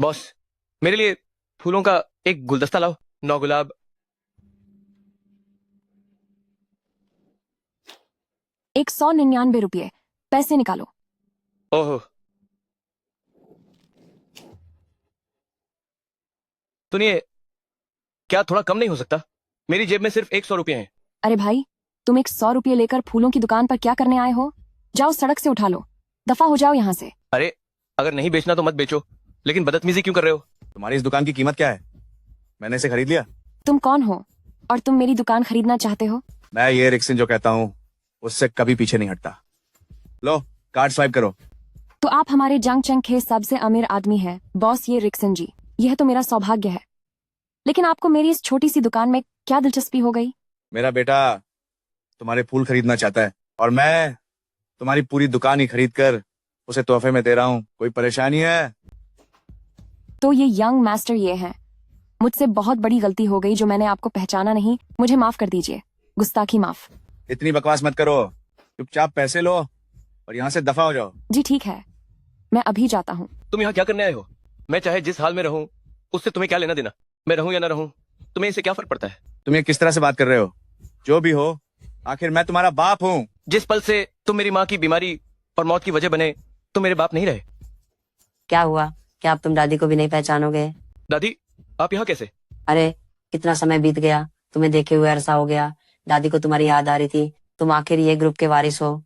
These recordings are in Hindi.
बॉस, मेरे लिए फूलों का एक गुलदस्ता लाओ। 9 गुलाब। 199 रुपये। पैसे निकालो। ओहो, सुनिए, क्या थोड़ा कम नहीं हो सकता? मेरी जेब में सिर्फ 100 रुपये हैं। अरे भाई, तुम 100 रुपये लेकर फूलों की दुकान पर क्या करने आए हो? जाओ सड़क से उठा लो। दफा हो जाओ यहाँ से। अरे, अगर नहीं बेचना तो मत बेचो, लेकिन बदतमीजी क्यों कर रहे हो? तुम्हारी इस दुकान की कीमत क्या है? मैंने इसे खरीद लिया। तुम कौन हो और तुम मेरी दुकान खरीदना चाहते हो? मैं ये रिक्सिन जो कहता हूँ उससे कभी पीछे नहीं हटता। लो, कार्ड स्वाइप करो। तो आप हमारे जंगचंग के सबसे अमीर आदमी हैं, बॉस ये रिक्सन जी। यह तो मेरा सौभाग्य है, लेकिन आपको मेरी इस छोटी सी दुकान में क्या दिलचस्पी हो गई? मेरा बेटा तुम्हारे फूल खरीदना चाहता है और मैं तुम्हारी पूरी दुकान ही खरीद कर उसे तोहफे में दे रहा हूँ। कोई परेशानी है? तो ये यंग मास्टर ये हैं। मुझसे बहुत बड़ी गलती हो गई जो मैंने आपको पहचाना नहीं। मुझे माफ कर दीजिए। गुस्ताखी माफ। इतनी बकवास मत करो, चुपचाप पैसे लो और यहाँ से दफा हो जाओ। जी ठीक है, मैं अभी जाता हूँ। तुम यहाँ क्या करने आए हो? मैं चाहे जिस हाल में रहूं, उससे तुम्हें क्या लेना देना? मैं रहूं या ना रहूं, तुम्हें इससे क्या फर्क पड़ता है? तुम ये किस तरह से बात कर रहे हो? जो भी हो, आखिर मैं तुम्हारा बाप हूँ। जिस पल से तुम मेरी माँ की बीमारी और मौत की वजह बने, तुम मेरे बाप नहीं रहे। क्या हुआ? क्या अब तुम दादी को भी नहीं पहचानोगे? दादी, आप यहाँ कैसे? अरे कितना समय बीत गया, तुम्हें देखे हुए अरसा हो गया। दादी को तुम्हारी याद आ रही थी। तुम आखिर ये ग्रुप के वारिस हो।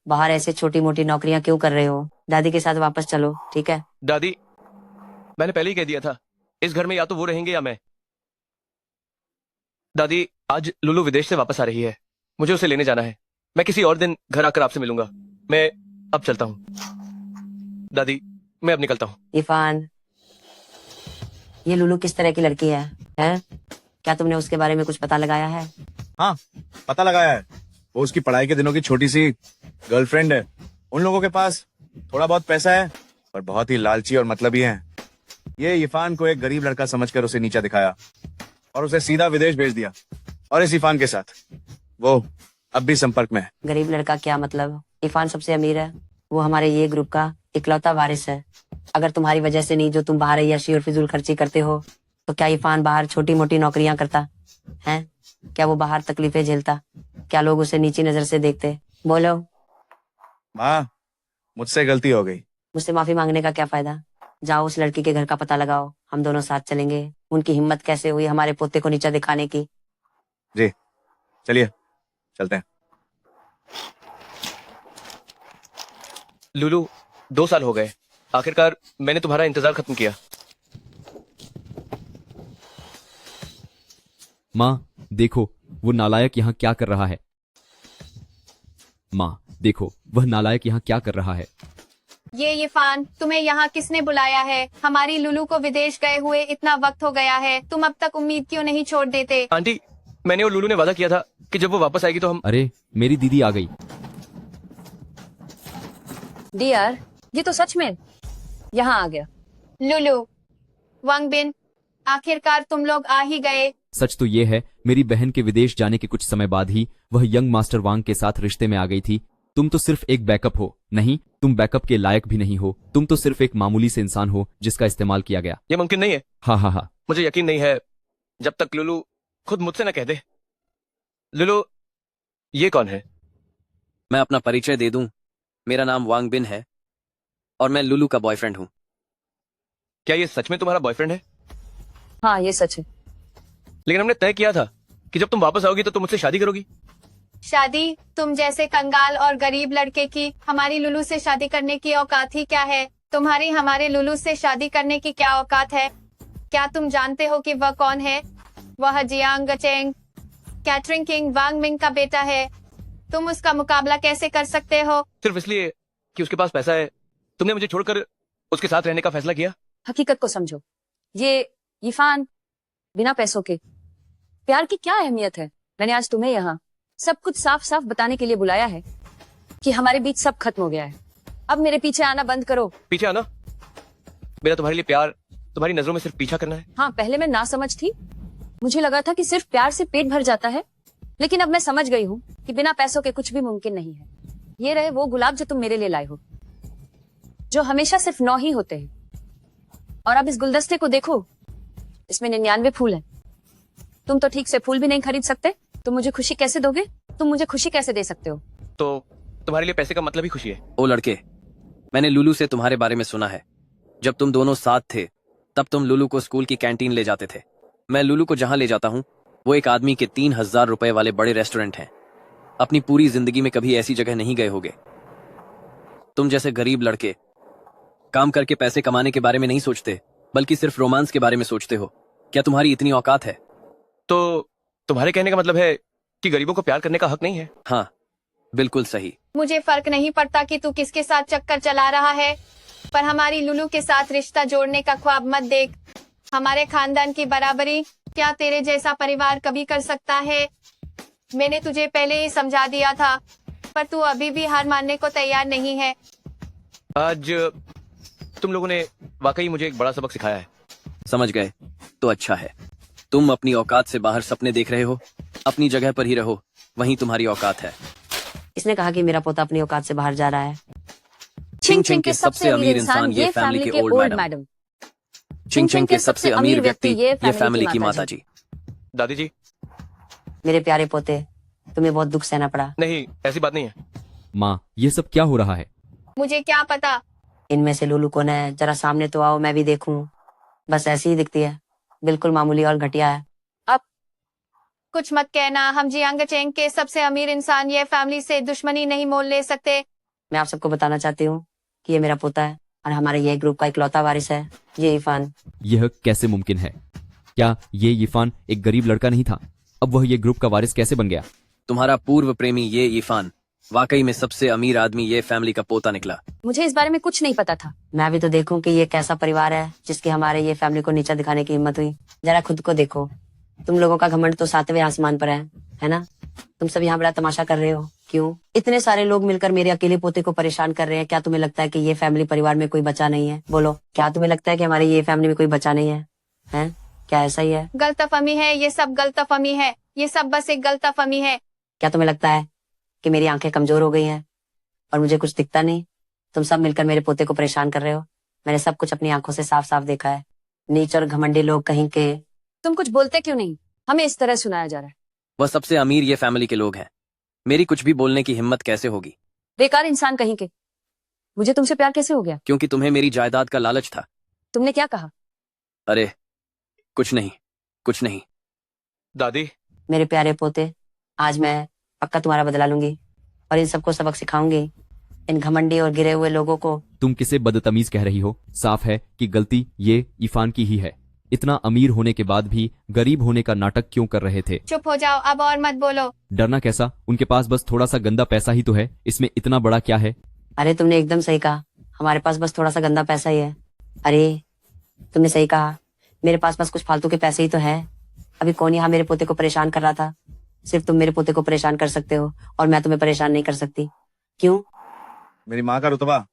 बाहर ऐसे छोटी मोटी नौकरियां क्यों कर रहे हो? दादी के साथ वापस चलो, ठीक है? दादी, मैंने पहले ही कह दिया था, इस घर में या तो वो रहेंगे या मैं। दादी, आज लुलू विदेश से वापस आ रही है, मुझे उसे लेने जाना है। मैं किसी और दिन घर आकर आपसे मिलूंगा। मैं अब चलता हूँ। दादी, मैं अब निकलता हूँ। इरफान, ये लुलू किस तरह की लड़की है? क्या तुमने उसके बारे में कुछ पता लगाया है? हाँ, पता लगाया है। वो उसकी पढ़ाई के दिनों की छोटी सी गर्लफ्रेंड है। उन लोगों के पास थोड़ा बहुत पैसा है पर बहुत ही लालची और मतलबी हैं। ये इरफान को एक गरीब लड़का समझकर उसे नीचा दिखाया और उसे सीधा विदेश भेज दिया। और इस इरफान के साथ वो अब भी संपर्क में है। गरीब लड़का क्या मतलब? इरफान सबसे अमीर है। वो हमारे ये ग्रुप का इकलौता वारिस है। अगर तुम्हारी वजह से नहीं, जो तुम बाहर अय्याशी और फिजूल खर्ची करते हो, तो क्या इरफान बाहर छोटी मोटी नौकरियां करता है? क्या वो बाहर तकलीफें झेलता? क्या लोग उसे नीची नजर से देखते? बोलो। माँ, मुझसे गलती हो गई। मुझसे माफी मांगने का क्या फायदा? जाओ उस लड़की के घर का पता लगाओ, हम दोनों साथ चलेंगे। उनकी हिम्मत कैसे हुई हमारे पोते को नीचा दिखाने की? जी, चलिए चलते हैं। लुलू, 2 साल हो गए, आखिरकार मैंने तुम्हारा इंतजार खत्म किया। माँ देखो, वो नालायक यहाँ क्या कर रहा है। माँ देखो, वह नालायक यहाँ क्या कर रहा है। ये इरफान, तुम्हें यहाँ किसने बुलाया है? हमारी लुलू को विदेश गए हुए इतना वक्त हो गया है, तुम अब तक उम्मीद क्यों नहीं छोड़ देते? आंटी, मैंने और लुलू ने वादा किया था कि जब वो वापस आएगी तो हम। अरे मेरी दीदी आ गई। डियर, ये तो सच में यहाँ आ गया। लुलू, वांग बिन, आखिरकार तुम लोग आ ही गए। सच तो ये है, मेरी बहन के विदेश जाने के कुछ समय बाद ही वह यंग मास्टर वांग के साथ रिश्ते में आ गई थी। तुम तो सिर्फ एक बैकअप हो। नहीं, तुम बैकअप के लायक भी नहीं हो। तुम तो सिर्फ एक मामूली से इंसान हो जिसका इस्तेमाल किया गया। ये मुमकिन नहीं है। हाँ हाँ हाँ। मुझे यकीन नहीं है जब तक लुलू खुद मुझसे न कह दे। लुलू, ये कौन है? मैं अपना परिचय दे दूं, मेरा नाम वांग बिन है और मैं लुलू का बॉयफ्रेंड हूं। क्या ये सच में तुम्हारा बॉयफ्रेंड है? हाँ ये सच है। लेकिन हमने तय किया था कि जब तुम वापस आओगी तो तुम मुझसे शादी करोगी। शादी? तुम जैसे कंगाल और गरीब लड़के की हमारी लुलू से शादी करने की औकात ही क्या है? तुम्हारी हमारे लुलू से शादी करने की क्या औकात है? क्या तुम जानते हो कि वह कौन है? वह जियांग गचेंग, कैटरिंग किंग वांग मिंग का बेटा है। तुम उसका मुकाबला कैसे कर सकते हो? सिर्फ इसलिए कि उसके पास पैसा है, तुमने मुझे छोड़कर उसके साथ रहने का फैसला किया? हकीकत को समझो। ये इरफान बिना पैसों के प्यार की क्या अहमियत है? मैंने आज तुम्हें यहाँ सब कुछ साफ साफ बताने के लिए बुलाया है कि हमारे बीच सब खत्म हो गया है। अब मेरे पीछे आना बंद करो। पीछे आना? मेरा तुम्हारे लिए प्यार तुम्हारी नजरों में सिर्फ पीछा करना है? हाँ, पहले मैं ना समझ थी। मुझे लगा था कि सिर्फ प्यार से पेट भर जाता है, लेकिन अब मैं समझ गई हूँ कि बिना पैसों के कुछ भी मुमकिन नहीं है। ये रहे वो गुलाब जो तुम मेरे लिए लाए हो, जो हमेशा सिर्फ 9 ही होते हैं। और अब इस गुलदस्ते को देखो, इसमें 99 फूल हैं। तुम तो ठीक से फूल भी नहीं खरीद सकते, तुम मुझे खुशी कैसे दोगे? तुम मुझे खुशी कैसे दे सकते हो? तो तुम्हारे लिए पैसे का मतलब ही खुशी है। ओ लड़के, मैंने लुलू से तुम्हारे बारे में सुना है। जब तुम दोनों साथ थे तब तुम लुलू को स्कूल की कैंटीन ले जाते थे। मैं लुलू को जहां ले जाता हूं वो एक आदमी के 3000 रुपए वाले बड़े रेस्टोरेंट हैं। अपनी पूरी जिंदगी में कभी ऐसी जगह नहीं गए होगे। तुम जैसे गरीब लड़के काम करके पैसे कमाने के बारे में नहीं सोचते, बल्कि सिर्फ रोमांस के बारे में सोचते हो। क्या तुम्हारी इतनी औकात है? तो तुम्हारे कहने का मतलब है कि गरीबों को प्यार करने का हक नहीं है? हाँ, बिल्कुल सही। मुझे फर्क नहीं पड़ता कि तू किसके साथ चक्कर चला रहा है, पर हमारी लुलू के साथ रिश्ता जोड़ने का ख्वाब मत देख। हमारे खानदान की बराबरी क्या तेरे जैसा परिवार कभी कर सकता है? मैंने तुझे पहले ही समझा दिया था, पर तू अभी भी हार मानने को तैयार नहीं है। आज तुम लोगों ने वाकई मुझे एक बड़ा सबक सिखाया है। समझ गए तो अच्छा है। तुम अपनी औकात से बाहर सपने देख रहे हो, अपनी जगह पर ही रहो, वहीं तुम्हारी औकात है। इसने कहा कि मेरा पोता अपनी औकात से बाहर जा रहा है। छिंग छिंग के सबसे अमीर इंसान ये फैमिली के ओल्ड मैडम। छिंग छिंग के सबसे अमीर व्यक्ति ये फैमिली की माता जी। दादी जी, मेरे प्यारे पोते, तुम्हें बहुत दुख सहना पड़ा। नहीं ऐसी बात नहीं है। माँ, ये सब क्या हो रहा है? मुझे क्या पता। इनमें से लुलू कौन है? जरा सामने तो आओ, मैं भी देखूं। बस ऐसी ही दिखती है, बिल्कुल मामूली और घटिया है। कुछ मत कहना, हम जियांग चेंग के सबसे अमीर इंसान ये फैमिली से दुश्मनी नहीं मोल ले सकते। मैं आप सबको बताना चाहती हूँ कि ये मेरा पोता है और हमारे ये ग्रुप का इकलौता वारिस है, ये इरफान। यह कैसे मुमकिन है? क्या ये इरफान एक गरीब लड़का नहीं था? अब वह ये ग्रुप का वारिस कैसे बन गया? तुम्हारा पूर्व प्रेमी ये इरफान वाकई में सबसे अमीर आदमी ये फैमिली का पोता निकला। मुझे इस बारे में कुछ नहीं पता था। मैं भी तो देखूं कि ये कैसा परिवार है जिसकी हमारे ये फैमिली को नीचा दिखाने की हिम्मत हुई। जरा खुद को देखो, तुम लोगों का घमंड तो 7वें आसमान पर है ना? तुम सब यहाँ बड़ा तमाशा कर रहे हो, क्यों? इतने सारे लोग मिलकर मेरे अकेले पोते को परेशान कर रहे हैं। क्या तुम्हें लगता है कि ये फैमिली परिवार में कोई बचा नहीं है? बोलो, क्या तुम्हें लगता है कि हमारे ये फैमिली में कोई बचा नहीं है? हैं? क्या ऐसा ही है? गलतफहमी है, ये सब गलतफहमी है, ये सब बस एक गलतफहमी है। क्या तुम्हें लगता है कि मेरी आंखें कमजोर हो गई हैं और मुझे कुछ दिखता नहीं? तुम सब मिलकर मेरे पोते को परेशान कर रहे हो। मैंने सब कुछ अपनी आंखों से साफ साफ देखा है। नीच और घमंडी लोग कहीं के। तुम कुछ बोलते क्यों नहीं? हमें इस तरह सुनाया जा रहा है। वह सबसे अमीर ये फैमिली के लोग हैं। मेरी कुछ भी बोलने की हिम्मत कैसे होगी? बेकार इंसान कहीं के। मुझे तुमसे प्यार कैसे हो गया? क्योंकि तुम्हें मेरी जायदाद का लालच था। तुमने क्या कहा? अरे कुछ नहीं, कुछ नहीं। दादी, मेरे प्यारे पोते, आज मैं पक्का तुम्हारा बदला लूंगी और इन सबको सबक सिखाऊंगी, इन घमंडी और गिरे हुए लोगों को। तुम किसे बदतमीज कह रही हो? साफ है कि गलती ये इरफान की ही है। इतना अमीर होने के बाद भी गरीब होने का नाटक क्यों कर रहे थे? चुप हो जाओ, अब और मत बोलो। डरना कैसा? उनके पास बस थोड़ा सा गंदा पैसा ही तो है, इसमें इतना बड़ा क्या है? अरे तुमने एकदम सही कहा, हमारे पास बस थोड़ा सा गंदा पैसा ही है। अरे तुमने सही कहा, मेरे पास बस कुछ फालतू के पैसे ही तो है। अभी कौन यहाँ मेरे पोते को परेशान कर रहा था? सिर्फ तुम मेरे पोते को परेशान कर सकते हो और मैं तुम्हें परेशान नहीं कर सकती। क्यों? मेरी माँ का रुतबा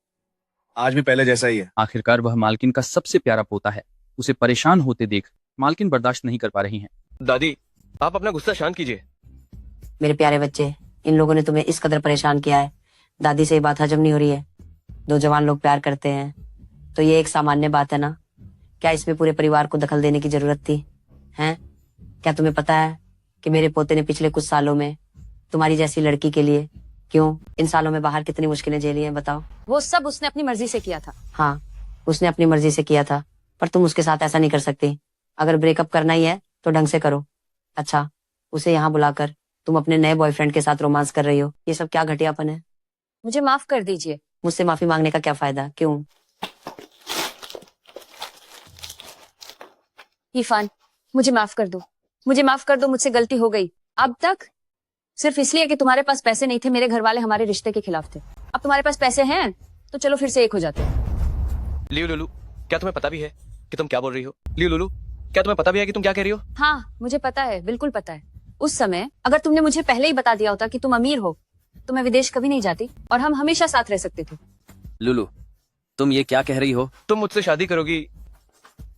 आज भी पहले जैसा ही है। आखिरकार वह मालकिन का सबसे प्यारा पोता है। उसे परेशान होते देख मालकिन बर्दाश्त नहीं कर पा रही हैं। दादी, आप अपना गुस्सा शांत कीजिए। मेरे प्यारे बच्चे, इन लोगों ने तुम्हें इस कदर परेशान किया है, दादी से ये बात हजम नहीं हो रही है। दो जवान लोग प्यार करते हैं तो ये एक सामान्य बात है ना? क्या इसमें पूरे परिवार को दखल देने की जरूरत थी? हैं? क्या तुम्हें पता है कि मेरे पोते ने पिछले कुछ सालों में तुम्हारी जैसी लड़की के लिए, क्यों, इन सालों में बाहर कितनी मुश्किलें झेली हैं बताओ? वो सब उसने अपनी मर्जी से किया था। हाँ, उसने अपनी मर्जी से किया था, पर तुम उसके साथ ऐसा नहीं कर सकती। अगर ब्रेकअप करना ही है तो ढंग से करो। अच्छा, उसे यहाँ बुलाकर तुम अपने नए बॉयफ्रेंड के साथ रोमांस कर रही हो, ये सब क्या घटियापन है? मुझे माफ कर दीजिए। मुझसे माफी मांगने का क्या फायदा? क्यों? इरफान, मुझे माफ कर दो, मुझे माफ कर दो, मुझसे गलती हो गई। अब तक सिर्फ इसलिए कि तुम्हारे पास पैसे नहीं थे, मेरे घर वाले हमारे रिश्ते के खिलाफ थे। अब तुम्हारे पास पैसे हैं तो चलो फिर से एक हो जाते। लियो लुलू, क्या तुम्हें पता भी है कि तुम क्या बोल रही हो? लियो लुलू, क्या तुम्हें पता भी है कि तुम क्या कह रही हो? हाँ, मुझे पता है, बिल्कुल पता है। उस समय अगर तुमने मुझे पहले ही बता दिया होता कि तुम अमीर हो तो मैं विदेश कभी नहीं जाती और हम हमेशा साथ रह सकते थे। लुलू, तुम ये क्या कह रही हो? तुम मुझसे शादी करोगी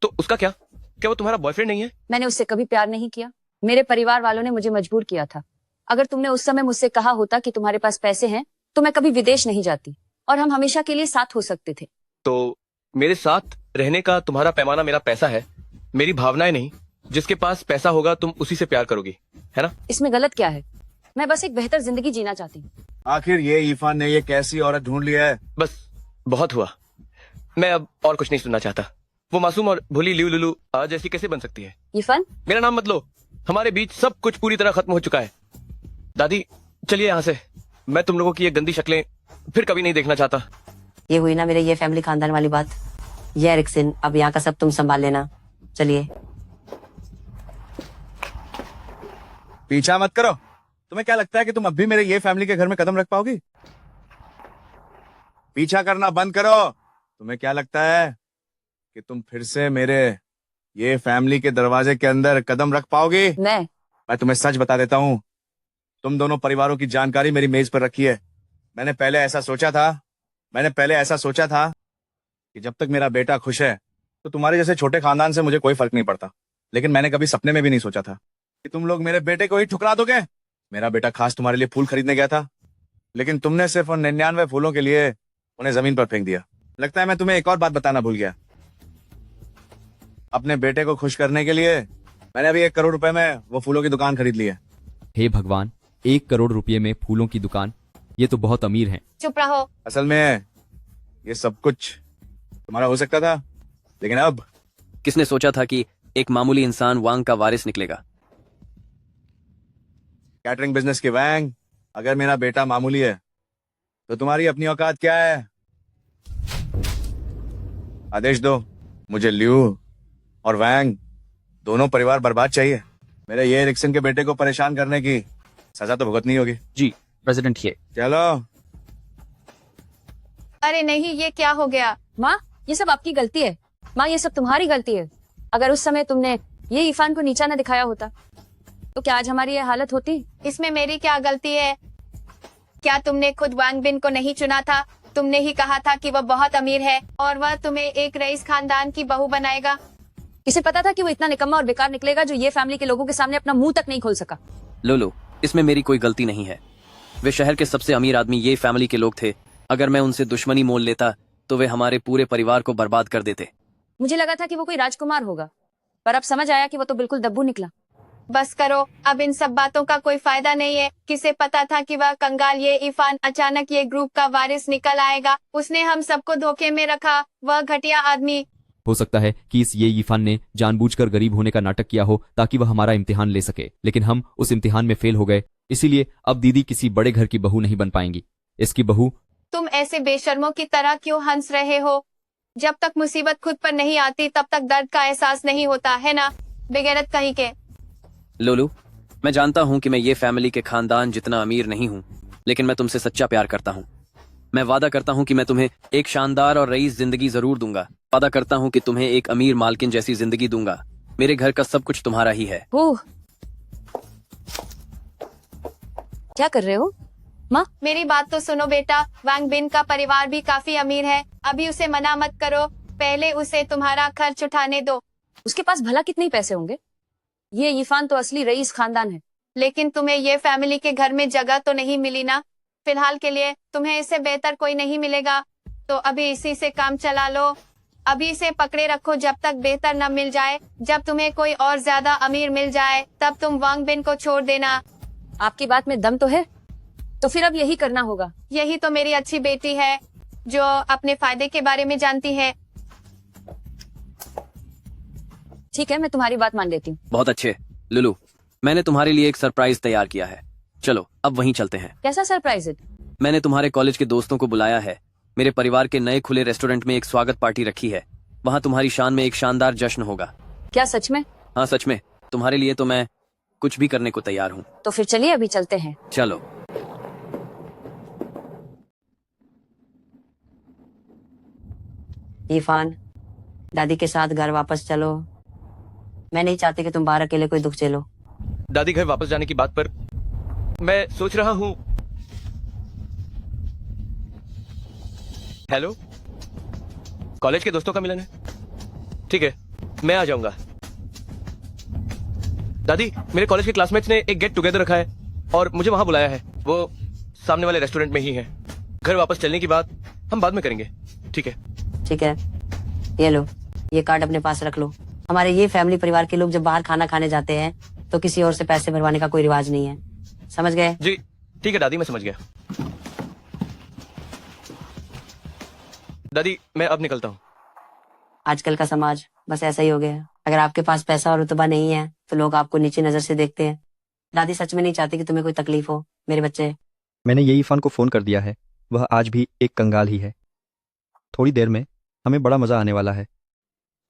तो उसका क्या? क्या वो तुम्हारा बॉयफ्रेंड नहीं है? मैंने उससे कभी प्यार नहीं किया, मेरे परिवार वालों ने मुझे मजबूर किया था। अगर तुमने उस समय मुझसे कहा होता कि तुम्हारे पास पैसे हैं तो मैं कभी विदेश नहीं जाती और हम हमेशा के लिए साथ हो सकते थे। तो मेरे साथ रहने का तुम्हारा पैमाना मेरा पैसा है, मेरी भावनाएं नहीं। जिसके पास पैसा होगा तुम उसी से प्यार करोगी, है ना? इसमें गलत क्या है? मैं बस एक बेहतर जिंदगी जीना चाहती हूँ। आखिर ये इरफान ने ये कैसी औरत ढूंढ लिया है? बस बहुत हुआ, मैं अब और कुछ नहीं सुनना चाहता। वो मासूम और भोली लियू लुलू आज जैसी कैसे बन सकती है? इरफान, मेरा नाम मत लो, हमारे बीच सब कुछ पूरी तरह खत्म हो चुका है। दादी चलिए यहाँ से, मैं तुम लोगों की ये गंदी शक्लें फिर कभी नहीं देखना चाहता। ये हुई ना मेरे ये फैमिली खानदान वाली बात। ये रिक्सिन, अब यहाँ का सब तुम संभाल लेना। चलिए। पीछा मत करो। तुम्हें क्या लगता है कि तुम अब भी मेरे ये फैमिली के घर में कदम रख पाओगी? पीछा करना बंद करो। तुम्हें क्या लगता है कि तुम फिर से मेरे ये फैमिली के दरवाजे के अंदर कदम रख पाओगी? मैं तुम्हें सच बता देता हूँ, तुम दोनों परिवारों की जानकारी मेरी मेज पर रखी है। मैंने पहले ऐसा सोचा था कि जब तक मेरा बेटा खुश है तो तुम्हारे जैसे छोटे खानदान से मुझे कोई फर्क नहीं पड़ता। लेकिन मैंने कभी सपने में भी नहीं सोचा था कि तुम लोग मेरे बेटे को ही ठुकरा दोगे। मेरा बेटा खास तुम्हारे लिए फूल खरीदने गया था, लेकिन तुमने सिर्फ उन 99 फूलों के लिए उन्हें जमीन पर फेंक दिया। लगता है मैं तुम्हें एक और बात बताना भूल गया। अपने बेटे को खुश करने के लिए मैंने अभी 1 करोड़ रुपए में वो फूलों की दुकान खरीद ली है। हे भगवान, 1 करोड़ रुपये में फूलों की दुकान, ये तो बहुत अमीर हैं। चुप रहो। असल में ये सब कुछ तुम्हारा हो सकता था, लेकिन अब किसने सोचा था कि एक मामूली इंसान वांग का वारिस निकलेगा? कैटरिंग बिजनेस के वैंग, अगर मेरा बेटा मामूली है तो तुम्हारी अपनी औकात क्या है? आदेश दो, मुझे लियू और वैंग दोनों परिवार बर्बाद चाहिए। मेरे ये रिक्सन के बेटे को परेशान करने की सजा तो भुगतनी होगी। जी प्रेसिडेंट, ये चलो। अरे नहीं, ये क्या हो गया? माँ, ये सब आपकी गलती है। माँ, ये सब तुम्हारी गलती है। अगर उस समय तुमने ये इरफान को नीचा न दिखाया होता तो क्या आज हमारी ये हालत होती? इसमें मेरी क्या गलती है? क्या तुमने खुद वांग बिन को नहीं चुना था? तुमने ही कहा था कि वह बहुत अमीर है और वह तुम्हें एक रईस खानदान की बहू बनाएगा। इसे पता था कि वो इतना निकम्मा और बेकार निकलेगा जो ये फैमिली के लोगों के सामने अपना मुंह तक नहीं खोल सका। लोलो, इसमें मेरी कोई गलती नहीं है। वे शहर के सबसे अमीर आदमी ये फैमिली के लोग थे। अगर मैं उनसे दुश्मनी मोल लेता तो वे हमारे पूरे परिवार को बर्बाद कर देते। मुझे लगा था कि वो कोई राजकुमार होगा, पर अब समझ आया कि वो तो बिल्कुल दब्बू निकला। बस करो, अब इन सब बातों का कोई फायदा नहीं है। किसे पता था कि वह कंगाल ये इरफान अचानक ये ग्रुप का वारिस निकल आएगा। उसने हम सबको धोखे में रखा, वह घटिया आदमी। हो सकता है कि इस ये इरफान ने जानबूझकर गरीब होने का नाटक किया हो ताकि वह हमारा इम्तिहान ले सके, लेकिन हम उस इम्तिहान में फेल हो गए। इसीलिए अब दीदी किसी बड़े घर की बहू नहीं बन पाएंगी। इसकी बहू। तुम ऐसे बेशर्मों की तरह क्यों हंस रहे हो? जब तक मुसीबत खुद पर नहीं आती तब तक दर्द का एहसास नहीं होता है ना, बेगैरत कहीं के। लोलू, मैं जानता हूँ कि मैं ये फैमिली के खानदान जितना अमीर नहीं हूँ, लेकिन मैं तुमसे सच्चा प्यार करता हूँ। मैं वादा करता हूँ कि मैं तुम्हें एक शानदार और रईस जिंदगी जरूर दूंगा। वादा करता हूँ कि तुम्हें एक अमीर मालकिन जैसी जिंदगी दूंगा। मेरे घर का सब कुछ तुम्हारा ही है। ओह, क्या कर रहे हो माँ? मेरी बात तो सुनो बेटा, वांग बिन का परिवार भी काफी अमीर है। अभी उसे मना मत करो, पहले उसे तुम्हारा खर्च उठाने दो। उसके पास भला कितने पैसे होंगे? ये इरफान तो असली रईस खानदान है। लेकिन तुम्हें ये फैमिली के घर में जगह तो नहीं मिली ना। फिलहाल के लिए तुम्हें इससे बेहतर कोई नहीं मिलेगा, तो अभी इसी से काम चला लो। अभी इसे पकड़े रखो जब तक बेहतर न मिल जाए। जब तुम्हें कोई और ज्यादा अमीर मिल जाए तब तुम वांग बिन को छोड़ देना। आपकी बात में दम तो है, तो फिर अब यही करना होगा। यही तो मेरी अच्छी बेटी है जो अपने फायदे के बारे में जानती है। ठीक है, मैं तुम्हारी बात मान लेती हूँ। बहुत अच्छे। लुलू, मैंने तुम्हारे लिए एक सरप्राइज तैयार किया है। चलो अब वहीं चलते हैं। कैसा सरप्राइज है? मैंने तुम्हारे कॉलेज के दोस्तों को बुलाया है। मेरे परिवार के नए खुले रेस्टोरेंट में एक स्वागत पार्टी रखी है। वहाँ तुम्हारी शान में एक शानदार जश्न होगा। क्या सच में? हाँ सच में। तुम्हारे लिए तो मैं कुछ भी करने को तैयार हूँ। तो फिर चलिए अभी चलते हैं। चलो। इरफान, दादी के साथ घर वापस चलो। मैं नहीं चाहती कि तुम बाहर अकेले कोई दुख झेलो। दादी घर वापस जाने की बात पर मैं सोच रहा हूँ। हेलो, कॉलेज के दोस्तों का मिलन है? ठीक है, मैं आ जाऊंगा। दादी, मेरे कॉलेज के क्लासमेट्स ने एक गेट टुगेदर रखा है और मुझे वहां बुलाया है। वो सामने वाले रेस्टोरेंट में ही है। घर वापस चलने की बात हम बाद में करेंगे, ठीक है? ठीक है। ये लो, ये कार्ड अपने पास रख लो। हमारे ये फैमिली परिवार के लोग जब बाहर खाना खाने जाते हैं तो किसी और से पैसे भरवाने का कोई रिवाज नहीं है, समझ गए? जी ठीक है दादी, मैं समझ गया। दादी मैं अब निकलता हूँ। आजकल का समाज बस ऐसा ही हो गया है। अगर आपके पास पैसा और रुतबा नहीं है तो लोग आपको नीची नजर से देखते हैं। दादी सच में नहीं चाहती कि तुम्हें कोई तकलीफ हो मेरे बच्चे। मैंने ये इरफान को फ़ोन कर दिया है, वह आज भी एक कंगाल ही है। थोड़ी देर में हमें बड़ा मज़ा आने वाला है।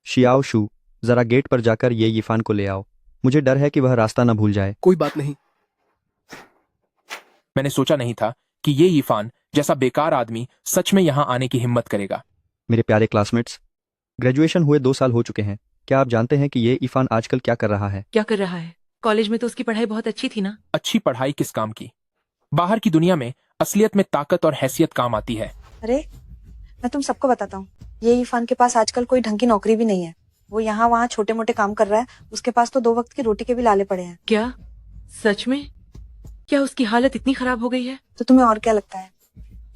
शियाओ शू, ज़रा गेट पर जाकर ये इरफान को ले आओ। मुझे डर है कि वह रास्ता न भूल जाए। कोई बात नहीं। मैंने सोचा नहीं था कि ये इरफान जैसा बेकार आदमी सच में यहाँ आने की हिम्मत करेगा। मेरे प्यारे क्लासमेट्स, ग्रेजुएशन हुए 2 साल हो चुके हैं। क्या आप जानते हैं कि ये इरफान आजकल क्या कर रहा है? क्या कर रहा है? कॉलेज में तो उसकी पढ़ाई बहुत अच्छी थी ना। अच्छी पढ़ाई किस काम की? बाहर की दुनिया में असलियत में ताकत और हैसियत काम आती है। अरे मैं तुम सबको बताता हूँ, ये इरफान के पास आजकल कोई ढंग की नौकरी भी नहीं है। वो यहाँ वहाँ छोटे मोटे काम कर रहा है। उसके पास तो 2 वक्त की रोटी के भी लाले पड़े हैं। क्या सच में? क्या उसकी हालत इतनी खराब हो गई है? तो तुम्हें और क्या लगता है?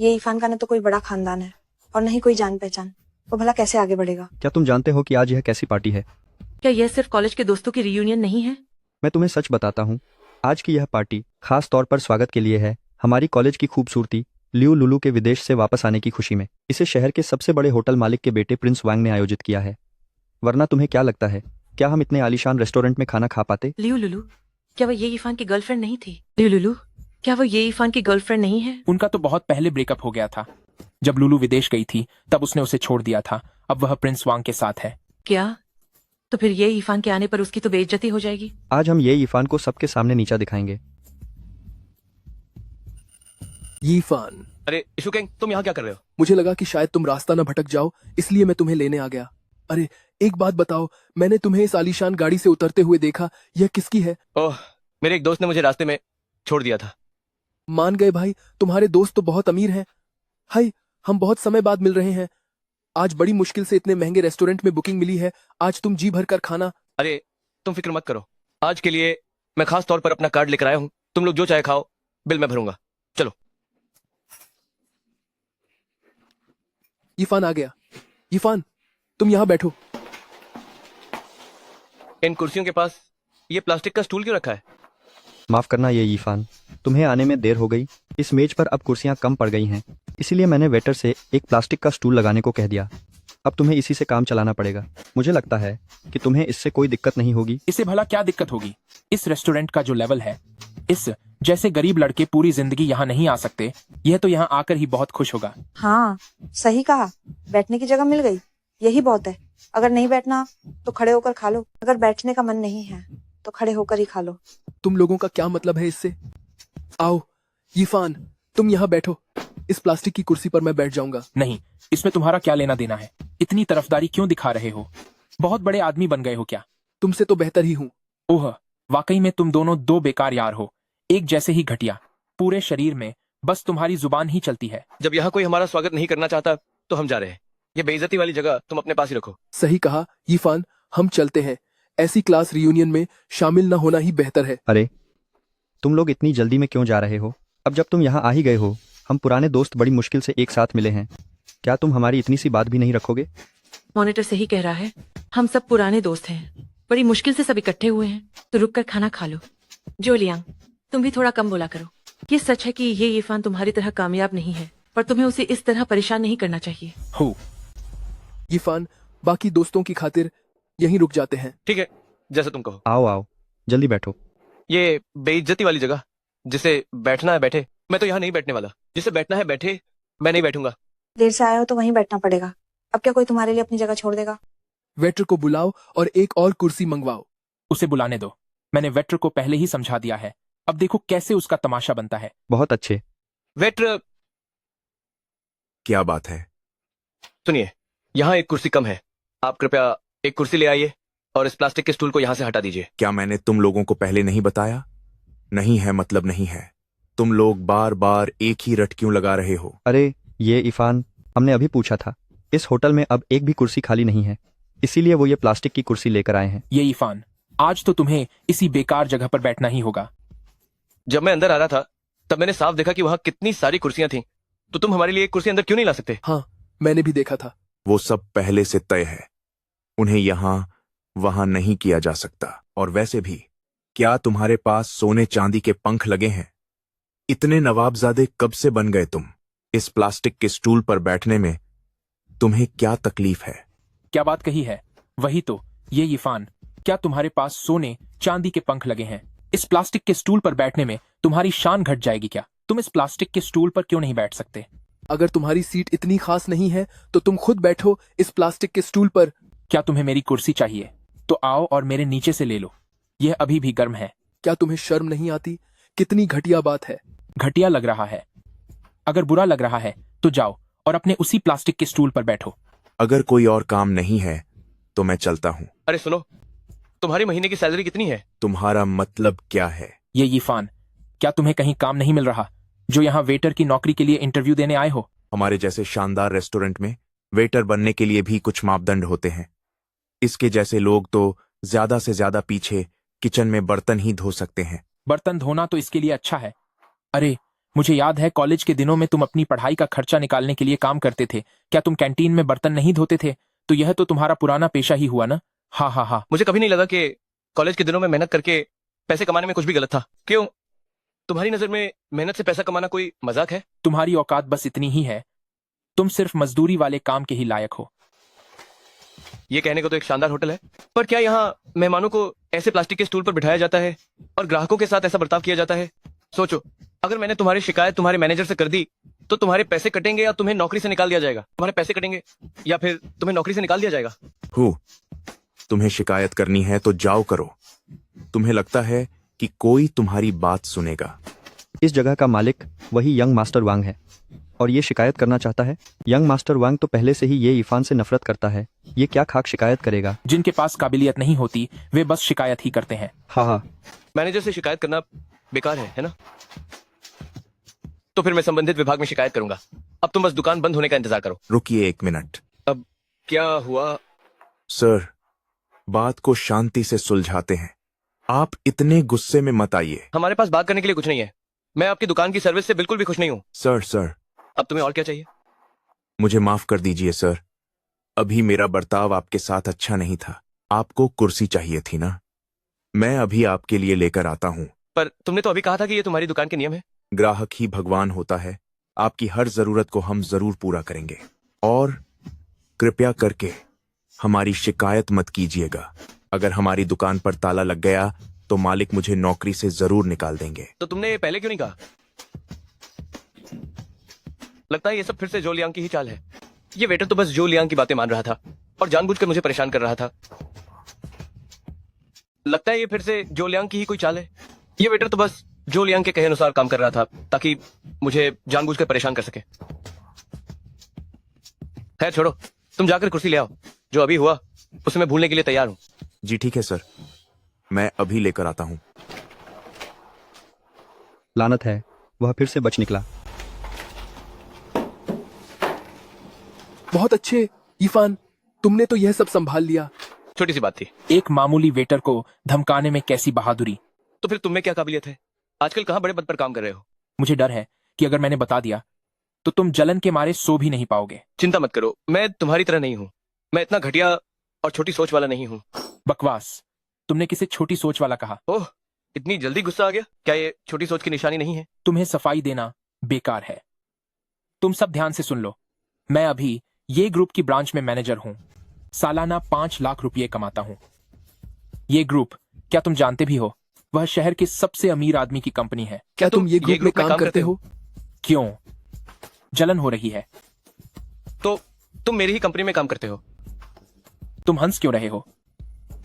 ये इरफान का न तो कोई बड़ा खानदान है और न ही कोई जान पहचान। वो भला कैसे आगे बढ़ेगा? क्या तुम जानते हो कि आज यह कैसी पार्टी है? क्या यह सिर्फ कॉलेज के दोस्तों की रियूनियन नहीं है? मैं तुम्हें सच बताता हूँ, आज की यह पार्टी खास तौर पर स्वागत के लिए है, हमारी कॉलेज की खूबसूरती लियो लुलू के विदेश से वापस आने की खुशी में। इसे शहर के सबसे बड़े होटल मालिक के बेटे प्रिंस वांग ने आयोजित किया है। वरना तुम्हें क्या लगता है, क्या हम इतने आलीशान रेस्टोरेंट में खाना खा पाते? लियो लुलू, क्या वो ये इरफान की गर्लफ्रेंड नहीं थी? लियो लुलू, क्या वो ये इरफान की गर्लफ्रेंड नहीं है? उनका तो बहुत पहले ब्रेकअप हो गया था। जब लुलू विदेश गई थी तब उसने उसे छोड़ दिया था। अब वह प्रिंस वांग के साथ है। क्या? तो फिर ये इरफान के आने पर उसकी तो बेइज्जती हो जाएगी। आज हम ये इरफान को सबके सामने नीचा दिखाएंगे। इरफान, अरे इशुकेंग, तुम यहाँ क्या कर रहे हो? मुझे लगा कि शायद तुम रास्ता न भटक जाओ, इसलिए मैं तुम्हें लेने आ गया। अरे एक बात बताओ, मैंने तुम्हें इस आलीशान गाड़ी से उतरते हुए देखा, यह किसकी है? ओह, मेरे एक दोस्त ने मुझे रास्ते में छोड़ दिया था। मान गए भाई, तुम्हारे दोस्त तो बहुत अमीर हैं। हाय, हम बहुत समय बाद मिल रहे हैं। आज बड़ी मुश्किल से इतने महंगे रेस्टोरेंट में बुकिंग मिली है। आज तुम जी भर कर खाना। अरे तुम फिक्र मत करो, आज के लिए मैं खास तौर पर अपना कार्ड लेकर आया हूँ। तुम लोग जो चाहे खाओ, बिल मैं भरूंगा। चलो। इरफान आ गया। इरफान, तुम यहाँ बैठो। इन कुर्सियों के पास ये प्लास्टिक का स्टूल क्यों रखा है? माफ करना ये इरफान, तुम्हें आने में देर हो गई। इस मेज पर अब कुर्सियां कम पड़ गई हैं, इसीलिए मैंने वेटर से एक प्लास्टिक का स्टूल लगाने को कह दिया। अब तुम्हें इसी से काम चलाना पड़ेगा। मुझे लगता है कि तुम्हें इससे कोई दिक्कत नहीं होगी। इससे भला क्या दिक्कत होगी? इस रेस्टोरेंट का जो लेवल है, इस जैसे गरीब लड़के पूरी जिंदगी यहाँ नहीं आ सकते। यह तो यहाँ आकर ही बहुत खुश होगा। हाँ सही कहा, बैठने की जगह मिल गई, यही बहुत है। अगर नहीं बैठना तो खड़े होकर खा लो, अगर बैठने का मन नहीं है तो खड़े होकर ही खा लो। तुम लोगों का क्या मतलब है इससे? आओ इरफान, तुम यहाँ बैठो। इस प्लास्टिक की कुर्सी पर मैं बैठ जाऊंगा। नहीं, इसमें तुम्हारा क्या लेना देना है? इतनी तरफदारी क्यों दिखा रहे हो? बहुत बड़े आदमी बन गए हो क्या? तुमसे तो बेहतर ही हूँ। ओह, वाकई में तुम दोनों 2 बेकार यार हो, एक जैसे ही घटिया। पूरे शरीर में बस तुम्हारी जुबान ही चलती है। जब यहाँ कोई हमारा स्वागत नहीं करना चाहता तो हम जा रहे हैं। ये बेइज्जती वाली जगह तुम अपने पास ही रखो। सही कहा इरफान, हम चलते हैं। ऐसी क्लास रियूनियन में शामिल न होना ही बेहतर है। अरे तुम लोग इतनी जल्दी में क्यों जा रहे हो? अब जब तुम यहाँ आ ही गए हो, हम पुराने दोस्त बड़ी मुश्किल से एक साथ मिले हैं, क्या तुम हमारी इतनी सी बात भी नहीं रखोगे? मॉनिटर सही कह रहा है, हम सब पुराने दोस्त हैं, बड़ी मुश्किल से सब इकट्ठे हुए हैं, तो रुक कर खाना खा लो। जो लियांग, तुम भी थोड़ा कम बोला करो। ये सच है कि ये इरफान तुम्हारी तरह कामयाब नहीं है, पर तुम्हें उसे इस तरह परेशान नहीं करना चाहिए। हो इरफान, बाकी दोस्तों की खातिर यहीं रुक जाते हैं। ठीक है, जैसा तुम कहो। आओ आओ, जल्दी बैठो। ये बेइज्जती वाली जगह, जिसे बैठना है बैठे। मैं तो यहाँ नहीं बैठने वाला। जिसे बैठना है बैठे, मैं नहीं बैठूंगा। देर से आए हो तो वहीं बैठना पड़ेगा। अब क्या कोई तुम्हारे लिए अपनी जगह छोड़ देगा? वेटर को बुलाओ और एक और कुर्सी मंगवाओ। उसे बुलाने दो, मैंने वेटर को पहले ही समझा दिया है। अब देखो कैसे उसका तमाशा बनता है। बहुत अच्छे। वेटर, क्या बात है? सुनिए, यहाँ एक कुर्सी कम है। आप कृपया एक कुर्सी ले आइए और इस प्लास्टिक के स्टूल को यहाँ से हटा दीजिए। क्या मैंने तुम लोगों को पहले नहीं बताया? नहीं है मतलब नहीं है। तुम लोग बार बार एक ही रट क्यों लगा रहे हो? अरे ये इरफान, हमने अभी पूछा था। इस होटल में अब एक भी कुर्सी खाली नहीं है, इसीलिए वो ये प्लास्टिक की कुर्सी लेकर आए हैं। ये इरफान, आज तो तुम्हें इसी बेकार जगह पर बैठना ही होगा। जब मैं अंदर आ रहा था तब मैंने साफ देखा कि वहाँ कितनी सारी कुर्सियां थीं। तो तुम हमारे लिए एक कुर्सी अंदर क्यों नहीं ला सकते? हाँ, मैंने भी देखा था। वो सब पहले से तय है। उन्हें यहां वहां नहीं किया जा सकता। और वैसे भी, क्या तुम्हारे पास सोने चांदी के पंख लगे हैं? इतने नवाबजादे कब से बन गए तुम? इस प्लास्टिक के स्टूल पर बैठने में तुम्हें क्या तकलीफ है? क्या बात कही है? वही तो, ये इरफान, क्या तुम्हारे पास सोने चांदी के पंख लगे हैं? इस प्लास्टिक के स्टूल पर बैठने में तुम्हारी शान घट जाएगी क्या? तुम इस प्लास्टिक के स्टूल पर क्यों नहीं बैठ सकते? अगर तुम्हारी सीट इतनी खास नहीं है तो तुम खुद बैठो इस प्लास्टिक के स्टूल पर। क्या तुम्हें मेरी कुर्सी चाहिए? तो आओ और मेरे नीचे से ले लो, यह अभी भी गर्म है। क्या तुम्हें शर्म नहीं आती? कितनी घटिया बात है। घटिया लग रहा है? अगर बुरा लग रहा है तो जाओ और अपने उसी प्लास्टिक के स्टूल पर बैठो। अगर कोई और काम नहीं है तो मैं चलता हूं। अरे सुनो, तुम्हारी महीने की सैलरी कितनी है? तुम्हारा मतलब क्या है? ये इरफान, क्या तुम्हें कहीं काम नहीं मिल रहा जो यहाँ वेटर की नौकरी के लिए इंटरव्यू देने आए हो? हमारे जैसे शानदार रेस्टोरेंट में वेटर बनने के लिए भी कुछ मापदंड होते हैं। इसके जैसे लोग तो ज्यादा से ज्यादा पीछे किचन में बर्तन ही धो सकते हैं। बर्तन धोना तो इसके लिए अच्छा है। अरे, मुझे याद है कॉलेज के दिनों में तुम अपनी पढ़ाई का खर्चा निकालने के लिए काम करते थे। क्या तुम कैंटीन में बर्तन नहीं धोते थे? तो यह तो तुम्हारा पुराना पेशा ही हुआ ना? हाँ हाँ हाँ। मुझे कभी नहीं लगा कि कॉलेज के दिनों में मेहनत करके पैसे कमाने में कुछ भी गलत था। क्यों, तुम्हारी नजर में मेहनत से पैसा कमाना कोई मजाक है? तुम्हारी औकात बस इतनी ही है, तुम सिर्फ मजदूरी वाले काम के ही लायक हो। ये कहने को तो एक शानदार होटल है, पर क्या यहाँ मेहमानों को ऐसे प्लास्टिक के स्टूल पर बिठाया जाता है और ग्राहकों के साथ ऐसा बर्ताव किया जाता है? सोचो, अगर मैंने तुम्हारी शिकायत तुम्हारे मैनेजर से कर दी तो तुम्हारे पैसे कटेंगे या तुम्हें नौकरी से निकाल दिया जाएगा? तुम्हारे पैसे कटेंगे या फिर तुम्हें नौकरी से निकाल दिया जाएगा? तुम्हें शिकायत करनी है तो जाओ करो। तुम्हें लगता है कि कोई तुम्हारी बात सुनेगा? इस जगह का मालिक वही यंग मास्टर वांग है और ये शिकायत करना चाहता है। यंग मास्टर वांग तो पहले से ही ये इरफान से नफरत करता है। ये क्या खाक शिकायत करेगा? जिनके पास काबिलियत नहीं होती वे बस शिकायत ही करते हैं। हाँ, मैनेजर से शिकायत करना बेकार है ना? तो फिर मैं संबंधित विभाग में शिकायत करूंगा। अब तुम बस दुकान बंद होने का इंतजार करो। रुकिए 1 मिनट। अब क्या हुआ? सर, बात को शांति से सुलझाते हैं। आप इतने गुस्से में मत आइए। हमारे पास बात करने के लिए कुछ नहीं है। मैं आपकी दुकान की सर्विस से बिल्कुल भी खुश नहीं हूँ। सर, अब तुम्हें और क्या चाहिए? मुझे माफ कर दीजिए सर। अभी मेरा बर्ताव आपके साथ अच्छा नहीं था। आपको कुर्सी चाहिए थी ना? मैं अभी आपके लिए लेकर आता हूँ। पर तुमने तो अभी कहा था कि ये तुम्हारी दुकान के नियम है। ग्राहक ही भगवान होता है। आपकी हर जरूरत को हम जरूर पूरा करेंगे। और कृपया करके हमारी शिकायत मत कीजिएगा। अगर हमारी दुकान पर ताला लग गया तो मालिक मुझे नौकरी से जरूर निकाल देंगे। तो तुमने पहले क्यों नहीं कहा? लगता है ये सब फिर से जो लियांग की ही चाल है। ये वेटर तो बस जो लियांग की बातें मान रहा था और जानबूझकर मुझे परेशान कर रहा था। लगता है ये फिर से जो लियांग की ही कोई चाल है। ये वेटर तो बस जो लियांग के कहे अनुसार काम कर रहा था ताकि मुझे जानबूझकर परेशान कर सके। खैर छोड़ो, तुम जाकर कुर्सी ले आओ। जो अभी हुआ उसे मैं भूलने के लिए तैयार हूँ। जी ठीक है सर, मैं अभी लेकर आता हूँ। लानत है, वह फिर से बच निकला। बहुत अच्छे इरफान, तुमने तो यह सब संभाल लिया। छोटी सी बात थी। एक मामूली वेटर को धमकाने में कैसी बहादुरी। तो फिर तुम्हें क्या काबिलियत है? आजकल कहाँ बड़े पद पर काम कर रहे हो? मुझे डर है कि अगर मैंने बता दिया तो तुम जलन के मारे सो भी नहीं पाओगे। चिंता मत करो, मैं तुम्हारी तरह नहीं हूँ। मैं इतना घटिया और छोटी सोच वाला नहीं हूँ। बकवास, तुमने किसे छोटी सोच वाला कहा? ओह, इतनी जल्दी गुस्सा आ गया? क्या ये छोटी सोच की निशानी नहीं है? तुम्हें सफाई देना बेकार है। तुम सब ध्यान से सुन लो। मैं अभी ये ग्रुप की ब्रांच में मैनेजर हूँ। सालाना 5 लाख रुपये कमाता हूँ। ये ग्रुप, क्या तुम जानते भी हो, वह शहर के सबसे अमीर आदमी की कंपनी है। क्या तुम ये ग्रुप में काम करते हो? क्यों, जलन हो रही है? तो तुम मेरी ही कंपनी में काम करते हो? तुम हंस क्यों रहे हो?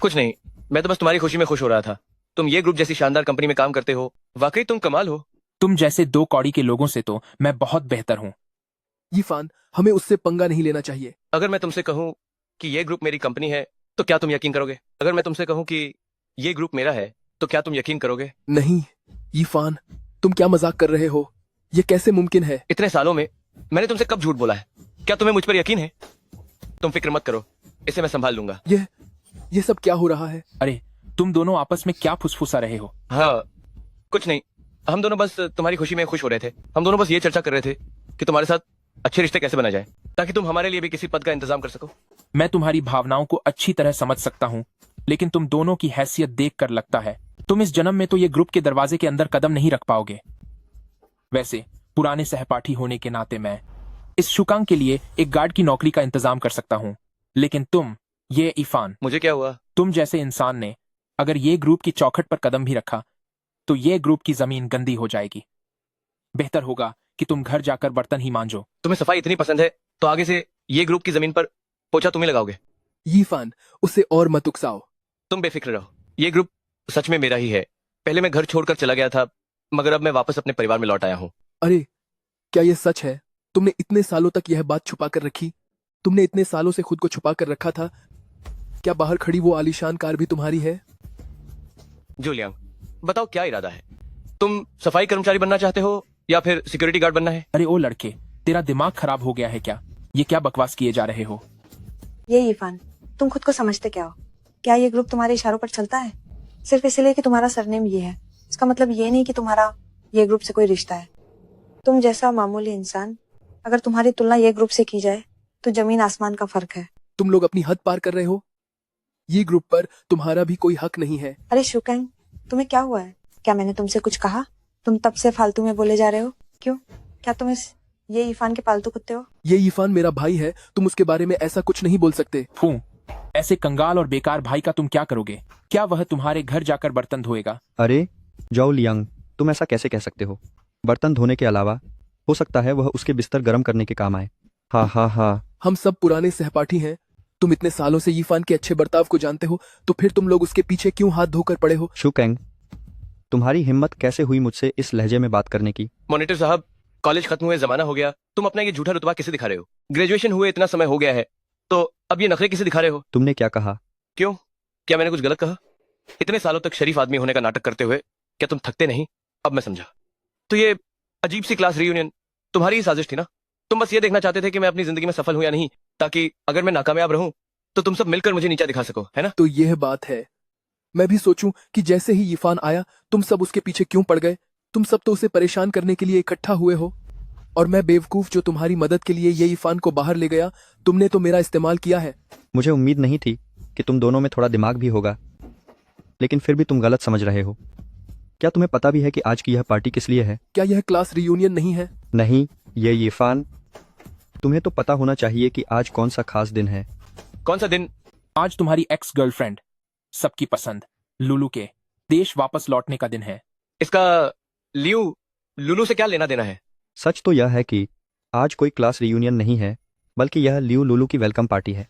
कुछ नहीं, मैं तो बस तुम्हारी खुशी में खुश हो रहा था। तुम ये ग्रुप जैसी शानदार कंपनी में काम करते हो, वाकई तुम कमाल हो। तुम जैसे 2 कौड़ी के लोगों से तो मैं बहुत बेहतर हूँ। इरफान, हमें उससे पंगा नहीं लेना चाहिए। अगर मैं तुमसे कहूँ कि ये ग्रुप मेरी कंपनी है तो क्या तुम यकीन करोगे? अगर मैं तुमसे कहूँ कि ये ग्रुप मेरा है तो क्या तुम यकीन करोगे? नहीं इरफान, तुम क्या मजाक कर रहे हो? ये कैसे मुमकिन है? इतने सालों में मैंने तुमसे कब झूठ बोला है? क्या तुम्हें मुझ पर यकीन है? तुम फिक्र मत करो, इसे मैं संभाल लूंगा। ये सब क्या हो रहा है? अरे, तुम दोनों आपस में क्या फुसफुसा रहे हो? हाँ, कुछ नहीं। हम दोनों बस तुम्हारी खुशी में खुश हो रहे थे। हम दोनों बस ये चर्चा कर रहे थे कि तुम्हारे साथ अच्छे रिश्ते कैसे बना जाए ताकि तुम हमारे लिए भी किसी पद का इंतजाम कर सको। मैं तुम्हारी भावनाओं को अच्छी तरह समझ सकता हूँ, लेकिन तुम दोनों की हैसियत देखकर लगता है तुम इस जन्म में तो ये ग्रुप के दरवाजे के अंदर कदम नहीं रख पाओगे। वैसे पुराने सहपाठी होने के नाते मैं इस शुकांग के लिए एक गार्ड की नौकरी का इंतजाम कर सकता हूँ, लेकिन तुम, ये इफान, मुझे क्या हुआ? तुम जैसे इंसान ने अगर ये ग्रुप की चौखट पर कदम भी रखा तो ये ग्रुप की जमीन गंदी हो जाएगी। बेहतर होगा कि तुम घर जाकर बर्तन ही मांजो। तुम्हें सफाई इतनी पसंद है तो आगे से ये ग्रुप की जमीन पर पोछा तुम ही लगाओगे। यीफान, उसे और मत उकसाओ। तुम बेफिक्र रहो, ये ग्रुप सच में मेरा ही है। पहले मैं घर छोड़कर चला गया था, मगर अब मैं वापस अपने परिवार में लौट आया हूँ। अरे, क्या यह सच है? तुमने इतने सालों तक यह बात छुपा कर रखी? तुमने इतने सालों से खुद को छुपा कर रखा था? क्या बाहर खड़ी वो आलीशान कार भी तुम्हारी है? जूलियांग, बताओ क्या इरादा है? तुम सफाई कर्मचारी बनना चाहते हो या फिर सिक्योरिटी गार्ड बनना है? अरे ओ लड़के, तेरा दिमाग खराब हो गया है क्या? ये क्या बकवास किए जा रहे हो? ये इरफान, तुम खुद को समझते क्या हो? क्या ये ग्रुप तुम्हारे इशारों पर चलता है? सिर्फ इसलिए कि तुम्हारा सरनेम ये है, इसका मतलब ये नहीं कि तुम्हारा ये ग्रुप से कोई रिश्ता है। तुम जैसा मामूली इंसान, अगर तुम्हारी तुलना ये ग्रुप से की जाए तो जमीन आसमान का फर्क है। तुम लोग अपनी हद पार कर रहे हो। ये ग्रुप पर तुम्हारा भी कोई हक नहीं है। अरे शुकैंग, तुम्हें क्या हुआ है? क्या मैंने तुमसे कुछ कहा? तुम तब से फालतू में बोले जा रहे हो। क्यों? क्या तुम ये इरफान के पालतू कुत्ते हो? ये इरफान मेरा भाई है, तुम उसके बारे में ऐसा कुछ नहीं बोल सकते। फू, ऐसे कंगाल और बेकार भाई का तुम क्या करोगे? क्या वह तुम्हारे घर जाकर बर्तन धोएगा? अरे जाओ लियांग, तुम ऐसा कैसे कह सकते हो? बर्तन धोने के अलावा हो सकता है वह उसके बिस्तर गर्म करने के काम आए। हाँ हाँ हाँ। हम सब पुराने सहपाठी हैं। तुम इतने सालों से यीफान के अच्छे बर्ताव को जानते हो, तो फिर तुम लोग उसके पीछे क्यों हाथ धोकर पड़े हो? शुकैंग, तुम्हारी हिम्मत कैसे हुई मुझसे इस लहजे में बात करने की? मॉनिटर साहब, कॉलेज खत्म हुए, जमाना हो गया, तुम अपना ये झूठा रुतबा किसे दिखा रहे हो? ग्रेजुएशन हुए इतना समय हो गया है, तो अब ये नखरे किसे दिखा रहे हो? तुमने क्या कहा? क्यों, क्या मैंने कुछ गलत कहा? इतने सालों तक शरीफ आदमी होने का नाटक करते हुए क्या तुम थकते नहीं? अब मैं समझा। तो ये अजीब सी क्लास रियूनियन तुम्हारी ही साजिश थी ना? तुम बस ये देखना चाहते थे कि मैं अपनी जिंदगी में सफल हूं या नहीं, ताकि अगर मैं नाकामयाब रहूं तो तुम सब मिलकर मुझे नीचा दिखा सको, है ना? तो यह बात है। मैं भी सोचूं कि जैसे ही यीफान आया तुम सब उसके पीछे क्यों पड़ गए? तुम सब तो उसे परेशान करने के लिए इकट्ठा हुए हो, और मैं बेवकूफ जो तुम्हारी मदद के लिए ये यीफान को बाहर ले गया। तुमने तो मेरा इस्तेमाल किया है। मुझे उम्मीद नहीं थी कि तुम दोनों में थोड़ा दिमाग भी होगा, लेकिन फिर भी तुम गलत समझ रहे हो। क्या तुम्हें पता भी है कि आज की यह पार्टी किस लिए है? क्या यह क्लास रियूनियन नहीं है? नहीं, ये यीफान, तुम्हें तो पता होना चाहिए कि आज कौन सा खास दिन है। कौन सा दिन? आज तुम्हारी एक्स गर्लफ्रेंड, सबकी पसंद लुलू के देश वापस लौटने का दिन है। इसका लुलू से क्या लेना देना है? सच तो यह है कि आज कोई क्लास रियूनियन नहीं है, बल्कि यह लियू लुलू की वेलकम पार्टी है।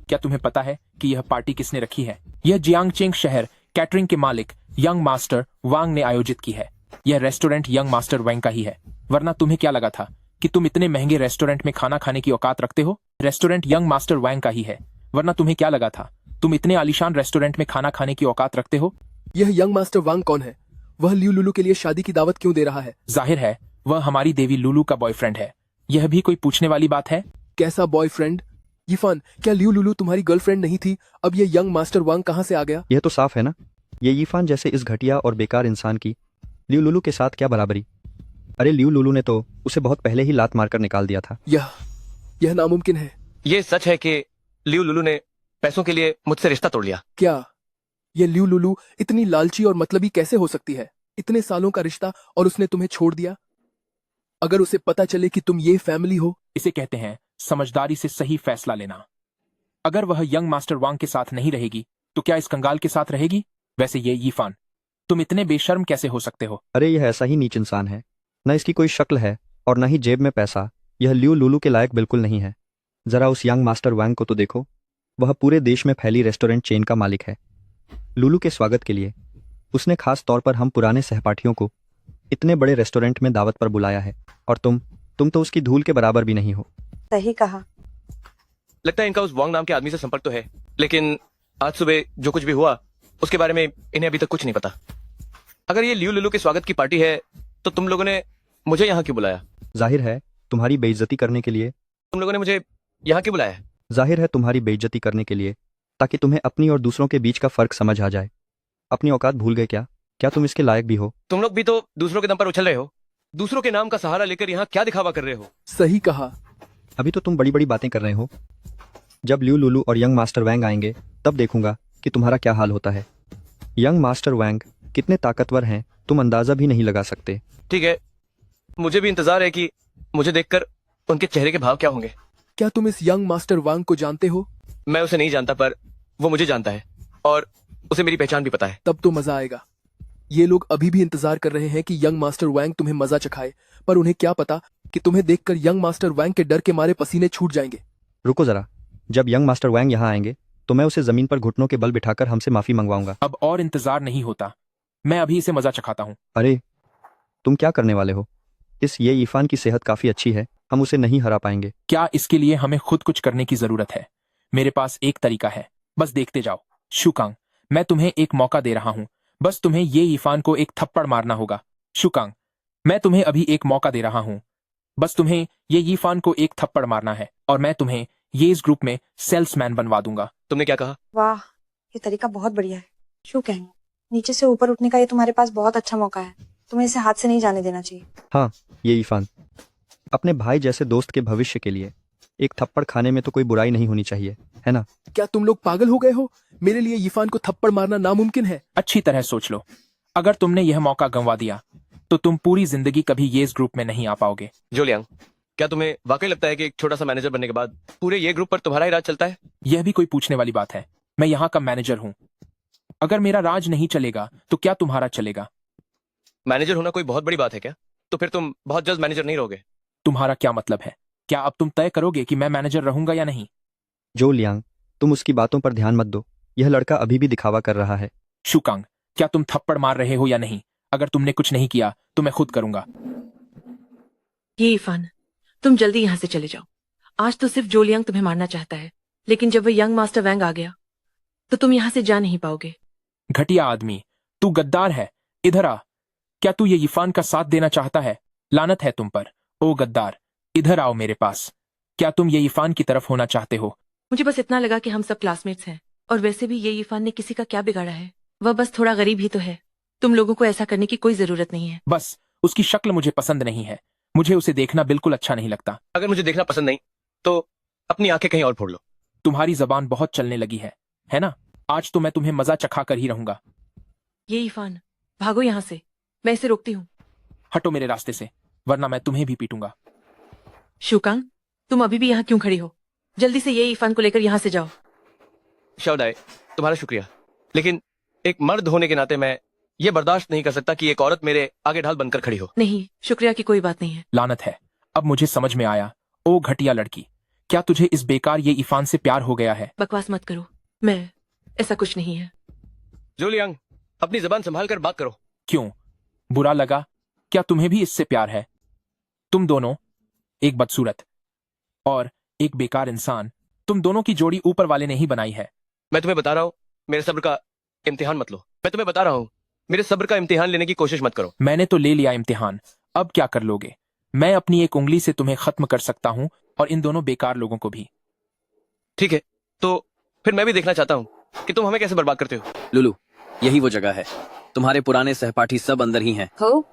क्या तुम्हें पता है कि यह पार्टी किसने रखी है? यह जियांगचेंग शहर कैटरिंग के मालिक यंग मास्टर वांग ने आयोजित की है। यह रेस्टोरेंट यंग मास्टर वांग का ही है, वरना तुम्हें क्या लगा था कि तुम इतने महंगे रेस्टोरेंट में खाना खाने की औकात रखते हो? रेस्टोरेंट यंग मास्टर वांग का ही है, वरना तुम्हें क्या लगा था तुम इतने आलीशान रेस्टोरेंट में खाना खाने की औकात रखते हो? यह यंग मास्टर वांग कौन है? वह लियू लुलू के लिए शादी की दावत क्यों दे रहा है? जाहिर है वह हमारी देवी लुलू का बॉयफ्रेंड है। यह भी कोई पूछने वाली बात है? कैसा बॉयफ्रेंड? यीफान, क्या लियू लुलू तुम्हारी गर्लफ्रेंड नहीं थी? अब ये यंग मास्टर वांग कहाँ से आ गया? यह तो साफ है ना, ये यीफान जैसे इस घटिया और बेकार इंसान की लियू लुलू के साथ क्या बराबरी? अरे लियू लुलू ने तो उसे बहुत पहले ही लात मारकर निकाल दिया था। यह नामुमकिन है। ये सच है कि लियू लुलू ने पैसों के लिए मुझसे रिश्ता तोड़ लिया। क्या ये लियू लुलू इतनी लालची और मतलबी कैसे हो सकती है? इतने सालों का रिश्ता और उसने तुम्हें छोड़ दिया? अगर उसे पता चले कि तुम ये फैमिली हो। इसे कहते हैं समझदारी से सही फैसला लेना। अगर वह यंग मास्टर वांग के साथ नहीं रहेगी तो क्या इस कंगाल के साथ रहेगी? वैसे ये यीफान, तुम इतने बेशर्म कैसे हो सकते हो? अरे यह ऐसा ही नीच इंसान है, न इसकी कोई शक्ल है और न ही जेब में पैसा। यह लियू लुलू के लायक बिल्कुल नहीं है। जरा उस यंग मास्टर वांग को तो देखो, वह पूरे देश में फैली रेस्टोरेंट चेन का मालिक है। लुलू के स्वागत के लिए उसने खास तौर पर हम पुराने सहपाठियों को इतने बड़े रेस्टोरेंट में दावत पर बुलाया है, और तुम तो उसकी धूल के बराबर भी नहीं हो। सही कहा। लगता है इनका उस वांग नाम के आदमी से संपर्क तो है, लेकिन आज सुबह जो कुछ भी हुआ उसके बारे में इन्हें अभी तक कुछ नहीं पता। अगर ये लियू लुलू के स्वागत की पार्टी है तो तुम लोगों ने मुझे यहाँ क्यों बुलाया? जाहिर है तुम्हारी बेइज्जती करने के लिए। तुम लोगों ने मुझे यहाँ क्यों बुलाया? जाहिर है तुम्हारी बेइज्जती करने के लिए, ताकि तुम्हें अपनी और दूसरों के बीच का फर्क समझ आ जाए। अपनी औकात भूल गए क्या? क्या तुम इसके लायक भी हो? तुम लोग भी तो दूसरों के दम पर उछल रहे हो। दूसरों के नाम का सहारा लेकर यहाँ क्या दिखावा कर रहे हो? सही कहा। अभी तो तुम बड़ी बड़ी बातें कर रहे हो। जब लियू लुलू और यंग मास्टर वैंग आएंगे तब देखूंगा कि तुम्हारा क्या हाल होता है। यंग मास्टर वैंग कितने ताकतवर हैं तुम अंदाजा भी नहीं लगा सकते। ठीक है, मुझे भी इंतजार है कि मुझे देखकर उनके चेहरे के भाव क्या होंगे। क्या तुम इस यंग मास्टर वांग को जानते हो? मैं उसे नहीं जानता, पर वो मुझे जानता है और उसे मेरी पहचान भी पता है। तब तो मजा आएगा। ये लोग अभी भी इंतजार कर रहे हैं कि यंग मास्टर वैंग तुम्हें मजा चखाए, पर उन्हें क्या पता कि तुम्हें देखकर यंग मास्टर वैंग के डर के मारे पसीने छूट जाएंगे। रुको जरा, जब यंग मास्टर वैंग यहाँ आएंगे तो मैं उसे जमीन पर घुटनों के बल बिठाकर हमसे माफी मंगवाऊंगा। अब और इंतजार नहीं होता, मैं अभी इसे मजा चखाता हूँ। अरे तुम क्या करने वाले हो? इस ये इरफान की सेहत काफी अच्छी है, हम उसे नहीं हरा पाएंगे। क्या इसके लिए हमें खुद कुछ करने की जरूरत है? मेरे पास एक तरीका है, बस देखते जाओ। शुकांग, मैं तुम्हें एक मौका दे रहा हूँ, बस तुम्हें ये इरफान को एक थप्पड़ मारना होगा। शुकांग, मैं तुम्हें अभी एक मौका दे रहा हूँ, बस तुम्हें ये इरफान को एक थप्पड़ मारना है और मैं तुम्हें ये इस ग्रुप में सेल्समैन बनवा दूंगा। तुमने क्या कहा? वाह, ये तरीका बहुत बढ़िया है। शू कहेंगे, नीचे से ऊपर उठने का ये तुम्हारे पास बहुत अच्छा मौका है। तुम्हें इसे हाथ से नहीं जाने देना चाहिए। हाँ, ये इरफान अपने भाई जैसे दोस्त के भविष्य के लिए एक थप्पड़ खाने में तो कोई बुराई नहीं होनी चाहिए, है ना? क्या तुम लोग पागल हो गए हो? मेरे लिए इरफान को थप्पड़ मारना नामुमकिन है। अच्छी तरह सोच लो, अगर तुमने यह मौका गंवा दिया तो तुम पूरी जिंदगी कभी ये इस ग्रुप में नहीं आ पाओगे। जोलियांग, क्या तुम्हें वाकई लगता है कि एक छोटा सा मैनेजर बनने के बाद पूरे ये ग्रुप पर तुम्हारा ही राज चलता है? यह भी कोई पूछने वाली बात है? मैं यहाँ का मैनेजर हूँ। अगर मेरा राज नहीं चलेगा तो क्या तुम्हारा चलेगा? मैनेजर होना कोई बहुत बड़ी बात है क्या? तो फिर तुम बहुत जल्द मैनेजर नहीं रहोगे। तुम्हारा क्या मतलब है? क्या अब तुम तय करोगे कि मैं मैनेजर रहूंगा या नहीं? जो लियांग, तुम उसकी बातों पर ध्यान मत दो, यह लड़का अभी भी दिखावा कर रहा है। शुकांग, क्या तुम थप्पड़ मार रहे हो या नहीं? अगर तुमने कुछ नहीं किया तो मैं खुद करूंगा। ये इरफान, तुम जल्दी यहाँ से चले जाओ। आज तो सिर्फ जोलियांग तुम्हें मारना चाहता है, लेकिन जब वह यंग मास्टर वैंग आ गया तो तुम यहाँ से जा नहीं पाओगे। घटिया आदमी, तू गद्दार है। इधर आ। क्या तू ये इरफान का साथ देना चाहता है? लानत है तुम पर। ओ गद्दार, इधर आओ मेरे पास। क्या तुम ये इरफान की तरफ होना चाहते हो? मुझे बस इतना लगा कि हम सब क्लासमेट्स हैं, और वैसे भी ये इरफान ने किसी का क्या बिगाड़ा है? वह बस थोड़ा गरीब ही तो है। तुम लोगों को ऐसा करने की कोई जरूरत नहीं है। बस उसकी शक्ल मुझे पसंद नहीं है। मुझे उसे देखना बिल्कुल अच्छा नहीं लगता। अगर मुझे देखना पसंद नहीं तो अपनी आंखें कहीं और फोड़ लो। तुम्हारी जबान बहुत चलने लगी है ना? आज तो मैं तुम्हें मजा चखा कर ही रहूंगा। ये इरफान, भागो यहाँ से, मैं इसे रोकती हूँ। हटो मेरे रास्ते से, वरना मैं तुम्हें भी पीटूंगा। शुकांग, तुम अभी भी यहाँ क्यों खड़ी हो? जल्दी से ये इरफान को लेकर यहाँ से जाओ। शाओडाई, तुम्हारा शुक्रिया, लेकिन एक मर्द होने के नाते मैं ये बर्दाश्त नहीं कर सकता कि एक औरत मेरे आगे ढाल बनकर खड़ी हो। नहीं, शुक्रिया की कोई बात नहीं है। लानत है, अब मुझे समझ में आया। ओ घटिया लड़की, क्या तुझे इस बेकार ये इरफान से प्यार हो गया है? बकवास मत करो, मैं ऐसा कुछ नहीं है। जोलियांग, अपनी जबान संभाल कर बात करो। क्यों, बुरा लगा? क्या तुम्हें भी इससे प्यार है? तुम दोनों, एक बदसूरत और एक बेकार इंसान, तुम दोनों की जोड़ी ऊपर वाले ने ही बनाई है। मैं तुम्हें बता रहा हूँ, मेरे सब्र का इम्तिहान मत लो। मैं तुम्हें बता रहा हूँ, मेरे सब्र का इम्तिहान लेने की कोशिश मत करो। मैंने तो ले लिया इम्तिहान, अब क्या कर लोगे? मैं अपनी एक उंगली से तुम्हें खत्म कर सकता हूँ और इन दोनों बेकार लोगों को भी। ठीक है, तो फिर मैं भी देखना चाहता हूँ कि तुम हमें कैसे बर्बाद करते हो। लुलू, यही वो जगह है। तुम्हारे पुराने सहपाठी सब अंदर ही हैं। हो?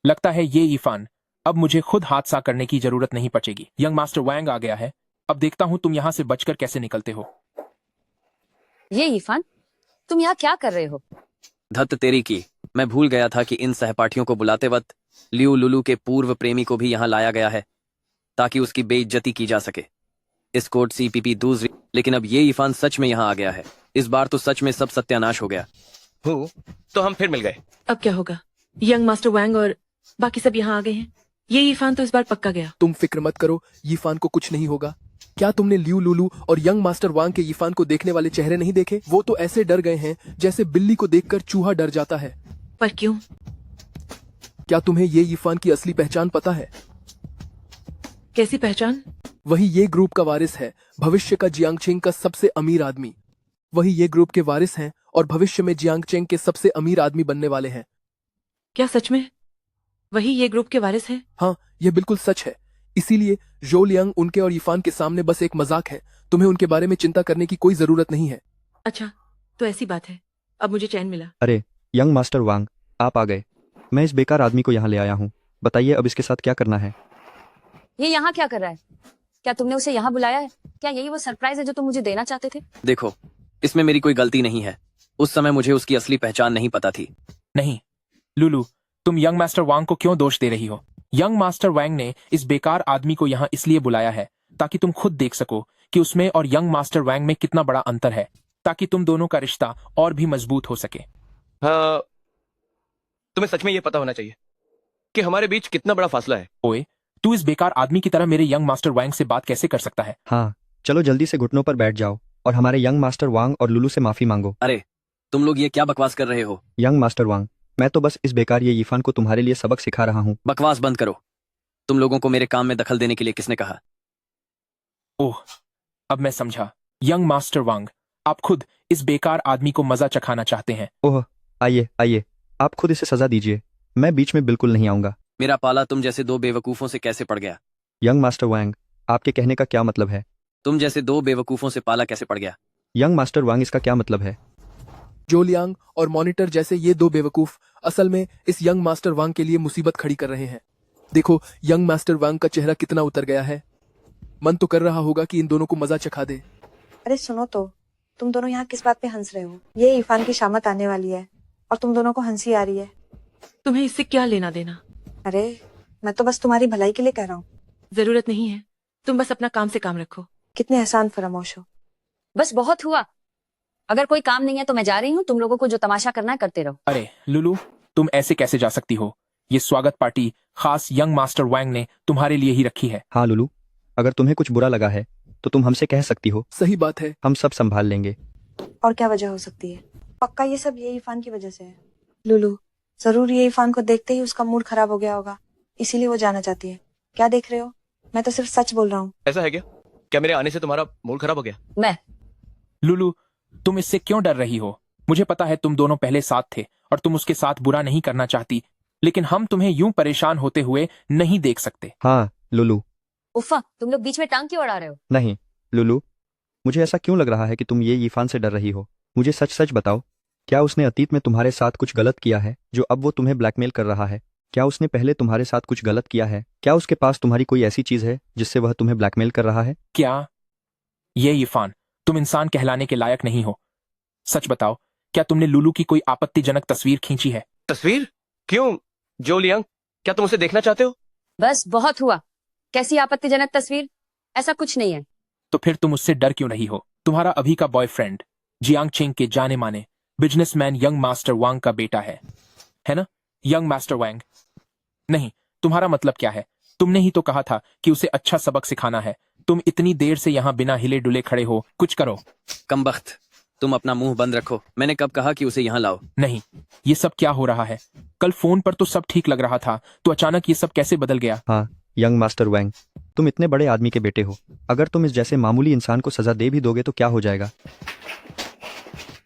लगता है ये इरफान, अब मुझे खुद हादसा करने की जरूरत नहीं पड़ेगी। यंग मास्टर वैंग आ गया है, अब देखता हूँ तुम यहाँ से बचकर कैसे निकलते हो। ये इरफान, तुम यहाँ क्या कर रहे हो? धत तेरी की, मैं भूल गया था कि इन सहपाठियों को बुलाते वक्त लियू लुलू के पूर्व प्रेमी को भी यहाँ लाया गया है ताकि उसकी बेइज्जती की जा सके। इस कोड CPP दूसरी, लेकिन अब ये इरफान सच में यहाँ आ गया है। इस बार तो सच में सब सत्यानाश हो गया। तो हम फिर मिल गए। अब क्या होगा? यंग मास्टर वैंग और बाकी सब यहाँ आ गए हैं। ये इरफान तो इस बार पक्का गया। तुम फिक्र मत करो, इरफान को कुछ नहीं होगा। क्या तुमने लियू लुलू और यंग मास्टर वांग के इरफान को देखने वाले चेहरे नहीं देखे? वो तो ऐसे डर गए हैं जैसे बिल्ली को देखकर चूहा डर जाता है। पर क्यों? क्या तुम्हें ये इरफान की असली पहचान पता है? कैसी पहचान? वही ये ग्रुप का वारिस है, भविष्य का जियांगचेंग का सबसे अमीर आदमी। वही ये ग्रुप के वारिस हैं और भविष्य में जियांगचेंग के सबसे अमीर आदमी बनने वाले हैं। क्या सच में वही ये ग्रुप के वारिस हैं? हाँ, ये बिल्कुल सच है। इसीलिए जोलियांग उनके और इरफान के सामने बस एक मजाक है। तुम्हें उनके बारे में चिंता करने की कोई जरूरत नहीं है। अच्छा, तो ऐसी बात है, अब मुझे चैन मिला। अरे यंग मास्टर वांग, आप आ गए। मैं इस बेकार आदमी को यहाँ ले आया हूँ। बताइए अब इसके साथ क्या करना है। ये यहाँ क्या कर रहा है? क्या तुमने उसे यहाँ बुलाया है? क्या यही वो सरप्राइज है जो तुम मुझे देना चाहते थे? देखो, इसमें मेरी कोई गलती नहीं है। उस समय मुझे उसकी असली पहचान नहीं पता थी। नहीं लुलू, तुम यंग मास्टर वांग को क्यों दोष दे रही हो? यंग मास्टर वांग ने इस बेकार आदमी को यहाँ इसलिए बुलाया है ताकि तुम खुद देख सको कि उसमें और यंग मास्टर वांग में कितना बड़ा अंतर है, ताकि तुम दोनों का रिश्ता और भी मजबूत हो सके। हाँ, तुम्हें सच में ये पता होना चाहिए कि हमारे बीच कितना बड़ा फासला है। ओए, तू इस बेकार आदमी की तरह मेरे यंग मास्टर वांग से बात कैसे कर सकता है? हाँ, चलो जल्दी से घुटनों पर बैठ जाओ और हमारे यंग मास्टर वांग और लुलू से माफी मांगो। अरे, तुम लोग ये क्या बकवास कर रहे हो? यंग मास्टर वांग, मैं तो बस इस बेकार ये यीफान को तुम्हारे लिए सबक सिखा रहा हूँ। बकवास बंद करो। तुम लोगों को मेरे काम में दखल देने के लिए किसने कहा? ओह, अब मैं समझा। यंग मास्टर वांग, आप खुद इस बेकार आदमी को मजा चखाना चाहते हैं। ओह, आइए आइए, आप खुद इसे सजा दीजिए। मैं बीच में बिल्कुल नहीं आऊंगा। मेरा पाला तुम जैसे दो बेवकूफों से कैसे पड़ गया? यंग मास्टर वांग, आपके कहने का क्या मतलब है? तुम जैसे दो बेवकूफों से पाला कैसे पड़ गया? यंग मास्टर वांग, इसका क्या मतलब है? जोलियांग और मॉनिटर जैसे ये दो बेवकूफ असल में इस यंग मास्टर वांग के लिए मुसीबत खड़ी कर रहे हैं। देखो यंग मास्टर वांग का चेहरा कितना उतर गया है। मन तो कर रहा होगा कि इन दोनों को मजा चखा दे। अरे सुनो तो, तुम दोनों यहाँ किस बात पे हंस रहे हो? ये इरफान की शामत आने वाली है और तुम दोनों को हंसी आ रही है। तुम्हें इससे क्या लेना देना? अरे मैं तो बस तुम्हारी भलाई के लिए कह रहा हूँ। जरूरत नहीं है, तुम बस अपना काम से काम रखो। कितने एहसान फरामोश हो। बस बहुत हुआ। अगर कोई काम नहीं है तो मैं जा रही हूँ। तुम लोगों को जो तमाशा करना है करते रहो। अरे लुलू, तुम ऐसे कैसे जा सकती हो? ये स्वागत पार्टी खास यंग मास्टर वांग ने तुम्हारे लिए ही रखी है। हाँ लुलू, अगर तुम्हें कुछ बुरा लगा है तो तुम हमसे कह सकती हो। सही बात है। हम सब संभाल लेंगे। और क्या वजह हो सकती है? पक्का ये सब ये इरफान की वजह से है। लुलू, जरूर ये इरफान को देखते ही उसका मूड खराब हो गया होगा, इसीलिए वो जाना चाहती है। क्या देख रहे हो? मैं तो सिर्फ सच बोल रहा हूँ। ऐसा है क्या? क्या मेरे आने से तुम्हारा मूड खराब हो गया? मैं लुलू, तुम इससे क्यों डर रही हो? मुझे पता है तुम दोनों पहले साथ थे और तुम उसके साथ बुरा नहीं करना चाहती, लेकिन हम तुम्हें यूं परेशान होते हुए नहीं देख सकते। हाँ लुलू। उफ़ा, तुम लोग बीच में टांग क्यों अड़ा रहे हो? नहीं लुलू, मुझे ऐसा क्यों लग रहा है कि तुम ये यीफान से डर रही हो? मुझे सच सच बताओ, क्या उसने अतीत में तुम्हारे साथ कुछ गलत किया है जो अब वो तुम्हें ब्लैकमेल कर रहा है? क्या उसने पहले तुम्हारे साथ कुछ गलत किया है? क्या उसके पास तुम्हारी कोई ऐसी चीज है जिससे वह तुम्हें ब्लैकमेल कर रहा है? क्या ये इरफान, तुम इंसान कहलाने के लायक नहीं हो। सच बताओ, क्या तुमने लुलू की कोई आपत्तिजनक तस्वीर खींची है? तस्वीर? क्यों जोलियांग, क्या तुम उसे देखना चाहते हो? बस बहुत हुआ। कैसी आपत्तिजनक तस्वीर? ऐसा कुछ नहीं है। तो फिर तुम उससे डर क्यों नहीं हो? तुम्हारा अभी का बॉयफ्रेंड जियांग चिंग के जाने माने बिजनेसमैन यंग मास्टर वांग का बेटा है ना? यंग मास्टर वांग। नहीं, तुम्हारा मतलब क्या है? तुमने ही तो कहा था कि उसे अच्छा सबक सिखाना है। तुम इतनी देर से यहाँ बिना हिले डुले खड़े हो, कुछ करो। कमबख्त, तुम अपना मुंह बंद रखो। मैंने कब कहा कि उसे यहाँ लाओ? नहीं, ये सब क्या हो रहा है? कल फोन पर तो सब ठीक लग रहा था, तो अचानक ये सब कैसे बदल गया? हाँ यंग मास्टर वांग, तुम इतने बड़े आदमी के बेटे हो। अगर तुम इस जैसे मामूली इंसान को सजा दे भी दोगे तो क्या हो जाएगा?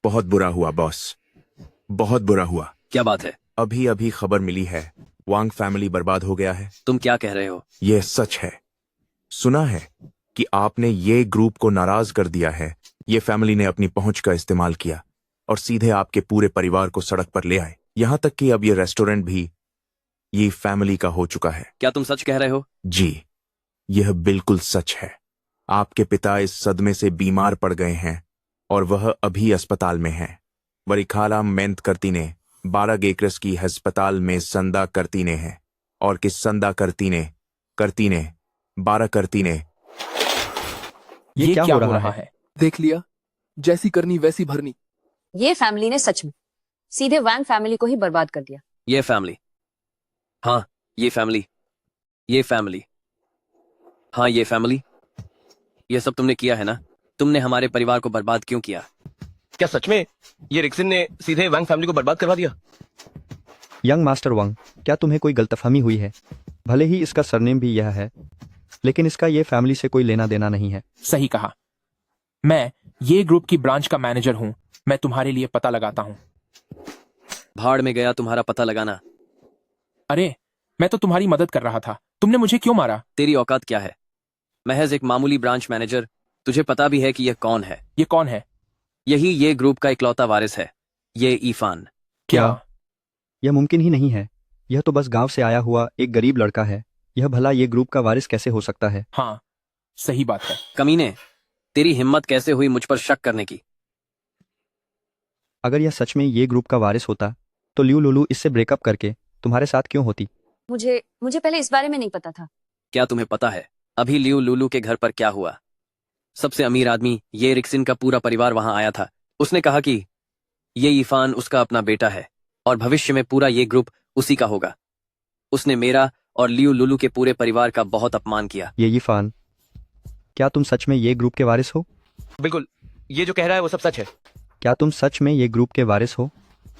बहुत बुरा हुआ बॉस, बहुत बुरा हुआ। क्या बात है? अभी अभी खबर मिली है, वांग फैमिली बर्बाद हो गया है। तुम क्या कह रहे हो? यह सच है। सुना है कि आपने ये ग्रुप को नाराज कर दिया है। ये फैमिली ने अपनी पहुंच का इस्तेमाल किया और सीधे आपके पूरे परिवार को सड़क पर ले आए। यहां तक कि अब ये रेस्टोरेंट भी ये फैमिली का हो चुका है। क्या तुम सच कह रहे हो? जी, यह बिल्कुल सच है। आपके पिता इस सदमे से बीमार पड़ गए हैं और वह अभी अस्पताल में हैं। वरिखाला मेंत करती ने 12 गेक्रस की अस्पताल में संदा करती ने है और किस संदा करती ने 12 करती ने। ये क्या हो रहा है? देख लिया, जैसी करनी वैसी भरनी। ये फैमिली ने सच में सीधे वांग फैमिली को ही बर्बाद कर दिया। ये फैमिली, हाँ ये फैमिली, ये फैमिली, हाँ ये फैमिली। ये सब तुमने किया है ना? तुमने हमारे परिवार को बर्बाद क्यों किया? क्या सच में ये रिक्सन ने सीधे वांग फैमिली को बर्बाद करवा दिया? यंग मास्टर वांग, क्या तुम्हें कोई गलतफहमी हुई है? भले ही इसका सरनेम भी यह है, लेकिन इसका ये फैमिली से कोई लेना देना नहीं है। सही कहा। मैं ये ग्रुप की ब्रांच का मैनेजर हूँ। मैं तुम्हारे लिए पता लगाता हूँ। भाड़ में गया तुम्हारा पता लगाना। अरे, मैं तो तुम्हारी मदद कर रहा था। तुमने मुझे क्यों मारा? तेरी औकात क्या है? महज एक मामूली ब्रांच मैनेजर। तुझे पता भी है कि यह कौन है? ये कौन है? यही ये ग्रुप का इकलौता वारिस है, ये इरफान। क्या? यह मुमकिन ही नहीं है। यह तो बस गांव से आया हुआ एक गरीब लड़का है। यह भला ये ग्रुप का वारिस कैसे हो सकता है? हाँ, सही बात है। कमीने, तेरी हिम्मत कैसे हुई मुझ पर शक करने की? अगर यह सच में ये ग्रुप का वारिस होता तो लियू लुलू इससे ब्रेकअप करके तुम्हारे साथ क्यों होती? मुझे मुझे पहले इस बारे में नहीं पता था। क्या तुम्हें पता है अभी लियू लुलू के घर पर क्या हुआ? सबसे अमीर आदमी ये रिक्सिन का पूरा परिवार वहां आया था। उसने कहा कि ये इफान उसका अपना बेटा है और भविष्य में पूरा ये ग्रुप उसी का होगा। उसने मेरा और लियू लुलू के पूरे परिवार का बहुत अपमान किया। ये इरफान, क्या तुम सच में ये ग्रुप के वारिस हो? बिल्कुल, ये जो कह रहा है वो सब सच है। क्या तुम सच में ये ग्रुप के वारिस हो?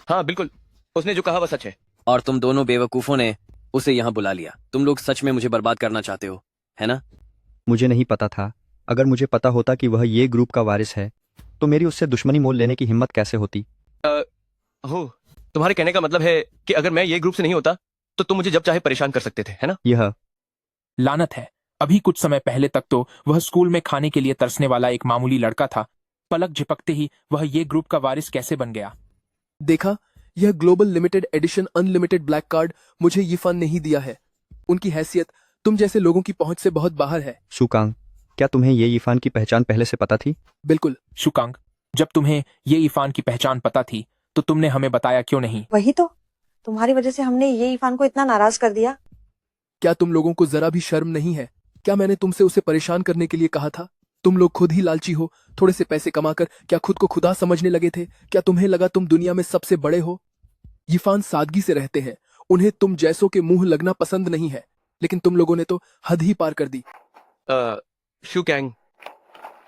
हाँ बिल्कुल, उसने जो कहा वो सच है। और तुम दोनों बेवकूफों ने उसे यहाँ बुला लिया। तुम लोग सच में मुझे बर्बाद करना चाहते हो, है ना? मुझे नहीं पता था। अगर मुझे पता होता कि वह ये ग्रुप का वारिस है तो मेरी उससे दुश्मनी मोल लेने की हिम्मत कैसे होती? हो, तुम्हारे कहने का मतलब है कि अगर मैं ये ग्रुप से नहीं होता तो तुम मुझे जब चाहे परेशान कर सकते थे, है ना? यह लानत है, अभी कुछ समय पहले तक तो वह स्कूल में खाने के लिए तरसने वाला एक मामूली लड़का था। पलक झपकते ही वह ये ग्रुप का वारिस कैसे बन गया? देखा, यह global limited edition unlimited black card मुझे यीफान ने ही दिया है। उनकी हैसियत तुम जैसे लोगों की पहुंच से बहुत बाहर है। शुकांग, क्या तुम्हें ये इरफान की पहचान पहले से पता थी? बिल्कुल। शुकांग, जब तुम्हें ये इफान की पहचान पता थी तो तुमने हमें बताया क्यों नहीं? वही तो, तुम्हारी वजह से हमने ये इफान को इतना नाराज कर दिया। क्या तुम लोगों को जरा भी शर्म नहीं है? क्या मैंने तुमसे उसे परेशान करने के लिए कहा था? तुम लोग खुद ही लालची हो। थोड़े से पैसे कमाकर क्या खुद को खुदा समझने लगे थे? क्या तुम्हें लगा तुम दुनिया में सबसे बड़े हो? यीफान सादगी से रहते हैं, उन्हें तुम जैसों के मुंह लगना पसंद नहीं है, लेकिन तुम लोगों ने तो हद ही पार कर दी। शुकैंग,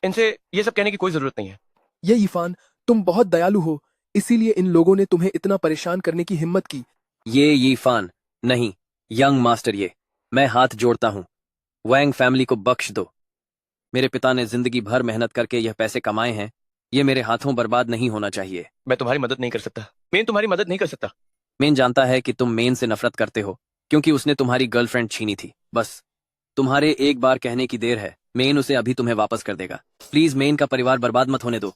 इनसे ये सब कहने की कोई जरूरत नहीं है। ये यीफान, तुम बहुत दयालु हो, इसीलिए इन लोगों ने तुम्हें इतना परेशान करने की हिम्मत की। ये यीफान नहीं, यंग मास्टर। ये मैं हाथ जोड़ता हूँ, वैंग फैमिली को बख्श दो। मेरे पिता ने जिंदगी भर मेहनत करके यह पैसे कमाए हैं, ये मेरे हाथों बर्बाद नहीं होना चाहिए। मैं तुम्हारी मदद नहीं कर सकता। मेन तुम्हारी मदद नहीं कर सकता। मेन जानता है कि तुम मेन से नफरत करते हो क्योंकि उसने तुम्हारी गर्लफ्रेंड छीनी थी। बस तुम्हारे एक बार कहने की देर है, मेन उसे अभी तुम्हें वापस कर देगा। प्लीज मेन का परिवार बर्बाद मत होने दो।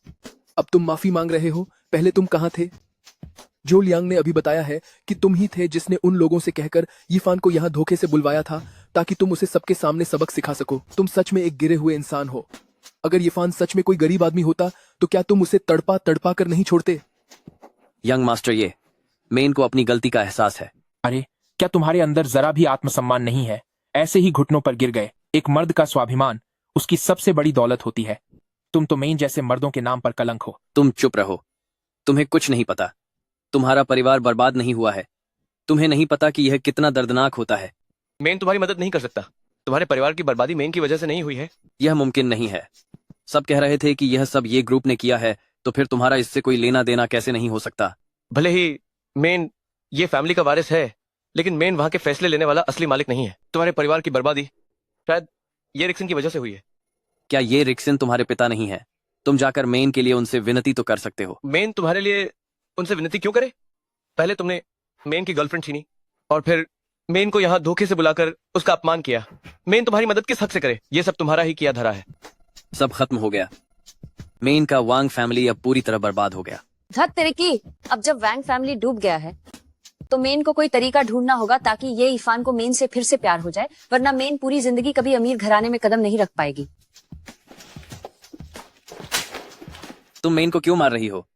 अब तुम माफी मांग रहे हो, पहले तुम कहाँ थे? जो लियांग ने अभी बताया है कि तुम ही थे जिसने उन लोगों से कहकर यीफान को यहाँ धोखे से बुलवाया था ताकि तुम उसे सबके सामने सबक सिखा सको। तुम सच में एक गिरे हुए इंसान हो। अगर यीफान सच में कोई गरीब आदमी होता तो क्या तुम उसे तड़पा तड़पा कर नहीं छोड़ते? यंग मास्टर, ये मेन को अपनी गलती का एहसास है। अरे, क्या तुम्हारे अंदर जरा भी आत्मसम्मान नहीं है? ऐसे ही घुटनों पर गिर गए। एक मर्द का स्वाभिमान उसकी सबसे बड़ी दौलत होती है। तुम तो मेन जैसे मर्दों के नाम पर कलंक हो। तुम चुप रहो, तुम्हें कुछ नहीं पता। तुम्हारा परिवार बर्बाद नहीं हुआ है। तुम्हें नहीं पता कि यह कितना दर्दनाक होता है। मेन तुम्हारी मदद नहीं कर सकता। तुम्हारे परिवार की बर्बादी मेन की वजह से नहीं हुई है। यह मुमकिन नहीं है। सब कह रहे थे कि यह सब ये ग्रुप ने किया है, तो फिर तुम्हारा इससे कोई लेना देना कैसे नहीं हो सकता? भले ही मेन ये फैमिली का वारिस है, लेकिन मेन वहां के फैसले लेने वाला असली मालिक नहीं है। तुम्हारे परिवार की बर्बादी शायद ये रिक्सन की वजह से हुई है। क्या ये रिक्सन तुम्हारे पिता नहीं है? तुम जाकर मेन के लिए उनसे विनती तो कर सकते हो। मेन तुम्हारे लिए उनसे विनती क्यों करे? पहले तुमने मेन की गर्लफ्रेंड छीनी और फिर मेन को यहाँ धोखे से बुलाकर उसका अपमान किया। मेन तुम्हारी मदद किस हक से करे? ये सब तुम्हारा ही किया धरा है। सब खत्म हो गया। मेन का वांग फैमिली अब पूरी तरह बर्बाद हो गया। धत तेरे की, अब जब वैंग फैमिली डूब गया है तो मेन को कोई तरीका ढूंढना होगा ताकि ये इफान को मेन से फिर से प्यार हो जाए, वरना मेन पूरी जिंदगी कभी अमीर घराने में कदम नहीं रख पाएगी। तुम मेन को क्यों मार रही हो?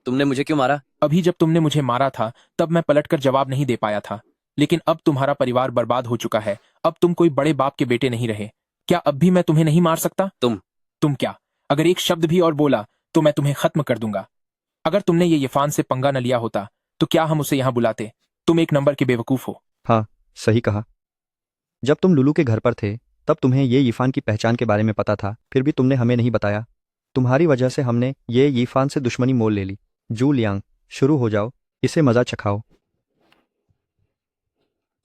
तुमने मुझे क्यों मारा? अभी जब तुमने मुझे मारा था तब मैं पलटकर जवाब नहीं दे पाया था, लेकिन अब तुम्हारा परिवार बर्बाद हो चुका है। अब तुम कोई बड़े बाप के बेटे नहीं रहे। क्या अब भी मैं तुम्हें नहीं मार सकता? तुम क्या? अगर एक शब्द भी और बोला तो मैं तुम्हें खत्म कर दूंगा। अगर तुमने ये यफान से पंगा न लिया होता तो क्या हम उसे यहाँ बुलाते? तुम एक नंबर के बेवकूफ हो। हाँ, सही कहा। जब तुम लुलू के घर पर थे तब तुम्हें ये यीफान की पहचान के बारे में पता था, फिर भी तुमने हमें नहीं बताया। तुम्हारी वजह से हमने ये यीफान से दुश्मनी मोल ले ली। जू लियांग, शुरू हो जाओ, इसे मजा चखाओ।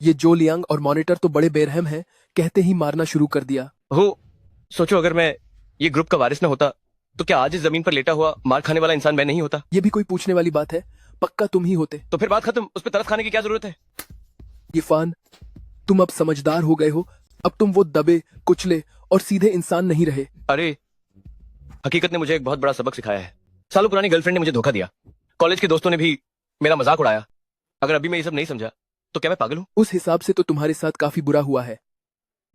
ये जो लियांग और मॉनिटर तो बड़े बेरहम हैं, कहते ही मारना शुरू कर दिया। हो, सोचो अगर मैं ये ग्रुप का वारिस न होता तो क्या आज इस जमीन पर लेटा हुआ मार खाने वाला इंसान मैं नहीं होता? ये भी कोई पूछने वाली बात है? पक्का तुम ही होते। तो फिर बात खत्म, उस पर तरस खाने की क्या जरूरत है? यीफान, तुम अब समझदार हो गए हो। अब तुम वो दबे कुचले और सीधे इंसान नहीं रहे। अरे, हकीकत ने मुझे एक बहुत बड़ा सबक सिखाया है। सालों पुरानी गर्लफ्रेंड ने मुझे धोखा दिया, कॉलेज के दोस्तों ने भी मेरा मजाक उड़ाया। अगर अभी मैं ये सब नहीं समझा तो क्या मैं पागल हूँ? उस हिसाब से तो तुम्हारे साथ काफी बुरा हुआ है।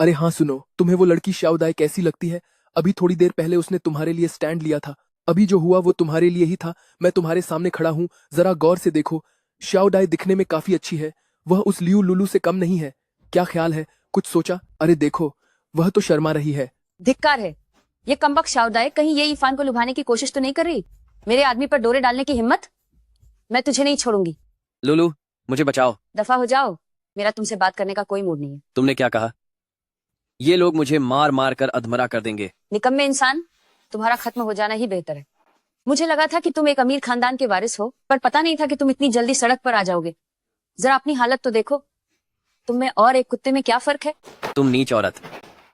अरे हाँ सुनो, तुम्हें वो लड़की शाओदाई कैसी लगती है? अभी थोड़ी देर पहले उसने तुम्हारे लिए स्टैंड लिया था। अभी जो हुआ वो तुम्हारे लिए ही था। मैं तुम्हारे सामने खड़ा हूँ, जरा गौर से देखो। शाओदाई दिखने में काफी अच्छी है, वह उस लियू लुलू से कम नहीं है। क्या ख्याल है? कुछ सोचा? अरे देखो, वह तो शर्मा रही है। धिक्कार है, ये कमबख्त शाउदाई कहीं ये इफान को लुभाने की कोशिश तो नहीं कर रही? मेरे आदमी पर डोरे डालने की हिम्मत? मैं तुझे नहीं छोड़ूंगी। लुलू, मुझे बचाओ। दफा हो जाओ, मेरा तुमसे बात करने का कोई मूड नहीं है। तुमने क्या कहा? ये लोग मुझे मार मार कर अधमरा कर देंगे। निकम्मे इंसान, तुम्हारा खत्म हो जाना ही बेहतर है। मुझे लगा था कि तुम एक अमीर खानदान के वारिस हो, पर पता नहीं था कि तुम इतनी जल्दी सड़क पर आ जाओगे। जरा अपनी हालत तो देखो, तुम में और एक कुत्ते में क्या फर्क है? तुम नीच औरत,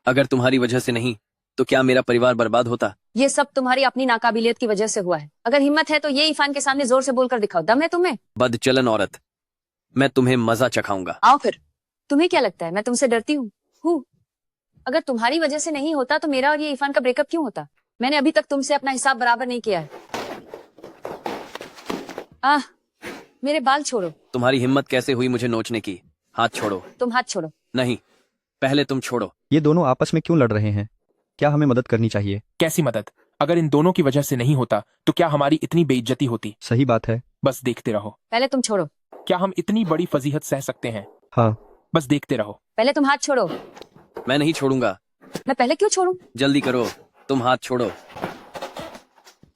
अगर तुम्हारी वजह से नहीं तो क्या मेरा परिवार बर्बाद होता? ये सब तुम्हारी अपनी नाकाबिलियत की वजह से हुआ है। अगर हिम्मत है तो ये इफान के सामने जोर से बोलकर दिखाओ। दम है तुम्हें? बदचलन औरत, मैं तुम्हें मजा चखाऊंगा। आओ फिर। तुम्हें क्या लगता है मैं तुमसे डरती हूँ? अगर तुम्हारी वजह से नहीं होता तो मेरा और ये इफान का ब्रेकअप क्यों होता? मैंने अभी तक तुमसे अपना हिसाब बराबर नहीं किया है। मेरे बाल छोड़ो। तुम्हारी हिम्मत कैसे हुई मुझे नोचने की? हाथ छोड़ो। तुम हाथ छोड़ो। नहीं, पहले तुम छोड़ो। ये दोनों आपस में क्यों लड़ रहे हैं? क्या हमें मदद करनी चाहिए? कैसी मदद? अगर इन दोनों की वजह से नहीं होता तो क्या हमारी इतनी बेइज्जती होती? सही बात है। बस देखते रहो। पहले तुम छोड़ो। क्या हम इतनी बड़ी फजीहत सह सकते हैं? हाँ। बस देखते रहो। पहले तुम हाथ छोड़ो। मैं नहीं छोड़ूंगा। मैं पहले क्यों छोड़ूं? जल्दी करो, तुम हाथ छोड़ो।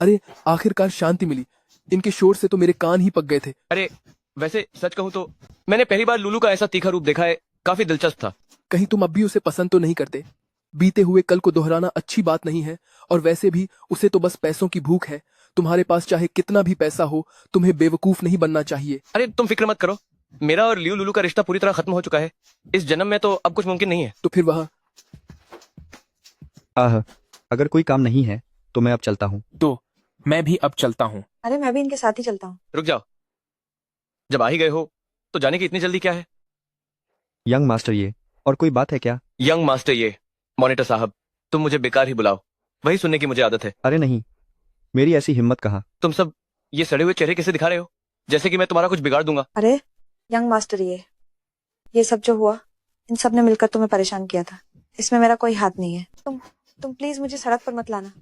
अरे आखिरकार शांति मिली। इनके शोर से तो मेरे कान ही पक गए थे। अरे वैसे सच कहूँ तो मैंने पहली बार लुलू का ऐसा तीखा रूप देखा है, काफी दिलचस्प था। कहीं तुम अब भी उसे पसंद तो नहीं करते? बीते हुए कल को दोहराना अच्छी बात नहीं है, और वैसे भी उसे तो बस पैसों की भूख है। तुम्हारे पास चाहे कितना भी पैसा हो, तुम्हें बेवकूफ नहीं बनना चाहिए। अरे तुम फिक्र मत करो, मेरा और लियू लुलू का रिश्ता पूरी तरह खत्म हो चुका है। इस जन्म में तो अब कुछ मुमकिन नहीं है। तो फिर वह अगर कोई काम नहीं है तो मैं अब चलता हूँ। तो मैं भी अब चलता हूँ। अरे मैं भी इनके साथ ही चलता हूँ। रुक जाओ, जब आ ही गए हो तो जाने की इतनी जल्दी क्या है? यंग मास्टर, ये और कोई बात है क्या? यंग मास्टर, ये मॉनिटर साहब, तुम मुझे बेकार ही बुलाओ, वही सुनने की मुझे आदत है। अरे नहीं, मेरी ऐसी हिम्मत कहाँ। तुम सब ये सड़े हुए चेहरे कैसे दिखा रहे हो, जैसे कि मैं तुम्हारा कुछ बिगाड़ दूंगा। अरे यंग मास्टर, ये सब जो हुआ, इन सब ने मिलकर तुम्हें परेशान किया था। इसमें मेरा कोई हाथ नहीं है। तुम प्लीज मुझे सड़क पर मत लाना।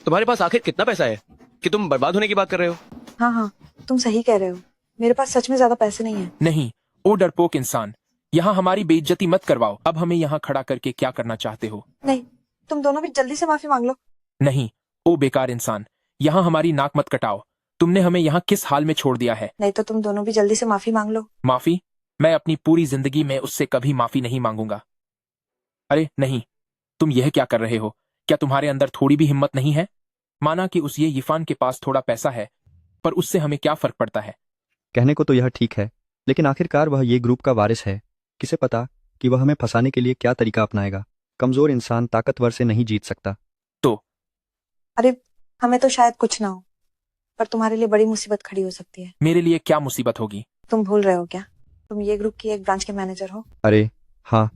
तुम्हारे पास आखिर कितना पैसा है कि तुम बर्बाद होने की बात कर रहे हो? हाँ, तुम सही कह रहे हो। मेरे पास सच में ज्यादा पैसे नहीं है। नहीं, ओ डरपोक इंसान, यहाँ हमारी बेइज्जती मत करवाओ। अब हमें यहाँ खड़ा करके क्या करना चाहते हो? नहीं, तुम दोनों भी जल्दी से माफी मांग लो। नहीं, ओ बेकार इंसान, यहाँ हमारी नाक मत कटाओ। तुमने हमें यहाँ किस हाल में छोड़ दिया है? नहीं तो तुम दोनों भी जल्दी से माफी मांग लो। माफी? मैं अपनी पूरी जिंदगी में उससे कभी माफी नहीं मांगूंगा। अरे नहीं, तुम यह क्या कर रहे हो? क्या तुम्हारे अंदर थोड़ी भी हिम्मत नहीं है? माना कि उस ये यिफान के पास थोड़ा पैसा है, पर उससे हमें क्या फर्क पड़ता है? कहने को तो यह ठीक है, लेकिन आखिरकार वह ये ग्रुप का वारिस है। किसे पता कि वह हमें फंसाने के लिए क्या तरीका अपनाएगा। कमजोर इंसान ताकतवर से नहीं जीत सकता। तो अरे हमें तो शायद कुछ ना हो, पर तुम्हारे लिए बड़ी मुसीबत खड़ी हो सकती है। मेरे लिए क्या मुसीबत होगी? तुम भूल रहे हो क्या? तुम ये ग्रुप की एक ब्रांच के मैनेजर हो। अरे हाँ,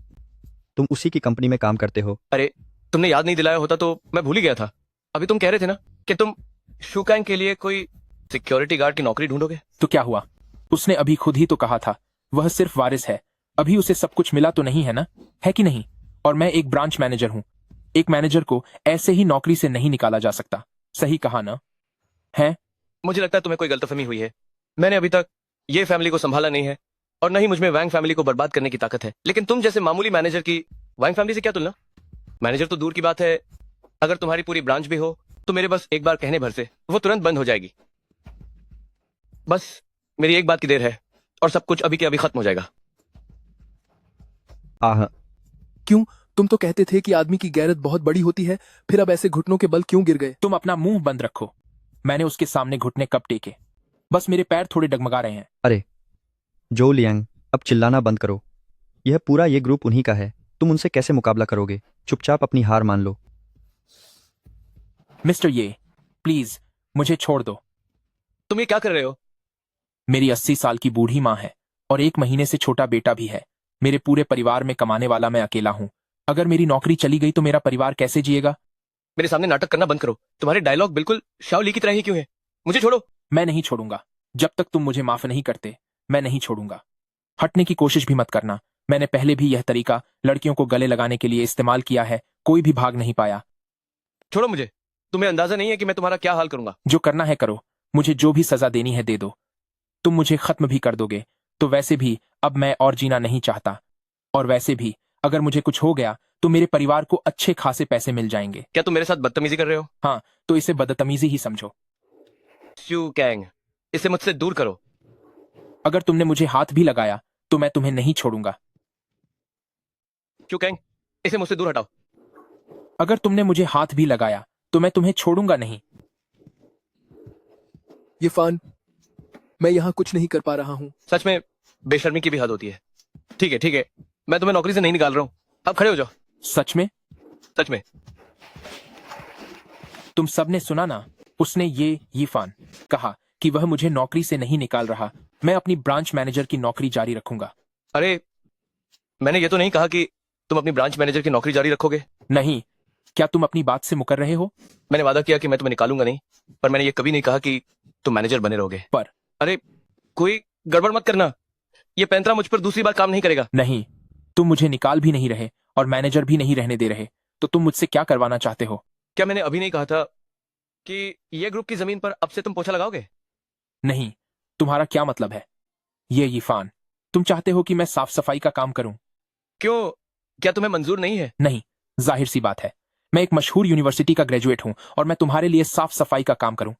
तुम उसी की कंपनी में काम करते हो। अरे तुमने याद नहीं दिलाया होता तो मैं भूल ही गया था। अभी तुम कह रहे थे ना कि तुम शूकैंग के लिए कोई सिक्योरिटी गार्ड की नौकरी ढूंढोगे। तो क्या हुआ? उसने अभी खुद ही तो कहा था वह सिर्फ वारिस है। अभी उसे सब कुछ मिला तो नहीं है ना, है कि नहीं? और मैं एक ब्रांच मैनेजर हूँ। एक मैनेजर को ऐसे ही नौकरी से नहीं निकाला जा सकता। सही कहा ना? है? मुझे लगता है तुम्हें कोई गलतफहमी हुई है। मैंने अभी तक ये फैमिली को संभाला नहीं है, और न ही मुझमें वैंग फैमिली को बर्बाद करने की ताकत है। लेकिन तुम जैसे मामूली मैनेजर की वैंग फैमिली से क्या तुलना? मैनेजर तो दूर की बात है, अगर तुम्हारी पूरी ब्रांच भी हो तो मेरे बस एक बार कहने भर से वो तुरंत बंद हो जाएगी। बस मेरी एक बात की देर है और सब कुछ अभी के अभी खत्म हो जाएगा। क्यों? तुम तो कहते थे कि आदमी की गैरत बहुत बड़ी होती है, फिर अब ऐसे घुटनों के बल क्यों गिर गए? तुम अपना मुंह बंद रखो। मैंने उसके सामने घुटने कब टेके? बस मेरे पैर थोड़े डगमगा रहे हैं। अरे जो लियांग, अब चिल्लाना बंद करो। यह पूरा ये ग्रुप उन्हीं का है, तुम उनसे कैसे मुकाबला करोगे? चुपचाप अपनी हार मान लो। मिस्टर ये, प्लीज मुझे छोड़ दो। तुम ये क्या कर रहे हो? मेरी 80 साल की बूढ़ी माँ है और 1 महीने से छोटा बेटा भी है। मेरे पूरे परिवार में कमाने वाला मैं अकेला हूँ। अगर मेरी नौकरी चली गई तो मेरा परिवार कैसे जिएगा? मेरे सामने नाटक करना बंद करो। तुम्हारे डायलॉग बिल्कुल शाओली की तरह ही क्यों है? मुझे छोड़ो। मैं नहीं छोड़ूंगा। जब तक तुम मुझे माफ नहीं करते मैं नहीं छोड़ूंगा। हटने की कोशिश भी मत करना। मैंने पहले भी यह तरीका लड़कियों को गले लगाने के लिए इस्तेमाल किया है, कोई भी भाग नहीं पाया। छोड़ो मुझे। तुम्हें अंदाजा नहीं है कि मैं तुम्हारा क्या हाल करूंगा। जो करना है करो, मुझे जो भी सजा देनी है दे दो। तुम मुझे खत्म भी कर दोगे तो वैसे भी अब मैं और जीना नहीं चाहता, और वैसे भी अगर मुझे कुछ हो गया तो मेरे परिवार को अच्छे खासे पैसे मिल जाएंगे। क्या तुम मेरे साथ बदतमीजी कर रहे हो? हाँ, तो इसे बदतमीजी ही समझो। श्यू कैंग, इसे मुझसे दूर करो। अगर तुमने मुझे हाथ भी लगाया तो मैं तुम्हें नहीं छोड़ूंगा। श्यू कैंग, इसे मुझसे दूर हटाओ। अगर तुमने मुझे हाथ भी लगाया तो मैं तुम्हें छोड़ूंगा नहीं। यीफान, मैं यहाँ कुछ नहीं कर पा रहा हूँ। सच में बेशर्मी की भी हद होती है। ठीक है ठीक है, मैं तुम्हें नौकरी से नहीं निकाल रहा हूँ। अब खड़े हो जाओ। सच में? सच में। तुम सबने सुना ना, उसने यीफान कहा कि वह मुझे नौकरी से नहीं निकाल रहा। मैं अपनी ब्रांच मैनेजर की नौकरी जारी रखूंगा। अरे, मैंने ये तो नहीं कहा कि तुम अपनी ब्रांच मैनेजर की नौकरी जारी रखोगे। नहीं, क्या तुम अपनी बात से मुकर रहे हो? मैंने वादा किया कि मैं तुम्हें निकालूंगा नहीं, पर मैंने ये कभी नहीं कहा कि तुम मैनेजर बने रहोगे। पर अरे, कोई गड़बड़ मत करना। ये पैंतरा मुझ पर दूसरी बार काम नहीं करेगा। नहीं, तुम मुझे निकाल भी नहीं रहे और मैनेजर भी नहीं रहने दे रहे, तो तुम मुझसे क्या करवाना चाहते हो? क्या मैंने अभी नहीं कहा था कि ये ग्रुप की जमीन पर अब से तुम पोछा लगाओगे? नहीं, तुम्हारा क्या मतलब है? ये यीफान, तुम चाहते हो कि मैं साफ सफाई का काम करूं? क्यों, क्या तुम्हें मंजूर नहीं है? नहीं, जाहिर सी बात है। मैं एक मशहूर यूनिवर्सिटी का ग्रेजुएट हूं और मैं तुम्हारे लिए साफ सफाई का काम करूं।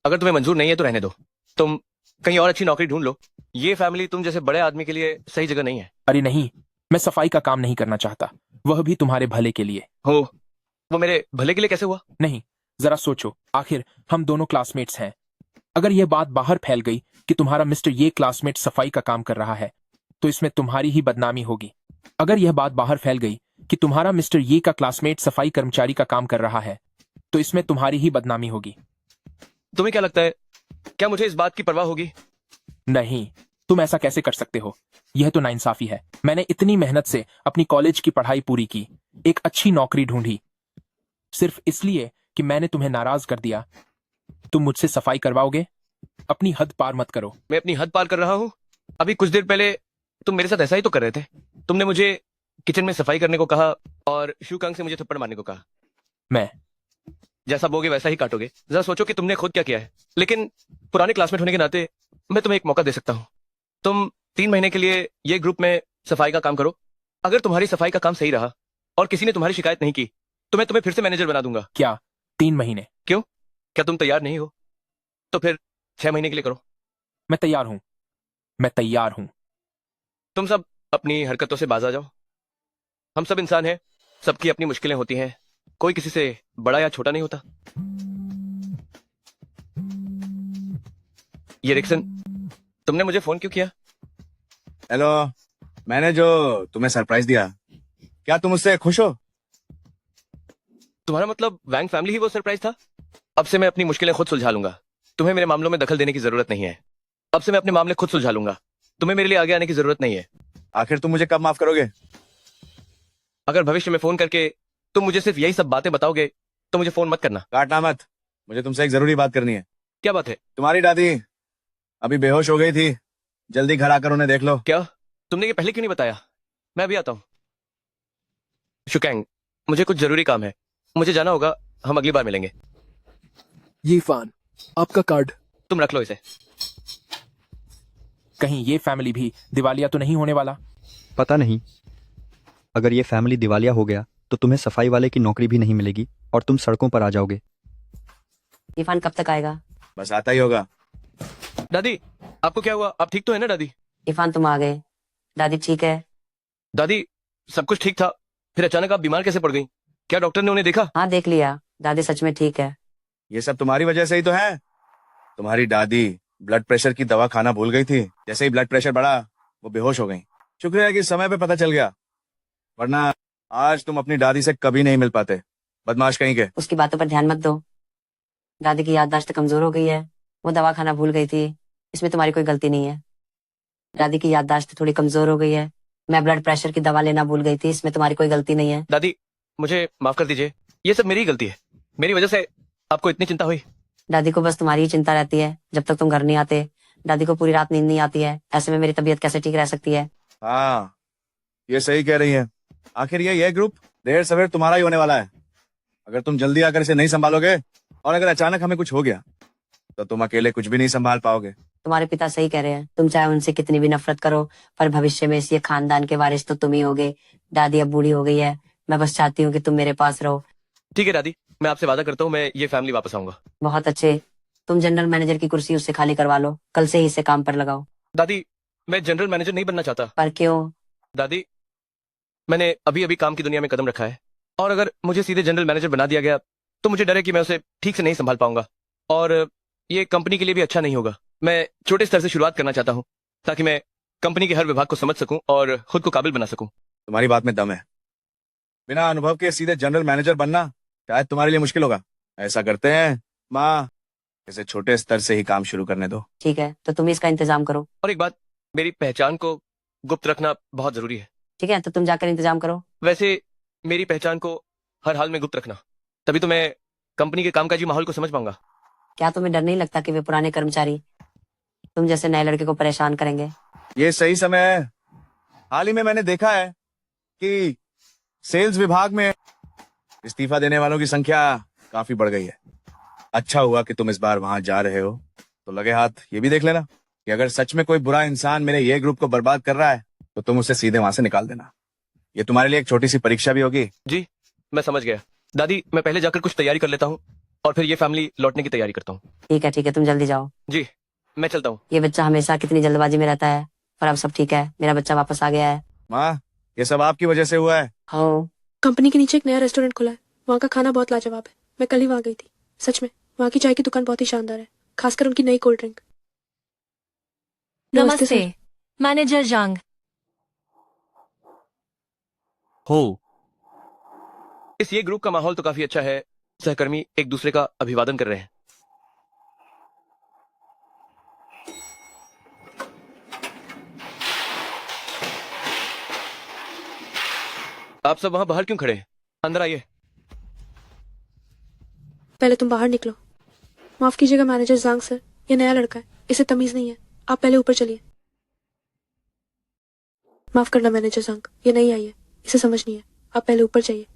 अगर तुम्हें मंजूर नहीं है तो रहने दो। तुम कहीं और अच्छी नौकरी ढूंढ लो। ये फैमिली तुम जैसे बड़े आदमी के लिए सही जगह नहीं है। अरे नहीं, मैं सफाई का काम नहीं करना चाहता, वह भी तुम्हारे भले के लिए। हो, वो मेरे भले के लिए कैसे हुआ? नहीं, जरा सोचो, आखिर हम दोनों क्लासमेट्स हैं। अगर यह बात बाहर फैल गई कि तुम्हारा मिस्टर ये क्लासमेट सफाई का काम कर रहा है, तो इसमें तुम्हारी ही बदनामी होगी। अगर यह बात बाहर फैल गई कि तुम्हारा मिस्टर ये का क्लासमेट सफाई कर्मचारी का काम कर रहा है, तो इसमें तुम्हारी ही बदनामी होगी। तुम्हें क्या लगता है, क्या मुझे इस बात की परवाह होगी? नहीं, तुम ऐसा कैसे कर सकते हो? यह तो नाइंसाफी है। मैंने इतनी मेहनत से अपनी कॉलेज की पढ़ाई पूरी की, एक अच्छी नौकरी ढूंढी, सिर्फ इसलिए कि मैंने तुम्हें नाराज कर दिया। तुम मुझसे सफाई करवाओगे? अपनी हद पार मत करो। मैं अपनी हद पार कर रहा हूँ? अभी कुछ देर पहले तुम मेरे साथ ऐसा ही तो कर रहे थे। तुमने मुझे किचन में सफाई करने को कहा और शू कंग से मुझे थप्पड़ मारने को कहा। मैं जैसा बोगे वैसा ही काटोगे। जरा सोचो कि तुमने खुद क्या किया है। लेकिन पुराने क्लासमेट होने के नाते मैं तुम्हें एक मौका दे सकता हूँ। तुम 3 महीने के लिए ये ग्रुप में सफाई का काम करो। अगर तुम्हारी सफाई का काम सही रहा और किसी ने तुम्हारी शिकायत नहीं की तो मैं तुम्हें फिर से मैनेजर बना दूंगा। क्या 3 महीने? क्यों, क्या तुम तैयार नहीं हो? तो फिर 6 महीने के लिए करो। मैं तैयार हूं, मैं तैयार हूं। तुम सब अपनी हरकतों से बाज आ जाओ। हम सब इंसान हैं, सबकी अपनी मुश्किलें होती हैं। कोई किसी से बड़ा या छोटा नहीं होता। ये रिक्सन, तुमने मुझे फोन क्यों किया? हेलो, मैंने जो तुम्हें सरप्राइज दिया, क्या तुम उससे खुश हो? तुम्हारा मतलब वैंग फैमिली ही वो सरप्राइज था? अब से मैं अपनी मुश्किलें खुद सुलझा लूंगा। तुम्हें मेरे मामलों में दखल देने की जरूरत नहीं है। अब से मैं अपने मामले खुद सुलझा लूंगा। तुम्हें मेरे लिए आगे आने की जरूरत नहीं है। आखिर तुम मुझे कब माफ करोगे? अगर भविष्य में फोन करके तुम मुझे सिर्फ यही सब बातें बताओगे तो मुझे फोन मत करना। काटना मत, मुझे तुमसे एक जरूरी बात करनी है। क्या बात है? तुम्हारी दादी अभी बेहोश हो गई थी, जल्दी घर आकर उन्हें देख लो। क्या? तुमने ये पहले क्यों नहीं बताया? मैं अभी आता हूँ। शुकैंग, मुझे कुछ जरूरी काम है, मुझे जाना होगा। हम अगली बार मिलेंगे। यीफान, आपका कार्ड। तुम रख लो इसे। कहीं ये फैमिली भी दिवालिया तो नहीं होने वाला? पता नहीं, अगर ये फैमिली दिवालिया हो गया तो तुम्हें सफाई वाले की नौकरी भी नहीं मिलेगी और तुम सड़कों पर आ जाओगे। इरफान कब तक आएगा? बस आता ही होगा। दादी, आपको क्या हुआ? आप ठीक तो है ना दादी? इरफान तुम आ गए। दादी ठीक है? दादी, सब कुछ ठीक था, फिर अचानक आप बीमार कैसे पड़ गई? क्या डॉक्टर ने उन्हें देखा? हाँ, देख लिया। दादी सच में ठीक है। ये सब तुम्हारी वजह से ही तो है। तुम्हारी दादी ब्लड प्रेशर की दवा खाना भूल गई थी। जैसे ही ब्लड प्रेशर बढ़ा वो बेहोश हो गई। शुक्र है कि समय पे पता चल गया, वरना आज तुम अपनी दादी से कभी नहीं मिल पाते। बदमाश कहीं के। उसकी बातों पर ध्यान मत दो। दादी की याददाश्त कमजोर हो गई है, वो दवा खाना भूल गई थी, इसमें तुम्हारी कोई गलती नहीं है। दादी की याददाश्त थोड़ी कमजोर हो गई है, मैं ब्लड प्रेशर की दवा लेना भूल गई थी, इसमें तुम्हारी कोई गलती नहीं है। दादी, मुझे माफ कर दीजिए, ये सब मेरी गलती है। मेरी वजह से आपको इतनी चिंता हुई? दादी को बस तुम्हारी ही चिंता रहती है। जब तक तुम घर नहीं आते दादी को पूरी रात नींद नहीं आती है। ऐसे में मेरी तबीयत कैसे ठीक रह सकती है? हाँ, ये सही कह रही है। आखिर ये ग्रुप देर सवेर तुम्हारा ही होने वाला है। अगर तुम जल्दी आकर इसे नहीं संभालोगे और अगर अचानक हमें कुछ हो गया तो तुम अकेले कुछ भी नहीं संभाल पाओगे। तुम्हारे पिता सही कह रहे हैं। तुम चाहे उनसे कितनी भी नफरत करो पर भविष्य में इस ये खानदान के वारिस तो तुम ही होगे। दादी अब बूढ़ी हो गई है। मैं बस चाहती हूँ कि तुम मेरे पास रहो। ठीक है दादी, मैं आपसे वादा करता हूँ मैं ये फैमिली वापस आऊंगा। बहुत अच्छे। तुम जनरल मैनेजर की कुर्सी उससे खाली करवा लो। कल से ही इसे काम पर लगाओ। दादी, मैं जनरल मैनेजर नहीं बनना चाहता। पर क्यों? दादी, मैंने अभी अभी काम की दुनिया में कदम रखा है और अगर मुझे सीधे जनरल मैनेजर बना दिया गया तो मुझे डर है कि मैं उसे ठीक से नहीं संभाल पाऊंगा और ये कंपनी के लिए भी अच्छा नहीं होगा। मैं छोटे स्तर से शुरुआत करना चाहता हूँ ताकि मैं कंपनी के हर विभाग को समझ सकूं और खुद को काबिल बना सकूं। तुम्हारी बात में दम है। बिना अनुभव के सीधे जनरल मैनेजर बनना शायद तुम्हारे लिए मुश्किल होगा। ऐसा करते हैं माँ, इसे छोटे स्तर से ही काम शुरू करने दो। ठीक है, तो तुम इसका इंतजाम करो। और एक बात, मेरी पहचान को गुप्त रखना बहुत जरूरी है। ठीक है, तो तुम जाकर इंतजाम करो। वैसे मेरी पहचान को हर हाल में गुप्त रखना, तभी तो मैं कंपनी के कामकाजी माहौल को समझ पाऊंगा। क्या तुम्हें डर नहीं लगता कि वे पुराने कर्मचारी तुम जैसे नए लड़के को परेशान करेंगे? ये सही समय है। हाल ही में मैंने देखा है कि सेल्स विभाग में इस्तीफा देने वालों की संख्या काफी बढ़ गई है। अच्छा हुआ कि तुम इस बार वहां जा रहे हो, तो लगे हाथ ये भी देख लेना कि अगर सच में कोई बुरा इंसान मेरे ये ग्रुप को बर्बाद कर रहा है तो तुम उसे सीधे वहां से निकाल देना। ये तुम्हारे लिए एक छोटी सी परीक्षा भी होगी। जी, मैं समझ गया। दादी, मैं पहले जाकर कुछ तैयारी कर लेता हूँ और फिर ये फैमिली लौटने की तैयारी करता हूँ। ठीक है, तुम जल्दी जाओ। जी, मैं चलता हूँ। ये बच्चा हमेशा कितनी जल्दबाजी में रहता है, पर अब सब ठीक है। मेरा बच्चा वापस आ गया है। माँ, ये सब आपकी वजह से हुआ है। हाँ, कंपनी के नीचे एक नया रेस्टोरेंट खुला है। वहाँ का खाना बहुत लाजवाब है। मैं कल ही वहाँ गई थी। सच में वहाँ की चाय की दुकान बहुत ही शानदार है, खासकर उनकी नई कोल्ड ड्रिंक। नमस्ते सर। मैनेजर जांग। हो इस ये ग्रुप का माहौल तो काफी अच्छा है। सहकर्मी एक दूसरे का अभिवादन कर रहे हैं। आप सब वहां बाहर क्यों खड़े हैं? अंदर आइए। पहले तुम बाहर निकलो। माफ कीजिएगा मैनेजर जांग सर, ये नया लड़का है, इसे तमीज नहीं है। आप पहले ऊपर चलिए। माफ करना मैनेजर जांग, ये नहीं आई है, इसे समझ नहीं है। आप पहले ऊपर जाइए।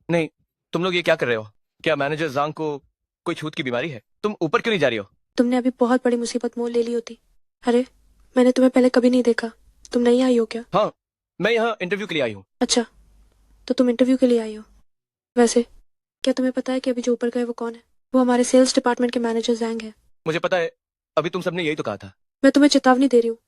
नहीं, तुम लोग ये क्या कर रहे हो? क्या मैनेजर जांग को कोई छूत की बीमारी है? तुम ऊपर क्यों नहीं जा रही हो? तुमने अभी बहुत बड़ी मुसीबत मोल ले ली होती। अरे, मैंने तुम्हें पहले कभी नहीं देखा। तुम नहीं आई हो क्या? हाँ, मैं यहाँ इंटरव्यू के लिए आई हूँ। अच्छा, तो तुम इंटरव्यू के लिए आई हो। वैसे क्या तुम्हें पता है कि अभी जो ऊपर गए वो कौन है? वो हमारे सेल्स डिपार्टमेंट के मैनेजर जैंग है। मुझे पता है, अभी तुम सबने यही तो कहा था। मैं तुम्हें चेतावनी दे रही हूँ,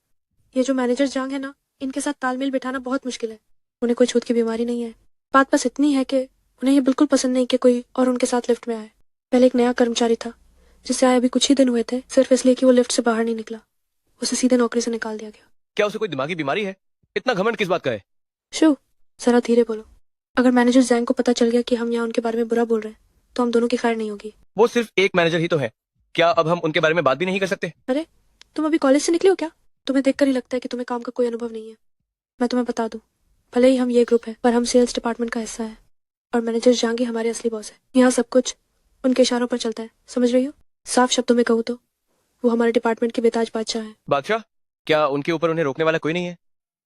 ये जो मैनेजर जांग है ना, इनके साथ तालमेल बिठाना बहुत मुश्किल है। उन्हें कोई छूत की बीमारी नहीं है। बात बस इतनी है कि उन्हें ये बिल्कुल पसंद नहीं कि कोई और उनके साथ लिफ्ट में आए। पहले एक नया कर्मचारी था जिसे आए अभी कुछ ही दिन हुए थे, सिर्फ इसलिए कि वो लिफ्ट से बाहर नहीं निकला। उसे सीधे नौकरी से निकाल दिया गया। क्या उसे कोई दिमागी बीमारी है? इतना घमंड किस बात का है? शो, जरा धीरे बोलो। अगर मैनेजर जैंग को पता चल गया कि हम यहाँ उनके बारे में बुरा बोल रहे हैं तो हम दोनों की खैर नहीं होगी। वो सिर्फ एक मैनेजर ही तो है, क्या अब हम उनके बारे में बात भी नहीं कर सकते? अरे, तुम अभी कॉलेज से निकले हो क्या? तुम्हें देखकर ही लगता है कि तुम्हें काम का कोई अनुभव नहीं है। मैं तुम्हें बता दूं, भले ही हम ये ग्रुप है पर हम सेल्स डिपार्टमेंट का हिस्सा है और मैनेजर जांग ही हमारे असली बॉस है। यहाँ सब कुछ उनके इशारों पर चलता है, समझ रही हो? साफ शब्दों में कहूँ तो वो हमारे डिपार्टमेंट के बेताज बादशाह है। बादशाह? क्या उनके ऊपर उन्हें रोकने वाला कोई नहीं है?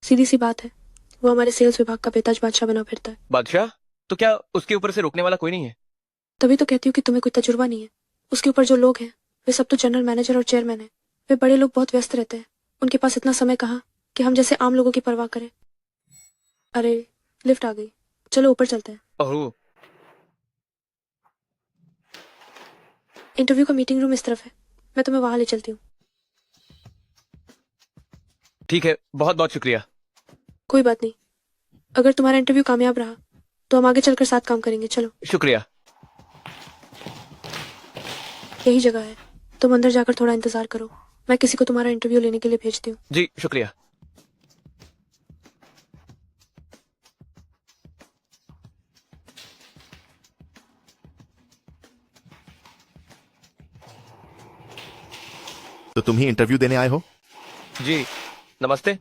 सीधी सी बात है, वो हमारे सेल्स विभाग का बेताज बादशाह बना फिरता है। बादशाह? तो क्या उसके ऊपर से रोकने वाला कोई नहीं है? तभी तो कहती हूँ कि तुम्हें कोई तजुर्बा नहीं है। उसके ऊपर जो लोग हैं वे सब तो जनरल मैनेजर और चेयरमैन है। वे बड़े लोग बहुत व्यस्त रहते हैं, उनके पास इतना समय कहाँ कि हम जैसे आम लोगों की परवाह करें। अरे, लिफ्ट आ गई, चलो ऊपर चलते हैं। ओह, इंटरव्यू का मीटिंग रूम इस तरफ है, मैं तुम्हें वहां ले चलती हूँ। ठीक है, बहुत बहुत शुक्रिया। कोई बात नहीं, अगर तुम्हारा इंटरव्यू कामयाब रहा तो हम आगे चलकर साथ काम करेंगे। चलो। शुक्रिया। यही जगह है, तुम अंदर जाकर थोड़ा इंतजार करो, मैं किसी को तुम्हारा इंटरव्यू लेने के लिए भेजती हूँ। जी शुक्रिया। तो तुम ही इंटरव्यू देने आए हो? जी, नमस्ते।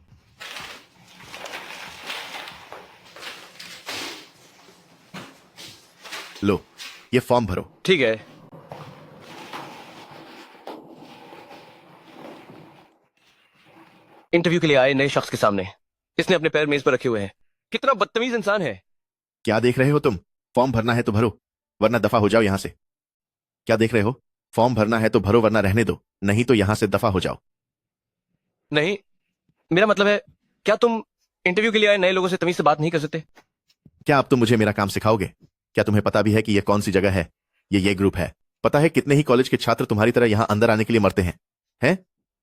लो, ये फॉर्म भरो। ठीक है। इंटरव्यू के लिए आए नए शख्स के सामने इसने अपने पैर मेज पर रखे हुए हैं। कितना बदतमीज इंसान है। क्या देख रहे हो तुम? फॉर्म भरना है तो भरो, वरना दफा हो जाओ यहां से। क्या देख रहे हो? फॉर्म भरना है तो भरो, वरना रहने दो, नहीं तो यहां से दफा हो जाओ। नहीं, मेरा मतलब है, क्या तुम इंटरव्यू के लिए आए नए लोगों से तमीज से बात नहीं कर सकते? क्या अब तुम मुझे मेरा काम सिखाओगे? क्या तुम्हें पता भी है कि यह कौन सी जगह है? ये ग्रुप है। पता है कितने ही कॉलेज के छात्र तुम्हारी तरह यहां अंदर आने के लिए मरते हैं?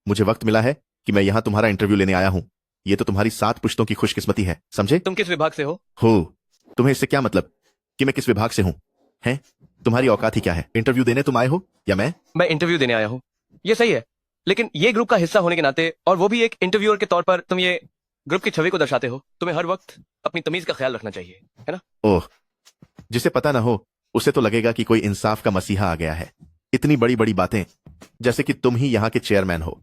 मुझे वक्त मिला है कि मैं यहां तुम्हारा इंटरव्यू लेने आया हूं। ये तो तुम्हारी 7 पुश्तों की खुशकिस्मती है, समझे? तुम किस विभाग से हो? तुम्हें इससे क्या मतलब कि मैं किस विभाग से हूं? हैं? तुम्हारी औकात ही क्या है? इंटरव्यू देने तुम आए हो या मैं इंटरव्यू देने आया हूं, ये सही है, लेकिन ये ग्रुप का हिस्सा होने के नाते और वो भी एक इंटरव्यूअर के तौर पर तुम ये ग्रुप की छवि को दर्शाते हो। तुम्हें हर वक्त अपनी तमीज का ख्याल रखना चाहिए, है ना? ओह, जिसे पता ना हो उसे तो लगेगा कि कोई इंसाफ का मसीहा आ गया है। इतनी बड़ी बड़ी बातें, जैसे कि तुम ही यहाँ के चेयरमैन हो।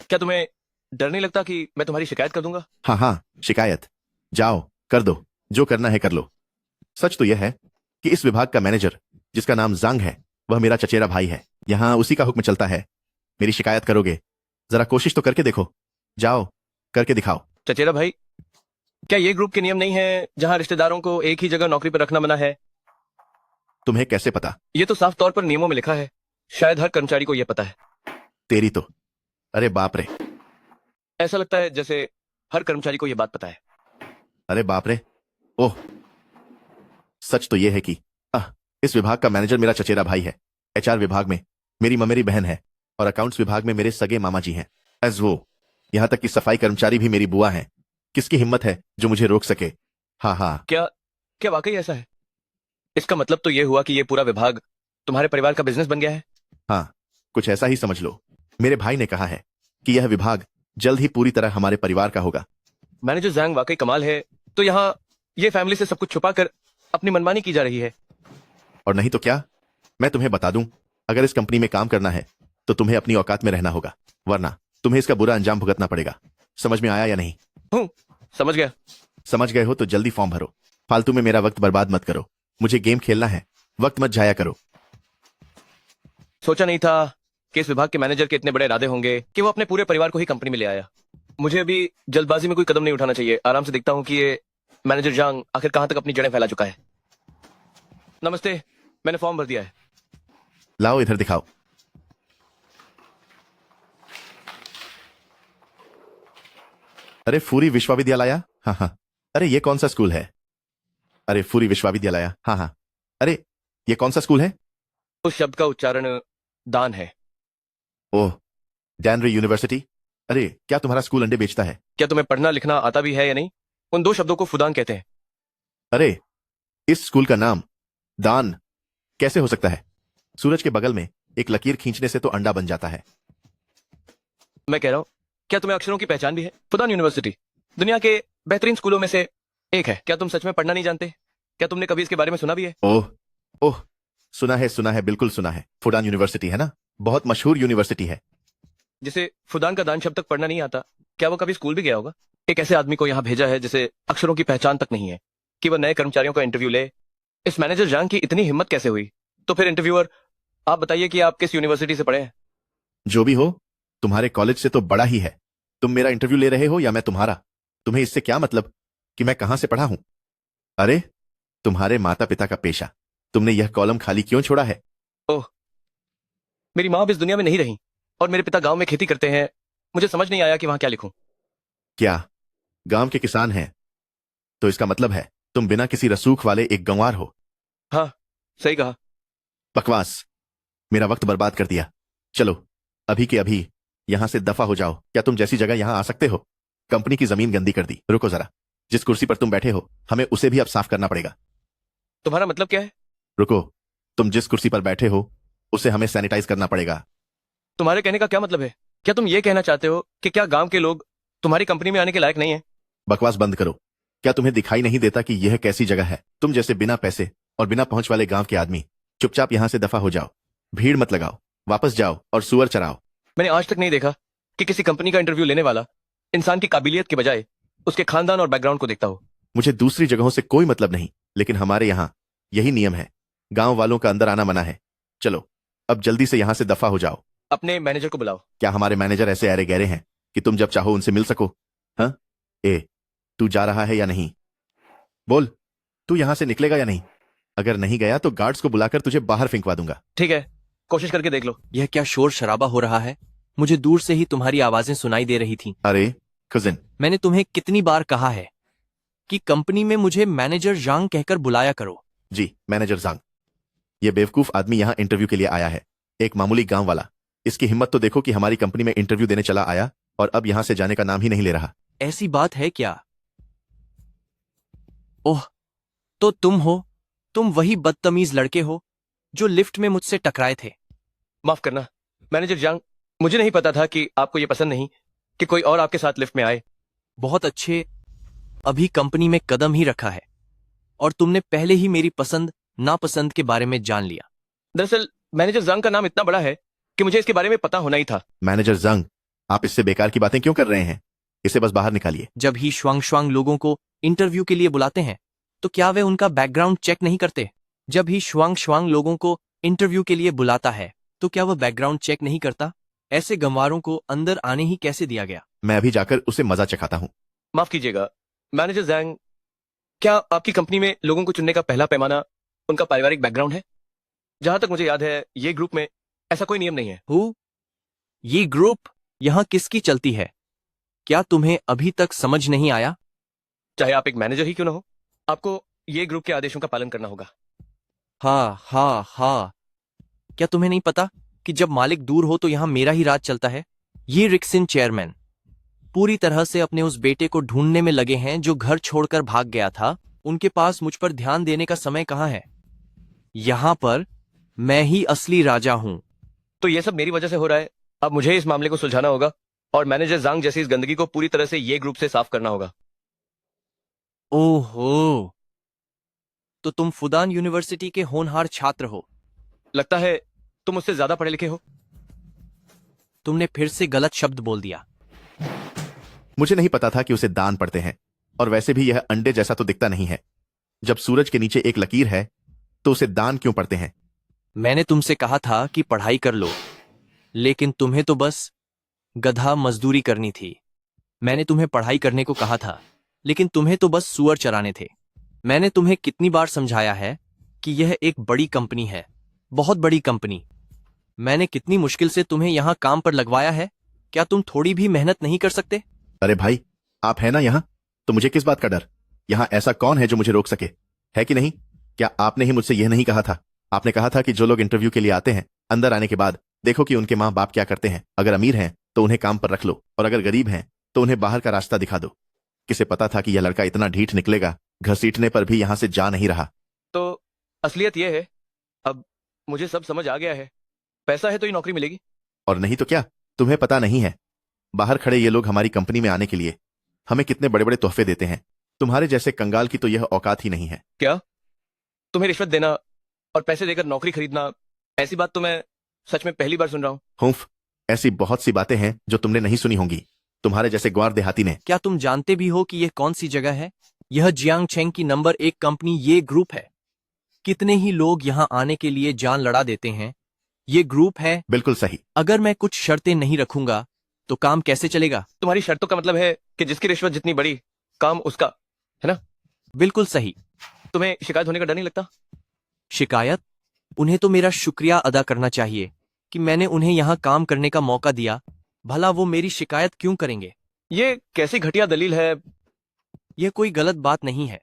क्या तुम्हें डर नहीं लगता कि मैं तुम्हारी शिकायत कर दूंगा? हाँ, शिकायत? जाओ, कर दो, जो करना है कर लो। सच तो यह है कि इस विभाग का मैनेजर, जिसका नाम जांग है, वह मेरा चचेरा भाई है। यहां उसी का हुक्म चलता है। मेरी शिकायत करोगे? जरा कोशिश तो करके देखो। जाओ, करके दिखाओ। चचेरा भाई, क्या ये ग्रुप के नियम नहीं है जहां रिश्तेदारों को एक ही जगह नौकरी पर रखना मना है? तुम्हें कैसे पता? ये तो साफ तौर पर नियमों में लिखा है। शायद हर कर्मचारी को यह पता है। तेरी तो, अरे बाप रे, ऐसा लगता है जैसे हर कर्मचारी को यह बात पता है। अरे बाप रे, ओह, सच तो यह है कि इस विभाग का मैनेजर मेरा चचेरा भाई है। HR विभाग में मेरी ममेरी बहन है और अकाउंट्स विभाग में मेरे सगे मामा जी हैं। एज वो, यहां तक कि सफाई कर्मचारी भी मेरी बुआ हैं। किसकी हिम्मत है जो मुझे रोक सके? हाँ। क्या वाकई ऐसा है? इसका मतलब तो यह हुआ कि यह पूरा विभाग तुम्हारे परिवार का बिजनेस बन गया है? हाँ, कुछ ऐसा ही समझ लो। मेरे भाई ने कहा है कि यह विभाग जल्द ही पूरी तरह हमारे परिवार का होगा। मैनेजर जैंग वाकई कमाल है। तो यहाँ ये फैमिली से सब कुछ छुपा कर अपनी मनमानी की जा रही है। और नहीं तो क्या, मैं तुम्हें बता दूं, अगर इस कंपनी में काम करना है तो तुम्हें अपनी औकात में रहना होगा, वरना तुम्हें इसका बुरा अंजाम भुगतना पड़ेगा। समझ में आया या नहीं? समझ गया। समझ गए हो तो जल्दी फॉर्म भरो। फालतू में मेरा वक्त बर्बाद मत करो। मुझे गेम खेलना है, वक्त मत जाया करो। सोचा नहीं था कि इस विभाग के मैनेजर के इतने बड़े इरादे होंगे कि वो अपने पूरे परिवार को ही कंपनी में ले आया। मुझे अभी जल्दबाजी में कोई कदम नहीं उठाना चाहिए। आराम से देखता हूँ कि ये मैनेजर जांग आखिर कहां तक अपनी जड़ें फैला चुका है। नमस्ते, मैंने फॉर्म भर दिया है। लाओ इधर दिखाओ। अरे फूरी विश्वविद्यालय, हाँ। अरे ये कौन सा स्कूल है? अरे फूरी विश्वविद्यालय, हाँ। अरे ये कौन सा स्कूल है? उस शब्द का उच्चारण दान है। ओह, डैनरी यूनिवर्सिटी। अरे क्या तुम्हारा स्कूल अंडे बेचता है? क्या तुम्हें पढ़ना लिखना आता भी है या नहीं? उन 2 शब्दों को फुदान कहते हैं। अरे इस स्कूल का नाम दान कैसे हो सकता है? सूरज के बगल में एक लकीर खींचने से तो अंडा बन जाता है। मैं कह रहा हूं, क्या तुम्हें अक्षरों की पहचान भी है? फुदान यूनिवर्सिटी दुनिया के बेहतरीन स्कूलों में से एक है। क्या तुम सच में पढ़ना नहीं जानते? क्या तुमने कभी इसके बारे में सुना भी है? ओह, सुना है, बिल्कुल सुना है। फुदान यूनिवर्सिटी है ना, बहुत मशहूर यूनिवर्सिटी है। जिसे फुदान का दान शब्द तक पढ़ना नहीं आता, क्या वो कभी स्कूल भी गया होगा? एक ऐसे आदमी को यहाँ भेजा है जिसे अक्षरों की पहचान तक नहीं है कि वह नए कर्मचारियों का इंटरव्यू ले। इस मैनेजर जांग की इतनी हिम्मत कैसे हुई? तो फिर इंटरव्यूअर, आप बताइए कि आप किस यूनिवर्सिटी से पढ़े हैं? जो भी हो, तुम्हारे कॉलेज से तो बड़ा ही है। तुम मेरा इंटरव्यू ले रहे हो या मैं तुम्हारा? तुम्हें इससे क्या मतलब कि मैं कहां से पढ़ा हूं? अरे तुम्हारे माता पिता का पेशा, तुमने यह कॉलम खाली क्यों छोड़ा है? ओह, मेरी माँ अब इस दुनिया में नहीं रही और मेरे पिता गांव में खेती करते हैं। मुझे समझ नहीं आया कि वहां क्या लिखूं। क्या गांव के किसान हैं? तो इसका मतलब है तुम बिना किसी रसूख वाले एक गंवार हो। हाँ, सही कहा। बकवास, मेरा वक्त बर्बाद कर दिया। चलो अभी के अभी यहां से दफा हो जाओ। क्या तुम जैसी जगह यहां आ सकते हो? कंपनी की जमीन गंदी कर दी। रुको जरा, जिस कुर्सी पर तुम बैठे हो हमें उसे भी अब साफ करना पड़ेगा। तुम्हारा मतलब क्या है? रुको, तुम जिस कुर्सी पर बैठे हो उसे हमें सैनिटाइज करना पड़ेगा। तुम्हारे कहने का क्या मतलब है? क्या तुम ये कहना चाहते हो कि क्या गांव के लोग तुम्हारी कंपनी में आने के लायक नहीं है? बकवास बंद करो। क्या तुम्हें दिखाई नहीं देता कि यह कैसी जगह है? तुम जैसे बिना पैसे और बिना पहुंच वाले गांव के आदमी चुपचाप यहां से दफा हो जाओ। भीड़ मत लगाओ, वापस जाओ और सुअर चराओ। मैंने आज तक नहीं देखा कि किसी कंपनी का इंटरव्यू लेने वाला इंसान की काबिलियत के बजाय उसके खानदान और बैकग्राउंड को देखता हो। मुझे दूसरी जगहों से कोई मतलब नहीं, लेकिन हमारे यहाँ यही नियम है गांव वालों का अंदर आना मना है। चलो अब जल्दी से यहाँ से दफा हो जाओ। अपने मैनेजर को बुलाओ। क्या हमारे मैनेजर ऐसे अरे गहरे हैं कि तुम जब चाहो उनसे मिल सको? हाँ, ए तू जा रहा है या नहीं? बोल, तू यहां से निकलेगा या नहीं? अगर नहीं गया तो गार्ड्स को बुलाकर तुझे बाहर फेंकवा दूंगा। ठीक है, कोशिश करके देख लो। यह क्या शोर शराबा हो रहा है? मुझे दूर से ही तुम्हारी आवाजें सुनाई दे रही थीं। अरे कजिन, मैंने तुम्हें कितनी बार कहा है कि कंपनी में मुझे मैनेजर जांग कहकर बुलाया करो। जी मैनेजर जांग। ये बेवकूफ आदमी यहाँ इंटरव्यू के लिए आया है, एक मामूली गांव वाला। इसकी हिम्मत तो देखो कि हमारी कंपनी में इंटरव्यू देने चला आया और अब यहां से जाने का नाम ही नहीं ले रहा। ऐसी बात है क्या? ओह, तो तुम वही बदतमीज लड़के हो जो लिफ्ट में मुझसे टकराए थे। माफ करना मैनेजर जांग, मुझे नहीं पता था कि आपको ये पसंद नहीं कि कोई और आपके साथ लिफ्ट में आए। बहुत अच्छे, अभी कंपनी में कदम ही रखा है और तुमने पहले ही मेरी पसंद नापसंद के बारे में जान लिया। दरअसल मैनेजर जांग का नाम इतना बड़ा है कि मुझे इसके बारे में पता होना ही था। मैनेजर जंग, आप इससे बेकार की बातें क्यों कर रहे हैं? इसे बस बाहर निकालिए। जब ही श्वांग लोगों को इंटरव्यू के लिए बुलाते हैं तो क्या वे उनका बैकग्राउंड चेक नहीं करते? जब ही श्वांग लोगों को इंटरव्यू के लिए बुलाता है तो क्या वह बैकग्राउंड चेक नहीं करता? ऐसे गंवारों को अंदर आने ही कैसे दिया गया? मैं अभी जाकर उसे मजा चखाता हूँ। माफ कीजिएगा मैनेजर जांग, क्या आपकी कंपनी में लोगों को चुनने का पहला पैमाना उनका पारिवारिक बैकग्राउंड है? जहां तक मुझे याद है ये ग्रुप में ऐसा कोई नियम नहीं है। ये ग्रुप यहाँ किसकी चलती है? क्या तुम्हें अभी तक समझ नहीं आया? चाहे आप एक मैनेजर ही क्यों ना हो, आपको ये ग्रुप के आदेशों का पालन करना होगा। हाँ, क्या तुम्हें नहीं पता कि जब मालिक दूर हो तो यहाँ मेरा ही राज चलता है? ये रिक्सन चेयरमैन पूरी तरह से अपने उस बेटे को ढूंढने में लगे हैं जो घर छोड़कर भाग गया था। उनके पास मुझ पर ध्यान देने का समय कहाँ है? यहाँ पर मैं ही असली राजा हूँ। तो ये सब मेरी वजह से हो रहा है। अब मुझे इस मामले को सुलझाना होगा और मैनेजर जांग जैसी इस गंदगी को पूरी तरह से ये ग्रुप से साफ करना होगा। ओहो, तो तुम फुदान यूनिवर्सिटी के होनहार छात्र हो। लगता है तुम मुझसे ज्यादा पढ़े लिखे हो। तुमने फिर से गलत शब्द बोल दिया। मुझे नहीं पता था कि उसे दान पड़ते हैं, और वैसे भी यह अंडे जैसा तो दिखता नहीं है। जब सूरज के नीचे एक लकीर है तो उसे दान क्यों पड़ते हैं? मैंने तुमसे कहा था कि पढ़ाई कर लो, लेकिन तुम्हें तो बस गधा मजदूरी करनी थी। मैंने तुम्हें पढ़ाई करने को कहा था, लेकिन तुम्हें तो बस सुअर चराने थे। मैंने तुम्हें कितनी बार समझाया है कि यह एक बड़ी कंपनी है, बहुत बड़ी कंपनी। मैंने कितनी मुश्किल से तुम्हें यहाँ काम पर लगवाया है। क्या तुम थोड़ी भी मेहनत नहीं कर सकते? अरे भाई, आप है ना यहाँ, तो मुझे किस बात का डर? यहाँ ऐसा कौन है जो मुझे रोक सके, है कि नहीं? क्या आपने ही मुझसे यह नहीं कहा था? आपने कहा था कि जो लोग इंटरव्यू के लिए आते हैं, अंदर आने के बाद देखो कि उनके माँ बाप क्या करते हैं। अगर अमीर हैं तो उन्हें काम पर रख लो, और अगर गरीब हैं तो उन्हें बाहर का रास्ता दिखा दो। किसे पता था कि यह लड़का इतना ढीठ निकलेगा, घसीटने पर भी यहाँ से जा नहीं रहा। तो असलियत यह है, अब मुझे सब समझ आ गया है। पैसा है तो ही नौकरी मिलेगी। और नहीं तो क्या? तुम्हें पता नहीं है, बाहर खड़े ये लोग हमारी कंपनी में आने के लिए हमें कितने बड़े बड़े तोहफे देते हैं। तुम्हारे जैसे कंगाल की तो यह औकात ही नहीं है। क्या तुम्हें रिश्वत देना और पैसे देकर नौकरी खरीदना, ऐसी बात तो मैं सच में पहली बार सुन रहा हूँ। हुम्फ, ऐसी बहुत सी बातें हैं जो तुमने नहीं सुनी होंगी, तुम्हारे जैसे ग्वार देहाती ने। क्या तुम जानते भी हो कि यह कौन सी जगह है? यह जियांग चेंग की नंबर 1 कंपनी ये ग्रुप है। कितने ही लोग यहाँ आने के लिए जान लड़ा देते हैं। ये ग्रुप है। बिल्कुल सही। अगर मैं कुछ शर्तें नहीं रखूंगा तो काम कैसे चलेगा? तुम्हारी शर्तों का मतलब है कि जिसकी रिश्वत जितनी बड़ी, काम उसका, है ना? बिल्कुल सही। तुम्हें शिकायत होने का डर नहीं लगता? शिकायत? उन्हें तो मेरा शुक्रिया अदा करना चाहिए कि मैंने उन्हें यहाँ काम करने का मौका दिया। भला वो मेरी शिकायत क्यों करेंगे? ये कैसी घटिया दलील है? यह कोई गलत बात नहीं है।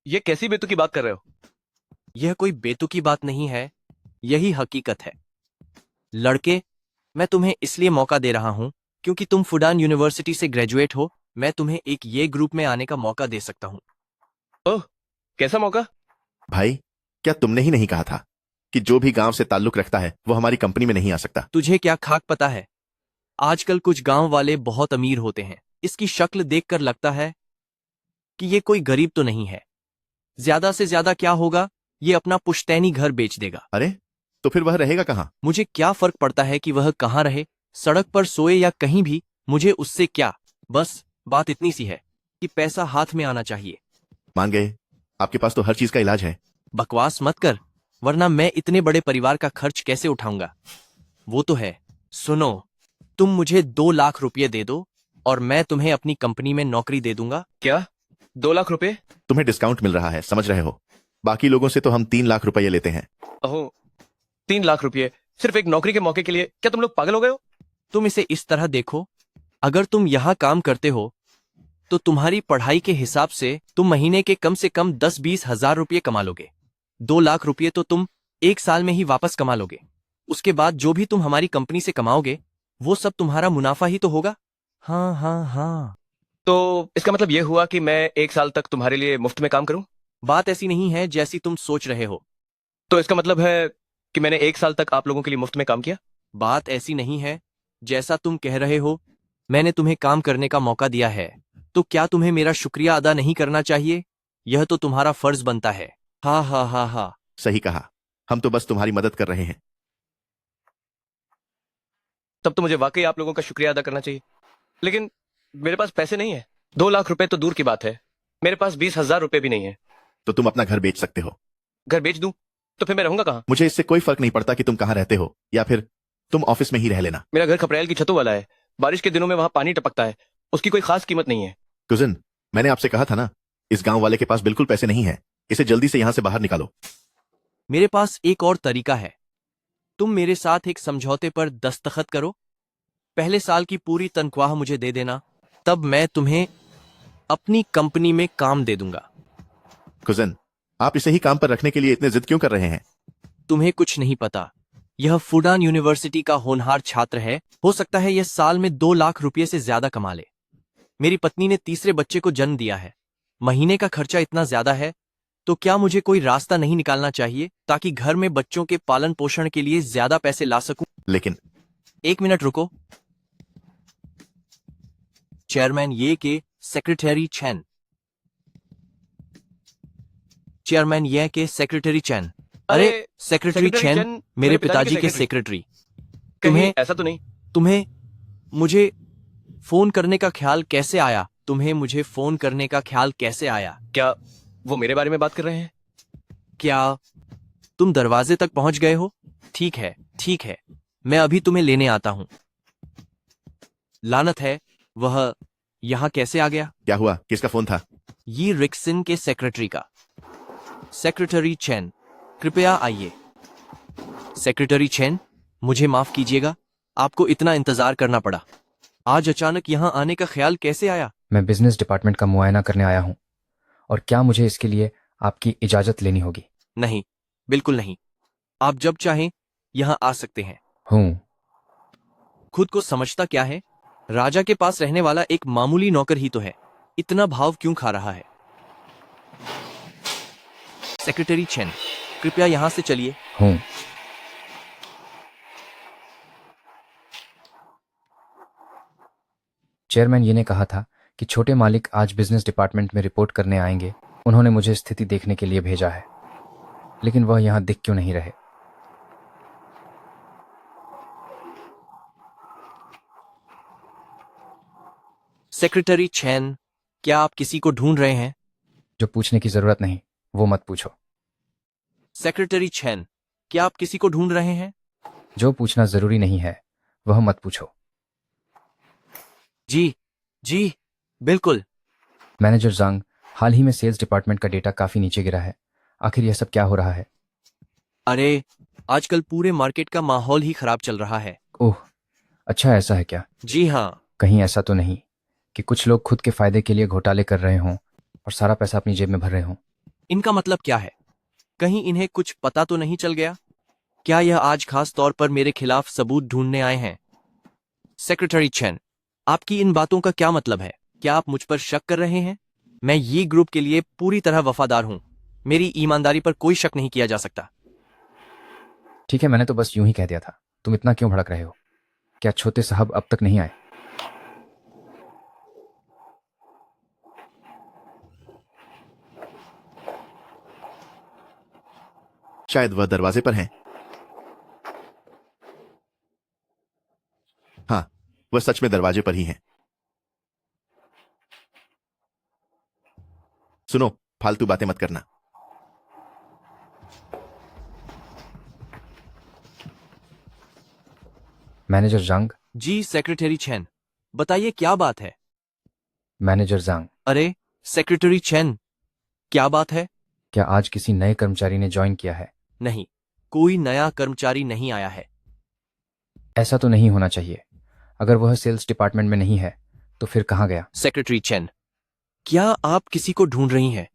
ये कैसी बेतुकी बात कर रहे हो? यह कोई बेतुकी बात नहीं है, यही हकीकत है। लड़के, मैं तुम्हें इसलिए मौका दे रहा हूं क्योंकि तुम फुडान यूनिवर्सिटी से ग्रेजुएट हो। मैं तुम्हें एक ये ग्रुप में आने का मौका दे सकता हूं। ओह, कैसा मौका? भाई, क्या तुमने ही नहीं कहा था कि जो भी गांव से ताल्लुक रखता है वो हमारी कंपनी में नहीं आ सकता? तुझे क्या खाक पता है? आजकल कुछ गांव वाले बहुत अमीर होते हैं। इसकी शक्ल देखकर लगता है कि ये कोई गरीब तो नहीं है। ज्यादा से ज्यादा क्या होगा, ये अपना पुश्तैनी घर बेच देगा। अरे तो फिर वह रहेगा कहाँ? मुझे क्या फर्क पड़ता है कि वह कहाँ रहे, सड़क पर सोए या कहीं भी, मुझे उससे क्या। बस बात इतनी सी है कि पैसा हाथ में आना चाहिए। मान गए, आपके पास तो हर चीज का इलाज है। बकवास मत कर, वरना मैं इतने बड़े परिवार का खर्च कैसे उठाऊंगा। वो तो है। सुनो, तुम मुझे 2 लाख रुपये दे दो और मैं तुम्हें अपनी कंपनी में नौकरी दे दूंगा। क्या 2 लाख रुपए? तुम्हें डिस्काउंट मिल रहा है, समझ रहे हो? बाकी लोगों से तो हम 3 लाख रुपए लेते हैं। ओहो, 3 लाख रुपए सिर्फ एक नौकरी के मौके के लिए? क्या तुम लोग पागल हो गए हो? तुम इसे इस तरह देखो, अगर तुम यहाँ काम करते हो तो तुम्हारी पढ़ाई के हिसाब से तुम महीने के कम से कम 10-20 हजार रुपये कमा लोगे। 2 लाख रुपये तो तुम 1 साल में ही वापस कमा लोगे। उसके बाद जो भी तुम हमारी कंपनी से कमाओगे वो सब तुम्हारा मुनाफा ही तो होगा। हाँ हाँ हाँ। तो इसका मतलब ये हुआ कि मैं 1 साल तक तुम्हारे लिए मुफ्त में काम करूं? बात ऐसी नहीं है जैसी तुम सोच रहे हो। तो इसका मतलब है कि मैंने 1 साल तक आप लोगों के लिए मुफ्त में काम किया? बात ऐसी नहीं है जैसा तुम कह रहे हो। मैंने तुम्हें काम करने का मौका दिया है, तो क्या तुम्हें मेरा शुक्रिया अदा नहीं करना चाहिए? यह तो तुम्हारा फर्ज बनता है। हाँ हाँ हाँ हाँ। सही कहा, हम तो बस तुम्हारी मदद कर रहे हैं। तब तो मुझे वाकई आप लोगों का शुक्रिया अदा करना चाहिए, लेकिन मेरे पास पैसे नहीं है। 2 लाख रुपए तो दूर की बात है, मेरे पास 20,000 रुपए भी नहीं है। तो तुम अपना घर बेच सकते हो। घर बेच दूं तो फिर मैं रहूंगा कहाँ? मुझे इससे कोई फर्क नहीं पड़ता कि तुम कहाँ रहते हो, या फिर तुम ऑफिस में ही रह लेना। मेरा घर खपरेल की छतों वाला है, बारिश के दिनों में वहां पानी टपकता है, उसकी कोई खास कीमत नहीं है। कुजन, मैंने आपसे कहा था ना, इस गांव वाले के पास बिल्कुल पैसे नहीं है, इसे जल्दी से यहाँ से बाहर निकालो। मेरे पास एक और तरीका है। तुम मेरे साथ एक समझौते पर दस्तखत करो। पहले साल की पूरी तनख्वाह मुझे दे देना, तब मैं तुम्हें अपनी कंपनी में काम दे दूंगा। कुजन, आप इसे ही काम पर रखने के लिए इतने जिद क्यों कर रहे हैं? तुम्हें कुछ नहीं पता, यह फुडान यूनिवर्सिटी का होनहार छात्र है। हो सकता है यह साल में 2 लाख रुपये से ज्यादा कमा ले। मेरी पत्नी ने तीसरे बच्चे को जन्म दिया है, महीने का खर्चा इतना ज्यादा है, तो क्या मुझे कोई रास्ता नहीं निकालना चाहिए ताकि घर में बच्चों के पालन पोषण के लिए ज्यादा पैसे ला सकूं? लेकिन 1 मिनट रुको। चेयरमैन ये के सेक्रेटरी चैन। चेयरमैन ये के सेक्रेटरी चैन। अरे सेक्रेटरी चैन, मेरे पिताजी के सेक्रेटरी। तुम्हें ऐसा तो नहीं? तुम्हें मुझे फोन करने का ख्याल कैसे आया? तुम्हें मुझे फोन करने का ख्याल कैसे आया? क्या वो मेरे बारे में बात कर रहे हैं? क्या तुम दरवाजे तक पहुंच गए हो? ठीक है ठीक है, मैं अभी तुम्हें लेने आता हूं। लानत है, वह यहां कैसे आ गया? क्या हुआ? किसका फोन था? ये रिक्सन के सेक्रेटरी का। सेक्रेटरी चैन, कृपया आइए। सेक्रेटरी चैन, मुझे माफ कीजिएगा, आपको इतना इंतजार करना पड़ा। आज अचानक यहाँ आने का ख्याल कैसे आया? मैं बिजनेस डिपार्टमेंट का मुआयना करने आया हूँ, और क्या मुझे इसके लिए आपकी इजाजत लेनी होगी? नहीं, बिल्कुल नहीं। आप जब चाहें यहाँ आ सकते हैं। हूँ। खुद को समझता क्या है? राजा के पास रहने वाला एक मामूली नौकर ही तो है, इतना भाव क्यों खा रहा है? सेक्रेटरी चैन, कृपया यहां से चलिए। हूँ। चेयरमैन ये ने कहा था कि छोटे मालिक आज बिजनेस डिपार्टमेंट में रिपोर्ट करने आएंगे। उन्होंने मुझे स्थिति देखने के लिए भेजा है, लेकिन वह यहां दिख क्यों नहीं रहे? सेक्रेटरी चैन, क्या आप किसी को ढूंढ रहे हैं? जो पूछने की जरूरत नहीं वो मत पूछो। सेक्रेटरी चैन, क्या आप किसी को ढूंढ रहे हैं? जो पूछना जरूरी नहीं है वह मत पूछो। जी जी बिल्कुल। मैनेजर जांग, हाल ही में सेल्स डिपार्टमेंट का डेटा काफी नीचे गिरा है। आखिर यह सब क्या हो रहा है? अरे, आजकल पूरे मार्केट का माहौल ही खराब चल रहा है। ओह, अच्छा ऐसा है क्या? जी हाँ। कहीं ऐसा तो नहीं कि कुछ लोग खुद के फायदे के लिए घोटाले कर रहे हों और सारा पैसा अपनी जेब में भर रहे हों? इनका मतलब क्या है? कहीं इन्हें कुछ पता तो नहीं चल गया? क्या यह आज खास तौर पर मेरे खिलाफ सबूत ढूंढने आए हैं? सेक्रेटरी चैन, आपकी इन बातों का क्या मतलब है? क्या आप मुझ पर शक कर रहे हैं? मैं ये ग्रुप के लिए पूरी तरह वफादार हूं। मेरी ईमानदारी पर कोई शक नहीं किया जा सकता। ठीक है, मैंने तो बस यूं ही कह दिया था। तुम इतना क्यों भड़क रहे हो? क्या छोटे साहब अब तक नहीं आए? शायद वह दरवाजे पर हैं। हाँ, वह सच में दरवाजे पर ही हैं। सुनो, फालतू बातें मत करना। मैनेजर जांग। जी सेक्रेटरी चैन, बताइए क्या बात है। मैनेजर जांग, अरे सेक्रेटरी चैन, क्या बात है। क्या आज किसी नए कर्मचारी ने ज्वाइन किया है? नहीं, कोई नया कर्मचारी नहीं आया है। ऐसा तो नहीं होना चाहिए। अगर वह सेल्स डिपार्टमेंट में नहीं है तो फिर कहाँ गया? सेक्रेटरी चैन, क्या आप किसी को ढूंढ रही हैं?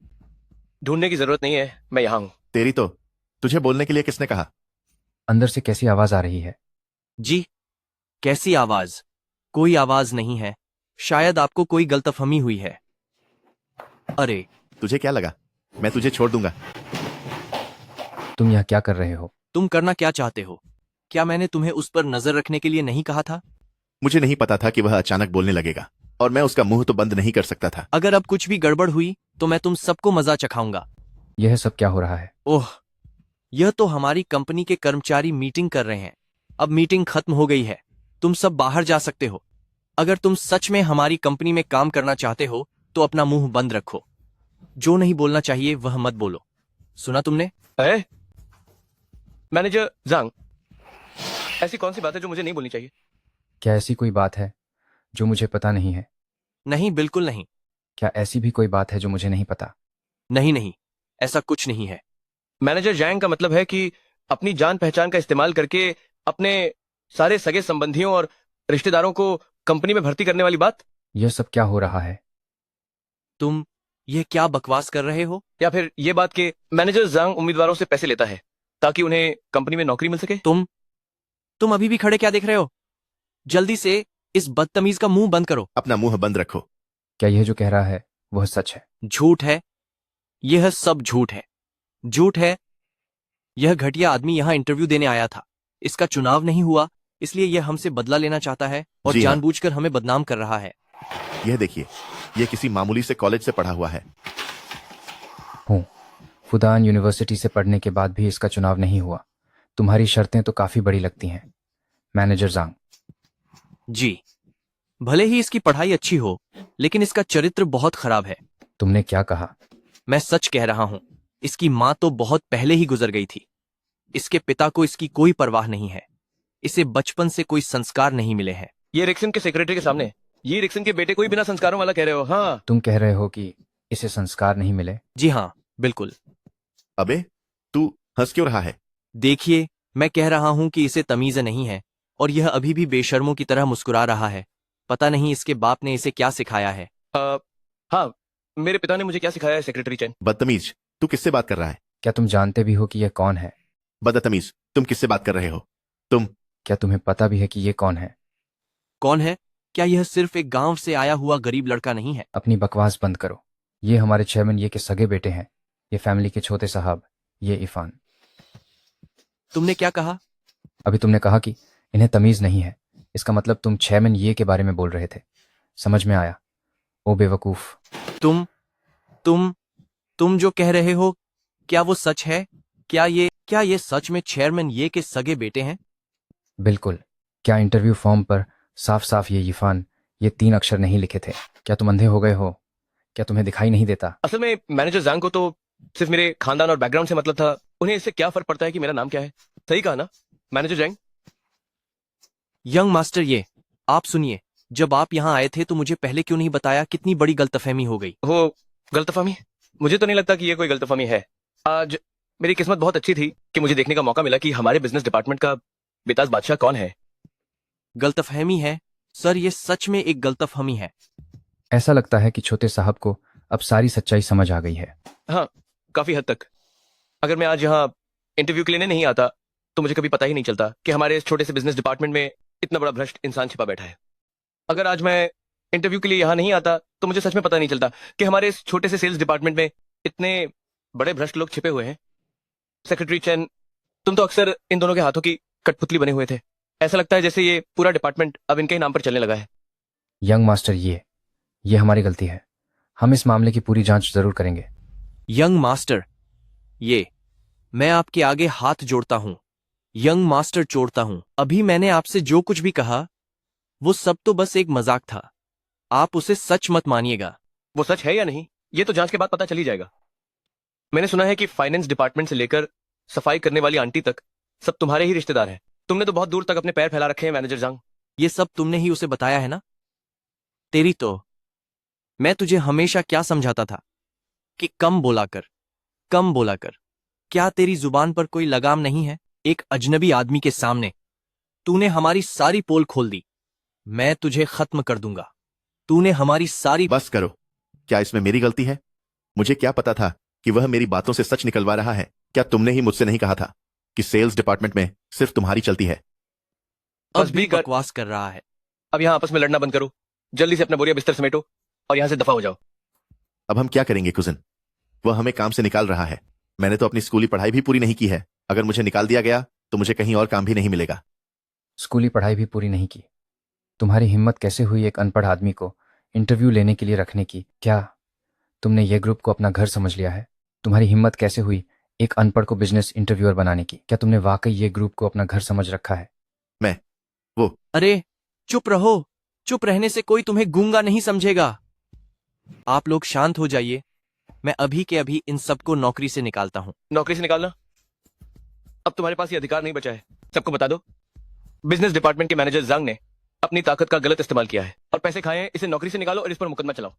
ढूंढने की जरूरत नहीं है, मैं यहाँ हूँ। तेरी तो, तुझे बोलने के लिए किसने कहा? अंदर से कैसी आवाज आ रही है? जी, कैसी आवाज? कोई आवाज नहीं है, शायद आपको कोई गलतफहमी हुई है। अरे तुझे क्या लगा मैं तुझे छोड़ दूंगा? तुम यहाँ क्या कर रहे हो? तुम करना क्या चाहते हो? क्या मैंने तुम्हें उस पर नजर रखने के लिए नहीं कहा था? मुझे नहीं पता था कि वह अचानक बोलने लगेगा और मैं उसका मुंह तो बंद नहीं कर सकता था। अगर अब कुछ भी गड़बड़ हुई तो मैं तुम सबको मजा चखाऊंगा। यह सब क्या हो रहा है? ओह, यह तो हमारी कंपनी के कर्मचारी मीटिंग कर रहे हैं। अब मीटिंग खत्म हो गई है, तुम सब बाहर जा सकते हो। अगर तुम सच में हमारी कंपनी में काम करना चाहते हो तो अपना मुंह बंद रखो। जो नहीं बोलना चाहिए वह मत बोलो, सुना तुमने? मैनेजर जांग, ऐसी कौन सी बात है जो मुझे नहीं बोलनी चाहिए? क्या ऐसी कोई बात है जो मुझे पता नहीं है? नहीं, बिल्कुल नहीं। क्या ऐसी भी कोई बात है जो मुझे नहीं पता? नहीं नहीं, ऐसा कुछ नहीं है। मैनेजर जैंग का मतलब है कि अपनी जान पहचान का इस्तेमाल करके अपने सारे सगे संबंधियों और रिश्तेदारों को कंपनी में भर्ती करने वाली बात। यह सब क्या हो रहा है? तुम ये क्या बकवास कर रहे हो? या फिर ये बात कि मैनेजर जांग उम्मीदवारों से पैसे लेता है ताकि उन्हें कंपनी में नौकरी मिल सके। तुम अभी भी खड़े क्या देख रहे हो? जल्दी से इस बदतमीज का मुंह बंद करो। अपना मुंह बंद रखो। क्या यह जो कह रहा है वह सच है? झूठ है, यह सब झूठ है। झूठ है। यह घटिया आदमी यहाँ इंटरव्यू देने आया था। इसका चुनाव नहीं हुआ, इसलिए यह हमसे बदला लेना चाहता है और जी हाँ। जानबूझकर हमें बदनाम कर रहा है। यह देखिए, यह किसी मामूली से कॉलेज से पढ़ा हुआ है। हूँ, फुदान यूनिवर्सिटी से पढ़ने के बाद भी इसका चुनाव नहीं हुआ। तुम्हारी शर्तें तो काफी बड़ी लगती हैं, मैनेजर जांग। जी, भले ही इसकी पढ़ाई अच्छी हो, लेकिन इसका चरित्र बहुत खराब है। तुमने क्या कहा? मैं सच कह रहा हूं। इसकी माँ तो बहुत पहले ही गुजर गई थी। इसके पिता को इसकी कोई परवाह नहीं है। इसे बचपन से कोई संस्कार नहीं मिले हैं। ये रिक्सन के सेक्रेटरी के सामने ये रिक्सन के बेटे को ही बिना संस्कारों वाला कह रहे हो? हाँ, तुम कह रहे हो कि इसे संस्कार नहीं मिले? जी हाँ, बिल्कुल। अबे तू हंस क्यों रहा है? देखिए, मैं कह रहा हूं कि इसे तमीज नहीं है और यह अभी भी बेशर्मों की तरह मुस्कुरा रहा है। पता नहीं इसके बाप ने इसे क्या सिखाया है। हाँ, मेरे पिता ने मुझे क्या सिखाया है सेक्रेटरी चैन? बदतमीज, तू किससे बात कर रहा है? क्या तुम जानते भी हो कि यह कौन है? बदतमीज, तुम किससे बात कर रहे हो? तुम क्या तुम्हें पता भी है कि ये कौन है? कौन है? क्या यह सिर्फ एक गांव से आया हुआ गरीब लड़का नहीं है? अपनी बकवास बंद करो। ये हमारे चेयरमैन ये के सगे बेटे हैं। ये फैमिली के छोटे साहब, ये इरफान। तुमने क्या कहा? अभी तुमने कहा कि इन्हें तमीज नहीं है। इसका मतलब तुम चेयरमैन ये के बारे में बोल रहे थे। समझ में आया। ओ बेवकूफ। तुम जो कह रहे हो, क्या वो सच है? क्या ये सच में चेयरमैन ये के सगे बेटे हैं? बिल्कुल। क्या इंटरव्यू फॉर्म पर साफ साफ ये इरफान ये 3 अक्षर नहीं लिखे थे? क्या तुम अंधे हो गए हो? क्या तुम्हें दिखाई नहीं देता? असल में मैनेजर जांग को तो सिर्फ मेरे खानदान और बैकग्राउंड से मतलब था। उन्हें इससे क्या फर्क पड़ता है कि मेरा नाम क्या है? सही कहा ना मैनेजर जैंग? यंग मास्टर, ये आप सुनिए, जब आप यहाँ आए थे तो मुझे पहले क्यों नहीं बताया? कितनी बड़ी गलतफहमी हो गई। हो गलतफहमी? मुझे तो नहीं लगता कि ये कोई गलतफहमी है। आज मेरी किस्मत बहुत अच्छी थी कि मुझे देखने का मौका मिला कि हमारे बिजनेस डिपार्टमेंट का बेताज बादशाह कौन है। गलतफहमी है सर, ये सच में एक गलतफहमी है। ऐसा लगता है कि छोटे साहब को अब सारी सच्चाई समझ आ गई है। हाँ, काफी हद तक। अगर मैं आज यहाँ इंटरव्यू के लिए नहीं आता तो मुझे कभी पता ही नहीं चलता कि हमारे इस छोटे से बिजनेस डिपार्टमेंट में इतना बड़ा भ्रष्ट इंसान छिपा बैठा है। अगर आज मैं इंटरव्यू के लिए यहाँ नहीं आता तो मुझे सच में पता नहीं चलता कि हमारे इस छोटे से सेल्स डिपार्टमेंट में इतने बड़े भ्रष्ट लोग छिपे हुए हैं। सेक्रेटरी चैन, तुम तो अक्सर इन दोनों के हाथों की कठपुतली बने हुए थे। ऐसा लगता है जैसे ये पूरा डिपार्टमेंट अब इनके ही नाम पर चलने लगा है। यंग मास्टर, ये हमारी गलती है। हम इस मामले की पूरी जांच जरूर करेंगे। यंग मास्टर, ये मैं आपके आगे हाथ जोड़ता हूं। यंग मास्टर जोड़ता हूं। अभी मैंने आपसे जो कुछ भी कहा वो सब तो बस एक मजाक था। आप उसे सच मत मानिएगा। वो सच है या नहीं ये तो जांच के बाद पता चल ही जाएगा। मैंने सुना है कि फाइनेंस डिपार्टमेंट से लेकर सफाई करने वाली आंटी तक सब तुम्हारे ही रिश्तेदार हैं। तुमने तो बहुत दूर तक अपने पैर फैला रखे हैं मैनेजर जंग। ये सब तुमने ही उसे बताया है ना? तेरी तो मैं तुझे हमेशा क्या समझाता था कि कम बोला कर, कम बोला कर। क्या तेरी जुबान पर कोई लगाम नहीं है? एक अजनबी आदमी के सामने तूने हमारी सारी पोल खोल दी। मैं तुझे खत्म कर दूंगा। तूने हमारी सारी बस करो। क्या इसमें मेरी गलती है? मुझे क्या पता था कि वह मेरी बातों से सच निकलवा रहा है? क्या तुमने ही मुझसे नहीं कहा था कि सेल्स डिपार्टमेंट में सिर्फ तुम्हारी चलती है? अब भी बकवास कर रहा है। अब यहाँ आपस में लड़ना बंद करो, जल्दी से अपना बोरिया बिस्तर समेटो और यहाँ से दफा हो जाओ। अब हम क्या करेंगे कुजिन? वह हमें काम से निकाल रहा है। मैंने तो अपनी स्कूली पढ़ाई भी पूरी नहीं की है। अगर मुझे निकाल दिया गया तो मुझे कहीं और काम भी नहीं मिलेगा। स्कूली पढ़ाई भी पूरी नहीं की? तुम्हारी हिम्मत कैसे हुई एक अनपढ़ आदमी को इंटरव्यू लेने के लिए रखने की? क्या तुमने ये ग्रुप को अपना घर समझ लिया है? तुम्हारी हिम्मत कैसे हुई एक अनपढ़ को बिजनेस इंटरव्यूअर बनाने की? क्या तुमने वाकई ये ग्रुप को अपना घर समझ रखा है? अरे चुप रहो। चुप रहने से कोई तुम्हें गूंगा नहीं समझेगा। आप लोग शांत हो जाइए। मैं अभी के अभी इन सबको नौकरी से निकालता हूं। नौकरी से निकालना? अब तुम्हारे पास ये अधिकार नहीं बचा है। सबको बता दो, बिजनेस डिपार्टमेंट के मैनेजर जंग ने अपनी ताकत का गलत इस्तेमाल किया है और पैसे खाए हैं। इसे नौकरी से निकालो और इस पर मुकदमा चलाओ।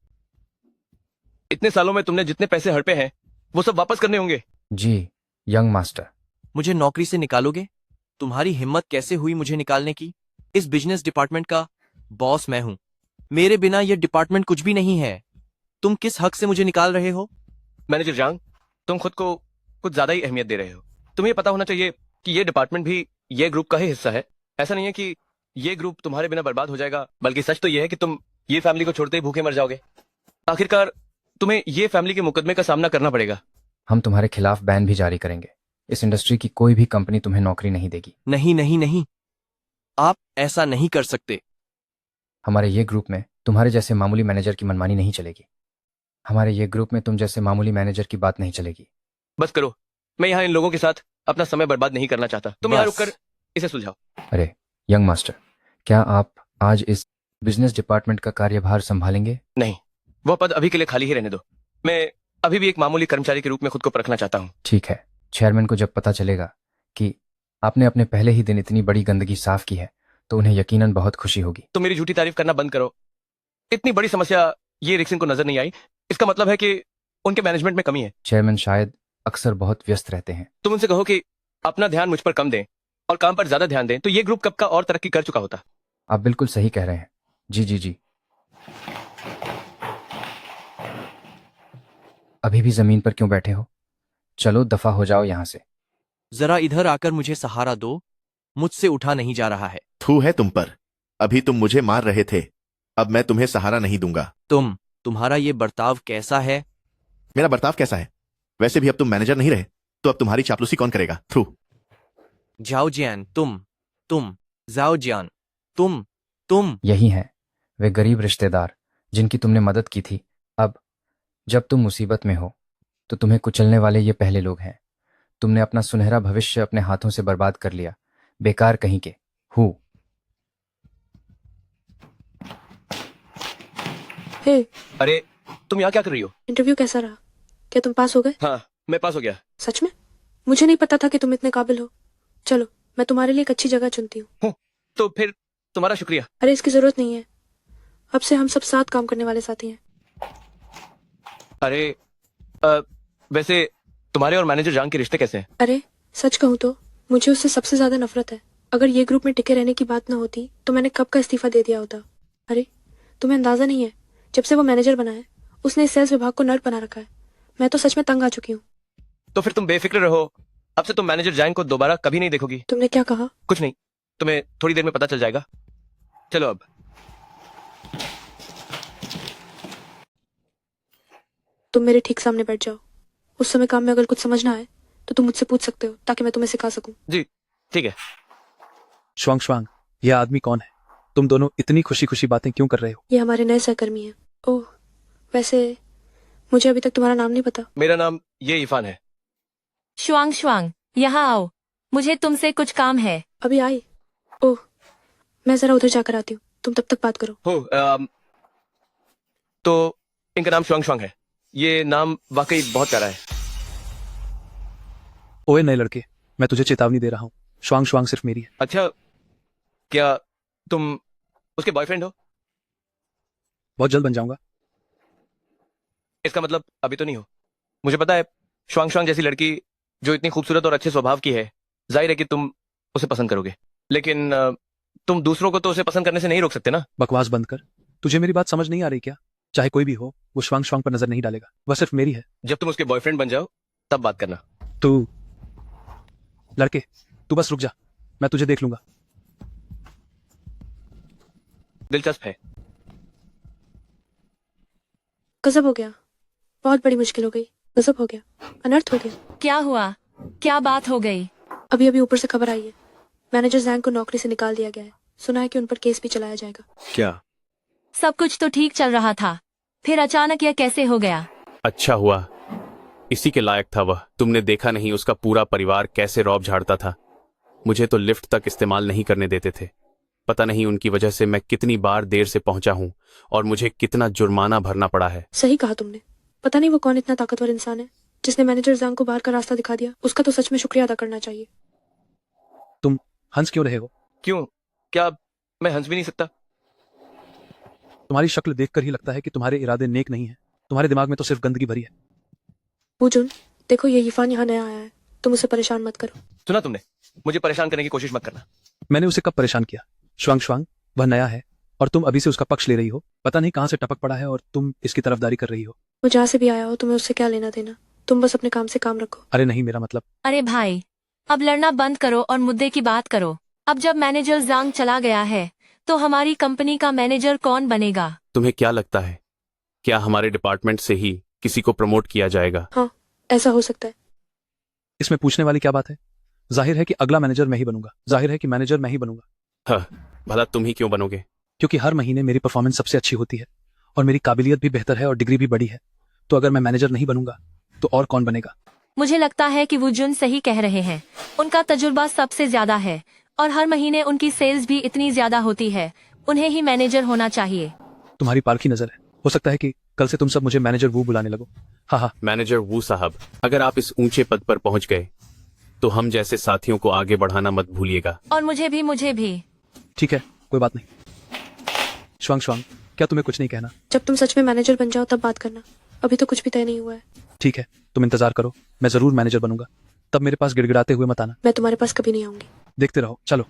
इतने सालों में तुमने जितने पैसे हड़पे हैं वो सब वापस करने होंगे। जी यंग मास्टर। मुझे नौकरी से निकालोगे? तुम्हारी हिम्मत कैसे हुई मुझे निकालने की? इस बिजनेस डिपार्टमेंट का बॉस मैं हूं। मेरे बिना यह डिपार्टमेंट कुछ भी नहीं है। तुम किस हक से मुझे निकाल रहे हो? मैनेजर जंग, तुम खुद को कुछ ज्यादा ही अहमियत दे रहे हो। तुम्हें पता होना चाहिए कि ये डिपार्टमेंट भी ये ग्रुप का ही हिस्सा है। ऐसा नहीं है कि ये ग्रुप तुम्हारे बिना बर्बाद हो जाएगा, बल्कि सच तो ये है कि तुम ये फैमिली को छोड़ते ही भूखे मर जाओगे। आखिरकार तुम्हें ये फैमिली के मुकदमे का सामना करना पड़ेगा। हम तुम्हारे खिलाफ बैन भी जारी करेंगे। इस इंडस्ट्री की कोई भी कंपनी तुम्हें नौकरी नहीं देगी। नहीं नहीं नहीं, आप ऐसा नहीं कर सकते। हमारे ये ग्रुप में तुम्हारे जैसे मामूली मैनेजर की मनमानी नहीं चलेगी। हमारे ये ग्रुप में तुम जैसे मामूली मैनेजर की बात नहीं चलेगी। बस करो, मैं यहाँ इन लोगों के साथ अपना समय बर्बाद नहीं करना चाहता। तुम यहाँ बस। रुककर इसे सुलझाओ। अरे यंग मास्टर, क्या आप आज इस बिजनेस डिपार्टमेंट का कार्यभार संभालेंगे? नहीं, वह पद अभी के लिए खाली ही रहने दो। मैं अभी भी एक मामूली कर्मचारी के रूप में खुद को परखना चाहता हूँ। ठीक है। चेयरमैन को जब पता चलेगा कि आपने अपने पहले ही दिन इतनी बड़ी गंदगी साफ की है तो उन्हें यकीनन बहुत खुशी होगी। तो मेरी झूठी तारीफ करना बंद करो। इतनी बड़ी समस्या ये रिक्सन को नजर नहीं आई, इसका मतलब है कि उनके मैनेजमेंट में कमी है। चेयरमैन शायद अक्सर बहुत व्यस्त रहते हैं। तुम उनसे कहो कि अपना ध्यान मुझ पर कम दें और काम पर ज्यादा ध्यान दें, तो ये ग्रुप कब का और तरक्की कर चुका होता। आप बिल्कुल सही कह रहे हैं। जी जी जी। अभी भी जमीन पर क्यों बैठे हो? चलो दफा हो जाओ यहां से। जरा इधर आकर मुझे सहारा दो। मुझसे उठा नहीं जा रहा है। थू है तुम पर। अभी तुम मुझे मार रहे थे, अब मैं तुम्हें सहारा नहीं दूंगा। तुम्हारा ये बर्ताव कैसा है? मेरा बर्ताव कैसा है? वैसे भी अब तुम मैनेजर नहीं रहे तो अब तुम्हारी चापलूसी कौन करेगा? थ्रू। जाओ जियान, तुम जाओ जियान, तुम यही हैं वे गरीब रिश्तेदार जिनकी तुमने मदद की थी। अब जब तुम मुसीबत में हो तो तुम्हें कुचलने वाले ये पहले लोग हैं। तुमने अपना सुनहरा भविष्य अपने हाथों से बर्बाद कर लिया। बेकार कहीं के हूँ। हे, अरे तुम यहाँ क्या कर रही हो? इंटरव्यू कैसा रहा? क्या तुम पास हो गए? हाँ, मैं पास हो गया। सच में? मुझे नहीं पता था कि तुम इतने काबिल हो। चलो, मैं तुम्हारे लिए एक अच्छी जगह चुनती हूँ। तो फिर तुम्हारा शुक्रिया। अरे इसकी जरूरत नहीं है। अब से हम सब साथ काम करने वाले साथी हैं। अरे वैसे तुम्हारे और मैनेजर जांग के रिश्ते कैसे हैं? अरे सच कहूँ तो मुझे उससे सबसे ज्यादा नफरत है। अगर ये ग्रुप में टिके रहने की बात न होती तो मैंने कब का इस्तीफा दे दिया होता। अरे तुम्हें अंदाजा नहीं है, जब से वो मैनेजर बना है उसने इस सेल्स विभाग को नर्क बना रखा है। मैं तो सच में तंग आ चुकी हूँ। तो फिर तुम बेफिक्र रहो, अब से तुम मैनेजर जांग को दोबारा कभी नहीं देखोगी। तुमने क्या कहा? कुछ नहीं, तुम्हें थोड़ी देर में पता चल जाएगा। चलो अब। तुम मेरे ठीक सामने बैठ जाओ। उस समय काम में अगर कुछ समझ ना आए तो तुम मुझसे पूछ सकते हो ताकि मैं तुम्हें सिखा सकूं। जी ठीक है। श्वांग श्वांग, यह आदमी कौन है? तुम दोनों इतनी खुशी खुशी बातें क्यों कर रहे हो? ये हमारे नए सहकर्मी हैं। ओह, वैसे मुझे अभी तक तुम्हारा नाम नहीं पता। मेरा नाम ये इरफान है। श्वांग श्वांग, यहाँ आओ, मुझे तुमसे कुछ काम है। अभी आई? ओह, मैं जरा उधर जाकर आती हूँ, तुम तब तक बात करो। तो इनका नाम श्वांग श्वांग है। ये नाम वाकई बहुत प्यारा है। ओए नए लड़के, मैं तुझे चेतावनी दे रहा हूँ। श्वांग श्वांग सिर्फ मेरी है। अच्छा, क्या तुम उसके बॉयफ्रेंड हो? बहुत जल्द बन जाऊंगा। इसका मतलब अभी तो नहीं हो। मुझे पता है, श्वांग श्वांग जैसी लड़की जो इतनी खूबसूरत और अच्छे स्वभाव की है, जाहिर है कि तुम उसे पसंद करोगे। लेकिन तुम दूसरों को तो उसे पसंद करने से नहीं रोक सकते ना। बकवास बंद कर। तुझे मेरी बात समझ नहीं आ रही क्या? चाहे कोई भी हो, वो श्वांग श्वांग पर नजर नहीं डालेगा। वह सिर्फ मेरी है। जब तुम उसके बॉयफ्रेंड बन जाओ तब बात करना। तू लड़के, तू बस रुक जा, मैं तुझे देख लूंगा। दिलचस्प है। गजब हो गया, बहुत बड़ी मुश्किल हो गई। गजब हो गया, अनर्थ हो गया। क्या हुआ? क्या बात हो गई? अभी अभी ऊपर से खबर आई है, मैनेजर जैंग को नौकरी से निकाल दिया गया है। सुना है कि उन पर केस भी चलाया जाएगा। क्या? सब कुछ तो ठीक चल रहा था, फिर अचानक यह कैसे हो गया? अच्छा हुआ, इसी के लायक था वह। तुमने देखा नहीं उसका पूरा परिवार कैसे रौब झाड़ता था। मुझे तो लिफ्ट तक इस्तेमाल नहीं करने देते थे। पता नहीं उनकी वजह से मैं कितनी बार देर से पहुंचा हूं और मुझे कितना जुर्माना भरना पड़ा है। सही कहा तुमने। पता नहीं वो कौन इतना ताकतवर इंसान है जिसने मैनेजर जैंग को बाहर का रास्ता दिखा दिया। उसका तो सच में शुक्रिया अदा करना चाहिए। तुम हंस क्यों रहे हो? क्यों? क्या मैं हंस भी नहीं सकता? तुम्हारी शक्ल देखकर ही लगता है कि तुम्हारे इरादे नेक नहीं है। तुम्हारे दिमाग में तो सिर्फ गंदगी भरी है। वूजुन, देखो ये यीफान यहाँ नया आया है, तुम उसे परेशान मत करो। सुना तुमने? मुझे परेशान करने की कोशिश मत करना। मैंने उसे कब परेशान किया? श्वांग श्वांग, वह नया है और तुम अभी से उसका पक्ष ले रही हो। पता नहीं कहाँ से टपक पड़ा है और तुम इसकी तरफदारी कर रही हो। वो जहाँ से भी आया हो, तुम्हें उससे क्या लेना देना। तुम बस अपने काम से काम रखो। अरे नहीं, मेरा मतलब। अरे भाई, अब लड़ना बंद करो और मुद्दे की बात करो। अब जब मैनेजर जांग चला गया है तो हमारी कंपनी का मैनेजर कौन बनेगा? तुम्हें क्या लगता है, क्या हमारे डिपार्टमेंट से ही किसी को प्रमोट किया जाएगा? हाँ, ऐसा हो सकता है। इसमें पूछने वाली क्या बात है? जाहिर है कि अगला मैनेजर मैं ही बनूंगा। जाहिर है कि मैनेजर मैं ही बनूंगा। हाँ, भला तुम ही क्यों बनोगे? क्योंकि हर महीने मेरी परफॉर्मेंस सबसे अच्छी होती है और मेरी काबिलियत भी बेहतर है और डिग्री भी बड़ी है। तो अगर मैं मैनेजर नहीं बनूंगा तो और कौन बनेगा? मुझे लगता है कि वुजुन सही कह रहे हैं। उनका तजुर्बा सबसे ज्यादा है और हर महीने उनकी सेल्स भी इतनी ज्यादा होती है। उन्हें ही मैनेजर होना चाहिए। तुम्हारी पारखी नजर है। हो सकता है कि कल से तुम सब मुझे मैनेजर वू बुलाने लगो। हाँ हाँ। मैनेजर वू साहब, अगर आप इस ऊंचे पद पर पहुंच गए तो हम जैसे साथियों को आगे बढ़ाना मत भूलिएगा। और मुझे भी। ठीक है, कोई बात नहीं। श्वांग श्वांग, क्या तुम्हें कुछ नहीं कहना? जब तुम सच में मैनेजर बन जाओ तब बात करना। अभी तो कुछ भी तय नहीं हुआ है। ठीक है, तुम इंतजार करो, मैं जरूर मैनेजर बनूंगा। तब मेरे पास गिड़गिड़ाते हुए मत आना। मैं तुम्हारे पास कभी नहीं आऊंगी। देखते रहो, चलो।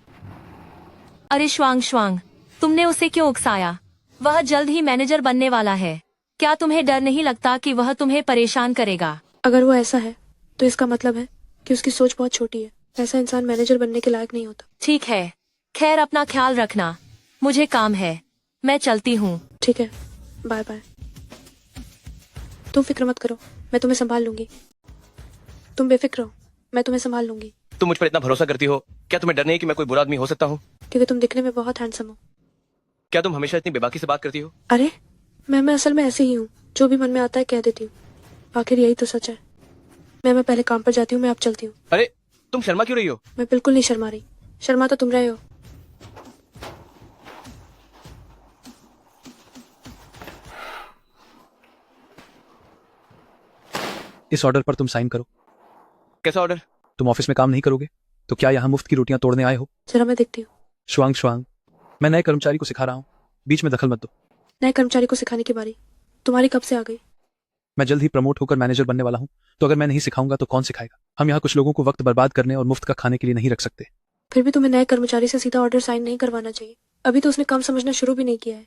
अरे श्वांग श्वांग, तुमने उसे क्यों उकसाया? वह जल्द ही मैनेजर बनने वाला है। क्या तुम्हें डर नहीं लगता कि वह तुम्हें परेशान करेगा? अगर वो ऐसा है तो इसका मतलब है कि उसकी सोच बहुत छोटी है। ऐसा इंसान मैनेजर बनने के लायक नहीं होता। ठीक है, खैर अपना ख्याल रखना। मुझे काम है, मैं चलती हूँ। ठीक है, बाय बाय। तुम फिक्र मत करो, मैं तुम्हें संभाल लूंगी। तुम बेफिक्र हो, मैं तुम्हें संभाल लूंगी। तुम मुझ पर इतना भरोसा करती हो, क्या तुम्हें डर नहीं कि मैं कोई बुरा आदमी हो सकता हूँ? क्योंकि तुम दिखने में बहुत हैंडसम हो। क्या तुम हमेशा इतनी बेबाकी से बात करती हो? अरे मैं असल में ऐसे ही हूँ, जो भी मन में आता है कह देती हूँ। आखिर यही तो सच है। मैं पहले काम पर जाती हूँ, मैं अब चलती हूँ। अरे तुम शर्मा क्यों रही हो? मैं बिल्कुल नहीं शर्मा रही। शर्मा तो तुम रहे हो। इस ऑर्डर पर तुम साइन करो। कैसा ऑर्डर? तुम ऑफिस में काम नहीं करोगे तो क्या यहाँ मुफ्त की रोटियां तोड़ने आए हो? जरा मैं देखती हूँ। श्वांग श्वांग, मैं नए कर्मचारी को सिखा रहा हूँ, बीच में दखल मत दो। नए कर्मचारी को सिखाने की बारी तुम्हारी कब से आ गई? मैं जल्द ही प्रमोट होकर मैनेजर बनने वाला हूँ, तो अगर मैं नहीं सिखाऊंगा तो कौन सिखाएगा? हम यहाँ कुछ लोगों को वक्त बर्बाद करने और मुफ्त का खाने के लिए नहीं रख सकते। फिर भी तुम्हें नए कर्मचारी से सीधा ऑर्डर साइन नहीं करवाना चाहिए। अभी तो उसने काम समझना शुरू भी नहीं किया है।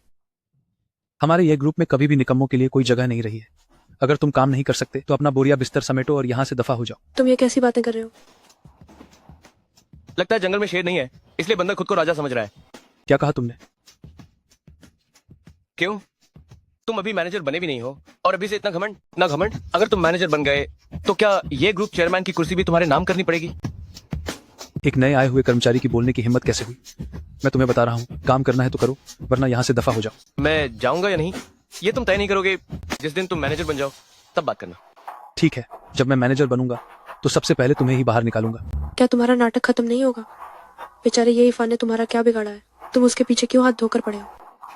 हमारे ये ग्रुप में कभी भी निकम्मों के लिए कोई जगह नहीं रही है। अगर तुम काम नहीं कर सकते तो अपना बोरिया बिस्तर समेटो और यहाँ से दफा हो जाओ। तुम ये कैसी बातें कर रहे हो? लगता है जंगल में शेर नहीं है, इसलिए बंदर खुद को राजा समझ रहा है। क्या कहा तुमने? क्यों? तुम अभी मैनेजर बने भी नहीं हो और अभी से इतना घमंड? ना घमंड, अगर तुम मैनेजर बन गए तो क्या ये ग्रुप चेयरमैन की कुर्सी भी तुम्हारे नाम करनी पड़ेगी? एक नए आए हुए कर्मचारी की बोलने की हिम्मत कैसे हुई? मैं तुम्हें बता रहा हूँ, काम करना है तो करो, वरना यहाँ से दफा हो जाओ। मैं जाऊंगा या नहीं ये तुम तय नहीं करोगे। जिस दिन तुम मैनेजर बन जाओ तब बात करना। ठीक है, जब मैं मैनेजर बनूंगा तो सबसे पहले तुम्हें ही बाहर निकालूंगा। क्या तुम्हारा नाटक खत्म नहीं होगा? बेचारे ये इरफान ने तुम्हारा क्या बिगाड़ा है? तुम उसके पीछे क्यों हाथ धोकर पड़े हो?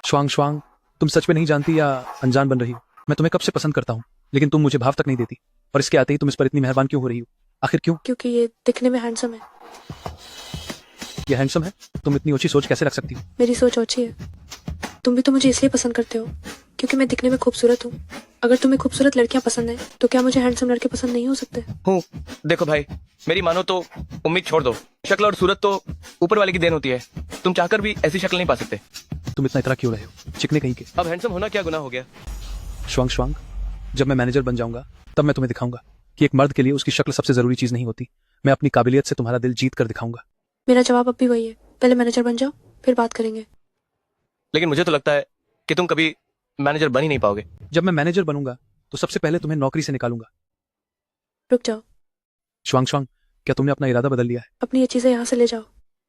श्वांग श्वांग, तुम सच में नहीं जानती या अनजान बन रही हो? मैं तुम्हें कब से पसंद करता हूँ, लेकिन तुम मुझे भाव तक नहीं देती, और इसके आते ही तुम इस पर इतनी मेहरबान क्यों हो रही हो? आखिर क्यों? क्योंकि ये दिखने में हैंडसम है। ये हैंडसम है? तुम इतनी ऊंची सोच कैसे रख सकती हो? मेरी सोच ओछी है। तुम भी तो मुझे इसलिए पसंद करते हो क्योंकि मैं दिखने में खूबसूरत हूँ। अगर तुम्हें खूबसूरत लड़कियां पसंद है तो क्या मुझे हैंडसम लड़के पसंद नहीं हो सकते? हूँ। देखो भाई, मेरी मानो तो उम्मीद छोड़ दो। शक्ल और सूरत तो ऊपर वाले की देन होती है। तुम चाहकर भी ऐसी शक्ल नहीं पा सकते। तुम इतना इतरा क्यों रहे हो? चिकने कहीं के। अब हैंडसम होना क्या गुनाह हो गया? श्वांग श्वांग, जब मैं मैनेजर बन जाऊंगा तब मैं तुम्हें दिखाऊंगा कि एक मर्द के लिए उसकी शक्ल सबसे जरूरी चीज नहीं होती। मैं अपनी काबिलियत से तुम्हारा दिल जीत कर दिखाऊंगा। मेरा जवाब अब भी वही है, पहले मैनेजर बन जाओ फिर बात करेंगे। लेकिन मुझे तो लगता है कि तुम कभी मैनेजर बन ही नहीं पाओगे। जब मैं मैनेजर बनूंगा तो सबसे पहले तुम्हें नौकरी से निकालूंगा। रुक जाओ। श्वांग श्वांग, क्या तुमने अपना इरादा बदल लिया है? अपनी ये चीजें यहाँ से ले जाओ।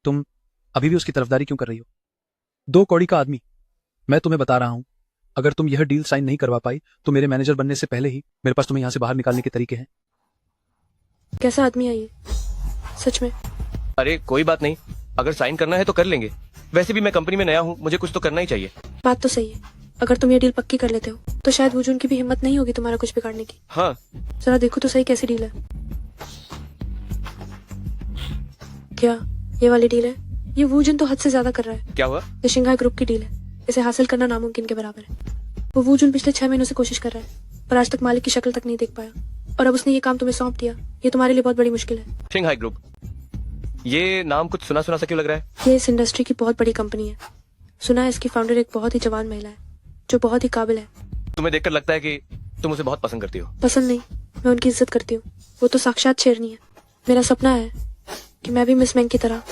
तुम अभी भी उसकी तरफदारी क्यों कर रही हो? 2 कौड़ी का आदमी। मैं तुम्हें बता रहा हूं, अगर तुम यह डील साइन नहीं करवा पाई तो मेरे मैनेजर बनने से पहले ही मेरे पास तुम्हें यहाँ से बाहर निकालने के तरीके हैं। कैसा आदमी है ये? सच में? अरे कोई बात नहीं, अगर साइन करना है तो कर लेंगे। वैसे भी मैं कंपनी में नया हूँ, मुझे कुछ तो करना ही चाहिए। बात तो सही है। अगर तुम ये डील पक्की कर लेते हो तो शायद वुजून की भी हिम्मत नहीं होगी तुम्हारा कुछ बिगाड़ने की। हाँ। जरा देखो तो सही कैसी डील है। क्या ये वाली डील है? ये वुजून तो हद से ज्यादा कर रहा है। क्या हुआ? ये शिंघाई ग्रुप की डील है। इसे हासिल करना नामुमकिन के बराबर है। वो वुजून पिछले 6 महीनों से कोशिश कर रहा है पर आज तक मालिक की शक्ल तक नहीं देख पाया, और अब उसने ये काम तुम्हें सौंप दिया। ये तुम्हारे लिए बहुत बड़ी मुश्किल है। शिंघाई ग्रुप, ये नाम कुछ सुना सुना सा क्यों लग रहा है? ये इस इंडस्ट्री की बहुत बड़ी कंपनी है। सुना है इसकी फाउंडर एक बहुत ही जवान महिला है जो बहुत ही काबिल है। तुम्हें देखकर लगता है कि तुम उसे बहुत पसंद करती हो। पसंद नहीं, मैं उनकी इज्जत करती हूँ। वो तो साक्षात शेरनी है। मेरा सपना है कि मैं भी मिस मैंग की तरह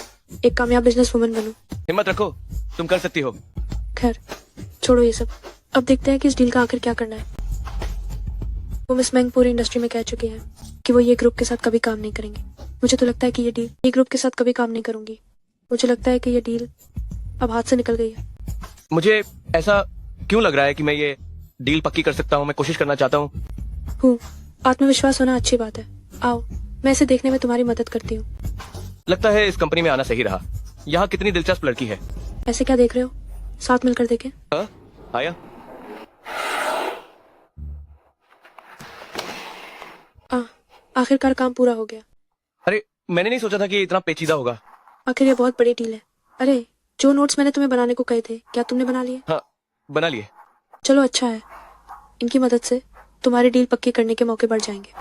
एक कामयाब बिजनेस वुमन बनूं। हिम्मत रखो, तुम कर सकती हो। खैर छोड़ो ये सब, अब देखते हैं कि इस डील का आखिर क्या करना है। वो मिस मैंग पूरी इंडस्ट्री में कह चुके हैं कि वो ये ग्रुप के साथ कभी काम नहीं करेंगे। मुझे तो लगता है कि ये ग्रुप के साथ कभी काम नहीं करूंगी। मुझे लगता है कि ये डील अब हाथ से निकल गई है। मुझे ऐसा क्यों लग रहा है कि मैं ये डील पक्की कर सकता हूँ? मैं कोशिश करना चाहता हूँ। आत्मविश्वास होना अच्छी बात है। आओ, मैं इसे देखने में तुम्हारी मदद करती हूँ। लगता है इस कंपनी में आना सही रहा। यहाँ कितनी दिलचस्प लड़की है। ऐसे क्या देख रहे हो? साथ मिलकर देखें। हाँ, आया। आखिरकार काम पूरा हो गया। अरे मैंने नहीं सोचा था कि ये इतना पेचीदा होगा। आखिर ये बहुत बड़ी डील है। अरे जो नोट्स मैंने तुम्हें बनाने को कहे थे, क्या तुमने बना लिए? हाँ, बना लिए। चलो अच्छा है, इनकी मदद से तुम्हारी डील पक्की करने के मौके बढ़ जाएंगे।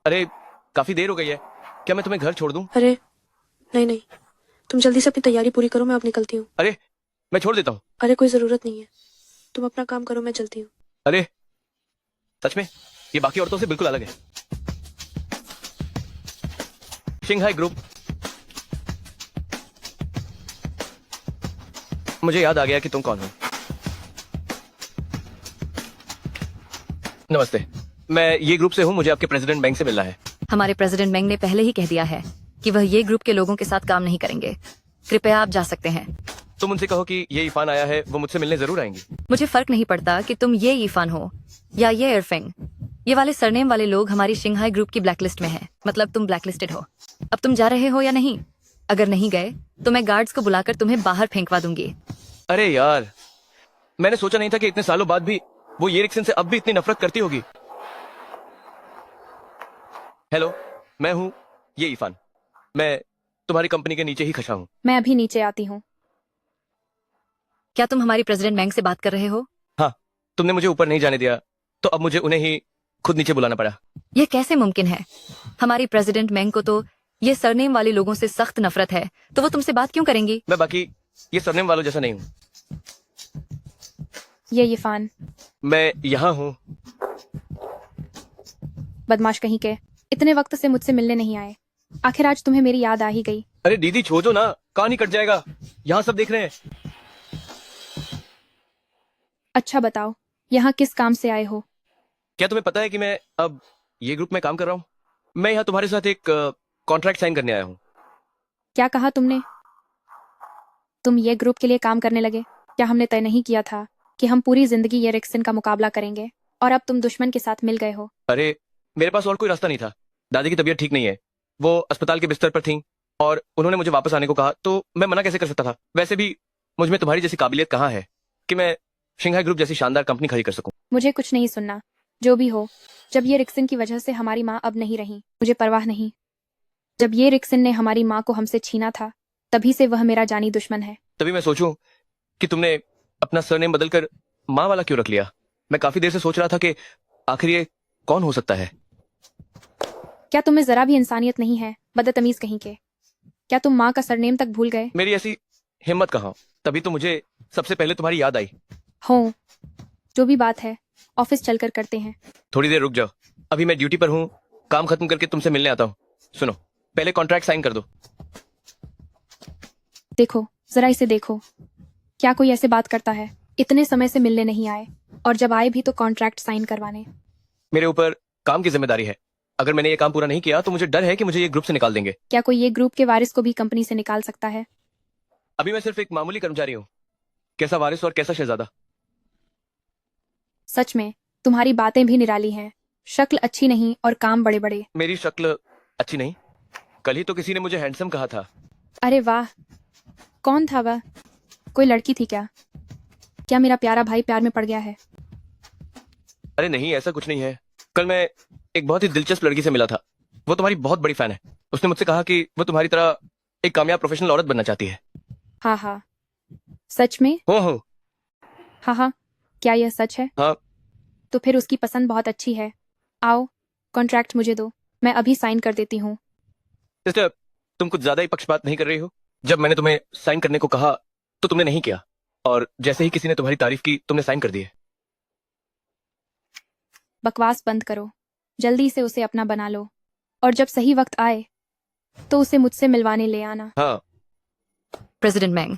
अरे काफी देर हो गई है, क्या मैं तुम्हें घर छोड़ दूं? अरे नहीं नहीं, तुम जल्दी से अपनी तैयारी पूरी करो, मैं अब निकलती हूँ। अरे मैं छोड़ देता हूँ। अरे कोई जरूरत नहीं है, तुम अपना काम करो, मैं चलती हूँ। अरे सच में ये बाकी औरतों से बिल्कुल अलग है। शिंघाई ग्रुप, मुझे याद आ गया कि तुम कौन हो। नमस्ते, मैं ये ग्रुप से हूँ। मुझे आपके प्रेसिडेंट बैंक से मिलना है। हमारे प्रेसिडेंट मैंग ने पहले ही कह दिया है कि वह ये ग्रुप के लोगों के साथ काम नहीं करेंगे। कृपया आप जा सकते हैं। तुम उनसे कहो कि ये इफान आया है, वो मुझसे मिलने जरूर आएंगी। मुझे फर्क नहीं पड़ता कि तुम ये ईफान हो या ये एयरफेंग। ये वाले सरनेम वाले लोग हमारी शिंघाई ग्रुप की ब्लैकलिस्ट में हैं। मतलब तुम ब्लैकलिस्टेड हो। अब तुम जा रहे हो या नहीं? अगर नहीं गए तो मैं गार्ड्स को बुलाकर तुम्हें बाहर फेंकवा दूंगी। अरे यार, मैंने सोचा नहीं था कि इतने सालों बाद भी वो ये रिक्सन से अब भी इतनी नफरत करती होगी। हेलो, मैं हूँ ये इफान। मैं तुम्हारी कंपनी के नीचे ही खसा हूँ। मैं अभी नीचे आती हूँ। क्या तुम हमारी प्रेसिडेंट मैंग से बात कर रहे हो? हाँ, तुमने मुझे ऊपर नहीं जाने दिया तो अब मुझे उन्हें ही खुद नीचे बुलाना पड़ा। ये कैसे मुमकिन है? हमारी प्रेसिडेंट मैंग को तो ये सरनेम वाले लोगों से सख्त नफरत है, तो वो तुमसे बात क्यों करेंगी? मैं बाकी ये सरनेम वालों जैसा नहीं हूँ। ये इरफान, मैं यहाँ हूँ। बदमाश कहीं के, इतने वक्त से मुझसे मिलने नहीं आए। आखिर आज तुम्हें मेरी याद आ ही गई। अरे दीदी छोड़ो ना, कान ही कट जाएगा। यहाँ सब देख रहे हैं। अच्छा बताओ, यहाँ किस काम से आए हो? क्या तुम्हें पता है कि मैं अब ये ग्रुप में काम कर रहा हूँ? मैं यहाँ तुम्हारे साथ एक कॉन्ट्रैक्ट साइन करने आया हूँ। क्या कहा तुमने? तुम ये ग्रुप के लिए काम करने लगे? क्या हमने तय नहीं किया था कि हम पूरी जिंदगी ये रिक्सन का मुकाबला करेंगे, और अब तुम दुश्मन के साथ मिल गए हो? अरे मेरे पास और कोई रास्ता नहीं था। दादी की तबीयत ठीक नहीं है, वो अस्पताल के बिस्तर पर थी और उन्होंने मुझे वापस आने को कहा, तो मैं मना कैसे कर सकता था? वैसे भी मुझ में तुम्हारी जैसी काबिलियत कहाँ है कि मैं शिंघाई ग्रुप जैसी शानदार कंपनी खड़ी कर सकूं। मुझे कुछ नहीं सुनना। जो भी हो, जब ये रिक्सन की वजह से हमारी माँ अब नहीं रही, मुझे परवाह नहीं। जब ये रिक्सन ने हमारी माँ को हमसे छीना था, तभी से वह मेरा जानी दुश्मन है। तभी मैं सोचूं कि तुमने अपना सरनेम बदलकर माँ वाला क्यों रख लिया। मैं काफी देर से सोच रहा था कि आखिर ये कौन हो सकता है। क्या तुम्हें जरा भी इंसानियत नहीं है, बदतमीज कहीं के? क्या तुम माँ का सरनेम तक भूल गए? मेरी ऐसी हिम्मत कहाँ, तभी तो मुझे सबसे पहले तुम्हारी याद आई। हो, जो भी बात है ऑफिस चलकर करते हैं। थोड़ी देर रुक जाओ, अभी मैं ड्यूटी पर हूँ, काम खत्म करके तुमसे मिलने आता हूँ। सुनो, पहले कॉन्ट्रैक्ट साइन कर दो। देखो, जरा इसे देखो, क्या कोई ऐसे बात करता है? इतने समय से मिलने नहीं आए, और जब आए भी तो कॉन्ट्रैक्ट साइन करवाने। मेरे ऊपर काम की जिम्मेदारी है, अगर मैंने ये काम पूरा नहीं किया तो मुझे डर है कि मुझे ये ग्रुप से निकाल देंगे। क्या कोई ये ग्रुप के वारिस को भी कंपनी से निकाल सकता है? अभी मैं सिर्फ एक मामूली कर्मचारी हूँ, कैसा वारिस और कैसा शहजादा। सच में तुम्हारी बातें भी निराली हैं, शक्ल अच्छी नहीं और काम बड़े बड़े। मेरी शक्ल अच्छी नहीं? कल ही तो किसी ने मुझे हैंडसम कहा था। अरे वाह, कौन था वह? कोई लड़की थी क्या? क्या मेरा प्यारा भाई प्यार में पड़ गया है? अरे नहीं, ऐसा कुछ नहीं है। कल मैं एक बहुत ही दिलचस्प लड़की से मिला था, वो तुम्हारी बहुत बड़ी फैन है। उसने मुझसे कहा कि वो तुम्हारी तरह एक कामयाब प्रोफेशनल औरत बनना चाहती है। हाँ हाँ, सच में? हो। हाँ हाँ, क्या यह सच है? हाँ। तो फिर उसकी पसंद बहुत अच्छी है। आओ, कॉन्ट्रैक्ट मुझे दो, मैं अभी साइन कर देती हूँ। सिस्टर, तुम कुछ ज्यादा ही पक्षपात नहीं कर रही हो? जब मैंने तुम्हें साइन करने को कहा तो तुमने नहीं किया, और जैसे ही किसी ने तुम्हारी तारीफ की तुमने साइन कर दिए। बकवास बंद करो, जल्दी से उसे अपना बना लो, और जब सही वक्त आए तो उसे मुझसे मिलवाने ले आना। हाँ। प्रेसिडेंट मैंग,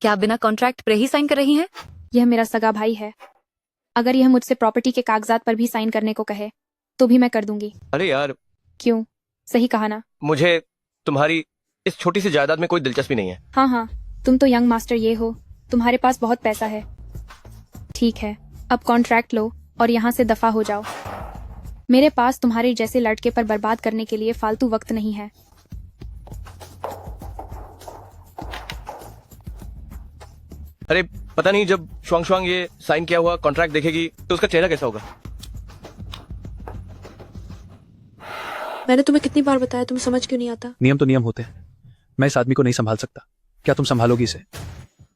क्या आप बिना कॉन्ट्रैक्ट पर ही साइन कर रही हैं? यह मेरा सगा भाई है, अगर यह मुझसे प्रॉपर्टी के कागजात पर भी साइन करने को कहे तो भी मैं कर दूंगी। अरे यार, क्यों, सही कहा ना? मुझे तुम्हारी इस छोटी सी जायदाद में कोई दिलचस्पी नहीं है। हाँ हाँ, तुम तो यंग मास्टर ये हो, तुम्हारे पास बहुत पैसा है। ठीक है, अब कॉन्ट्रैक्ट लो और यहाँ से दफा हो जाओ। मेरे पास तुम्हारे जैसे लड़के पर बर्बाद करने के लिए फालतू वक्त नहीं है। अरे पता नहीं, जब श्वांग श्वांग ये साइन किया हुआ कॉन्ट्रैक्ट देखेगी तो उसका चेहरा कैसा होगा। मैंने तुम्हें कितनी बार बताया, तुम्हें समझ क्यों नहीं आता? नियम तो नियम होते हैं, मैं इस आदमी को नहीं संभाल सकता। क्या तुम संभालोगी इसे?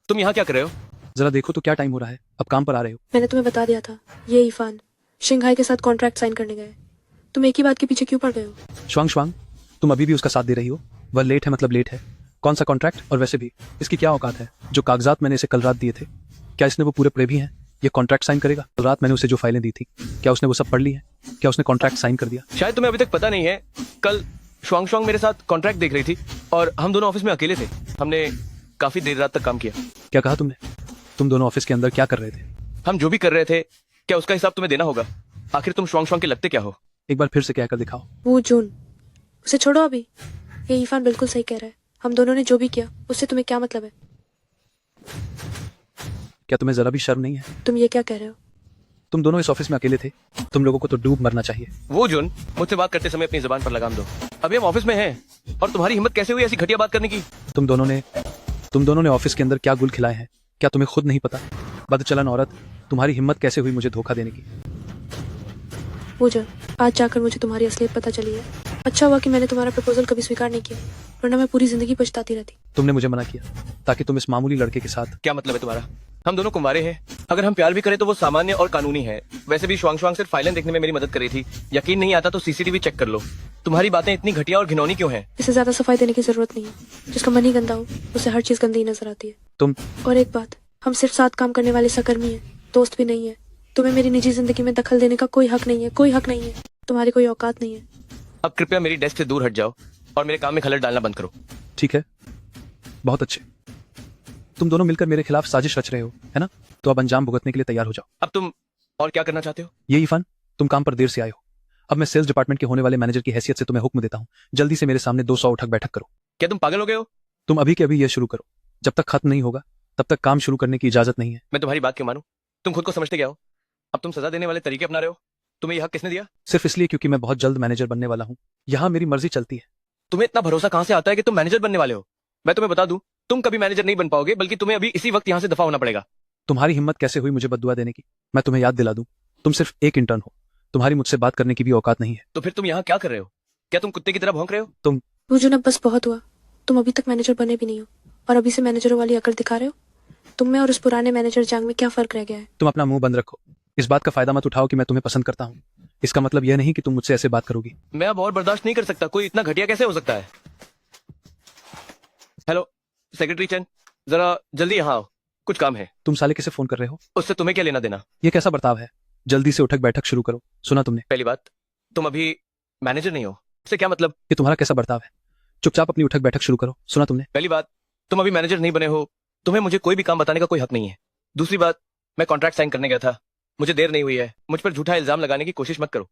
तुम यहाँ क्या कर रहे हो? जरा देखो तो क्या टाइम हो रहा है, अब काम पर आ रहे हो। मैंने तुम्हें बता दिया था, ये इरफान शिंघाई के साथ कॉन्ट्रैक्ट साइन करने गए। तुम एक ही बात के पीछे क्यों पड़ गए हो? श्वांग श्वांग, तुम अभी भी उसका साथ दे रही हो? वह लेट है मतलब लेट है। कौन सा कॉन्ट्रैक्ट, और वैसे भी इसकी क्या औकात है? जो कागजात मैंने इसे कल रात दिए थे, क्या इसने वो पूरे पढ़े भी हैं? ये कॉन्ट्रैक्ट साइन करेगा? कल रात मैंने उसे जो फाइलें दी थी, क्या उसने वो सब पढ़ ली है? क्या उसने कॉन्ट्रैक्ट साइन कर दिया? शायद तुम्हें अभी तक पता नहीं है, कल श्वांग श्वांग मेरे साथ कॉन्ट्रैक्ट देख रही थी और हम दोनों ऑफिस में अकेले थे। हमने काफी देर रात तक काम किया। क्या कहा तुमने? तुम दोनों ऑफिस के अंदर क्या कर रहे थे? हम जो भी कर रहे थे, क्या उसका हिसाब तुम्हें देना होगा? आखिर तुम श्वांग श्वांग के लगते क्या हो? एक बार फिर से कहकर दिखाओ। वो जून, उसे छोड़ो अभी। ये इरफान बिल्कुल सही कह रहा है, हम दोनों ने जो भी किया उससे तुम्हें क्या मतलब है? क्या तुम्हें जरा भी शर्म नहीं है? तुम ये क्या कह रहे हो? तुम दोनों इस ऑफिस में अकेले थे, तुम लोगों को तो डूब मरना चाहिए। वो जून, मुझसे बात करते समय अपनी जुबान पर लगाम दो। अभी हम ऑफिस में हैं और तुम्हारी हिम्मत कैसे हुई ऐसी घटिया बात करने की? तुम दोनों ने ऑफिस के अंदर क्या गुल खिलाए हैं, क्या तुम्हें खुद नहीं पता? बदचलन औरत, तुम्हारी हिम्मत कैसे हुई मुझे धोखा देने की? पूजा, आज जाकर मुझे तुम्हारी असलियत पता चली है। अच्छा हुआ कि मैंने तुम्हारा प्रपोजल कभी स्वीकार नहीं किया, वरना मैं पूरी जिंदगी पछताती रहती। तुमने मुझे मना किया ताकि तुम इस मामूली लड़के के साथ। क्या मतलब है तुम्हारा? हम दोनों कुंवारे हैं, अगर हम प्यार भी करें तो वो सामान्य और कानूनी है। वैसे भी श्वांग श्वांग सिर्फ फाइलें देखने में मेरी मदद कर रही थी। यकीन नहीं आता तो सीसीटीवी चेक कर लो। तुम्हारी बातें इतनी घटिया और घिनौनी क्यों हैं? इसे ज्यादा सफाई देने की जरूरत नहीं है। जिसका मन ही गंदा हो उसे हर चीज गंदी नजर आती है। तुम और एक बात, हम सिर्फ साथ काम करने वाले सहकर्मी हैं, दोस्त भी नहीं है। तुम्हें मेरी निजी जिंदगी में दखल देने का कोई हक नहीं है, कोई हक नहीं है। तुम्हारी कोई औकात नहीं है। अब कृपया मेरी डेस्क से दूर हट जाओ और मेरे काम में खलल डालना बंद करो। ठीक है, बहुत अच्छे। तुम दोनों मिलकर मेरे खिलाफ साजिश रच रहे हो, है ना? तो अब अंजाम भुगतने के लिए तैयार हो जाओ। अब तुम और क्या करना चाहते हो? ये इरफान, तुम काम पर देर से आए हो। अब मैं सेल्स डिपार्टमेंट के होने वाले मैनेजर की हैसियत से तुम्हें हुक्म देता हूँ, जल्दी से मेरे सामने 200 उठक बैठक करो। क्या तुम पागल हो गए हो? तुम अभी के अभी यह शुरू करो, जब तक खत्म नहीं होगा तब तक काम शुरू करने की इजाजत नहीं है। मैं तुम्हारी बात क्यों मानूं? तुम खुद को समझते क्या हो? अब तुम सजा देने वाले तरीके अपना रहे हो। तुम्हें यह हक किसने दिया? सिर्फ इसलिए क्योंकि मैं बहुत जल्द मैनेजर बनने वाला हूँ। यहाँ मेरी मर्जी चलती है। तुम्हें इतना भरोसा कहाँ से आता है कि तुम मैनेजर बनने वाले हो? मैं तुम्हें बता दूं, तुम कभी मैनेजर नहीं बन पाओगे, बल्कि तुम्हें अभी इसी वक्त यहाँ से दफा होना पड़ेगा। तुम्हारी हिम्मत कैसे हुई मुझे बद्दुआ देने की? मैं तुम्हें याद दिला दूं, तुम सिर्फ एक इंटर्न हो, तुम्हारी मुझसे बात करने की भी औकात नहीं है। तो फिर तुम यहाँ क्या कर रहे हो? क्या तुम कुत्ते की तरह भौंक रहे हो? तुम बुजुन, अब बस बहुत हुआ। तुम अभी तक मैनेजर बने भी नहीं हो और अभी से मैनेजरों वाली अकड़ दिखा रहे हो। तुम में और उस पुराने मैनेजर जांग में क्या फर्क रह गया है? तुम अपना मुंह बंद रखो। इस बात का फायदा मत उठाओ कि मैं तुम्हें पसंद करता हूँ। इसका मतलब यह नहीं कि तुम मुझसे ऐसे बात करोगी। मैं अब और बर्दाश्त नहीं कर सकता। कोई इतना घटिया कैसे हो सकता है? हेलो सेक्रेटरी चैन, जरा जल्दी यहाँ आओ, कुछ काम है। तुम साले किसे फोन कर रहे हो? उससे तुम्हें क्या लेना देना? ये कैसा बर्ताव है? जल्दी से उठक बैठक शुरू करो। सुना तुमने? पहली बात, तुम अभी मैनेजर नहीं हो, इससे क्या मतलब? ये तुम्हारा कैसा बर्ताव है? चुपचाप अपनी उठक बैठक शुरू करो। सुना तुमने? पहली बात, तुम अभी मैनेजर नहीं बने हो, तुम्हें मुझे कोई भी काम बताने का कोई हक नहीं है। दूसरी बात, मैं कॉन्ट्रैक्ट साइन करने गया था, मुझे देर नहीं हुई है। मुझ पर झूठा इल्जाम लगाने की कोशिश मत करो।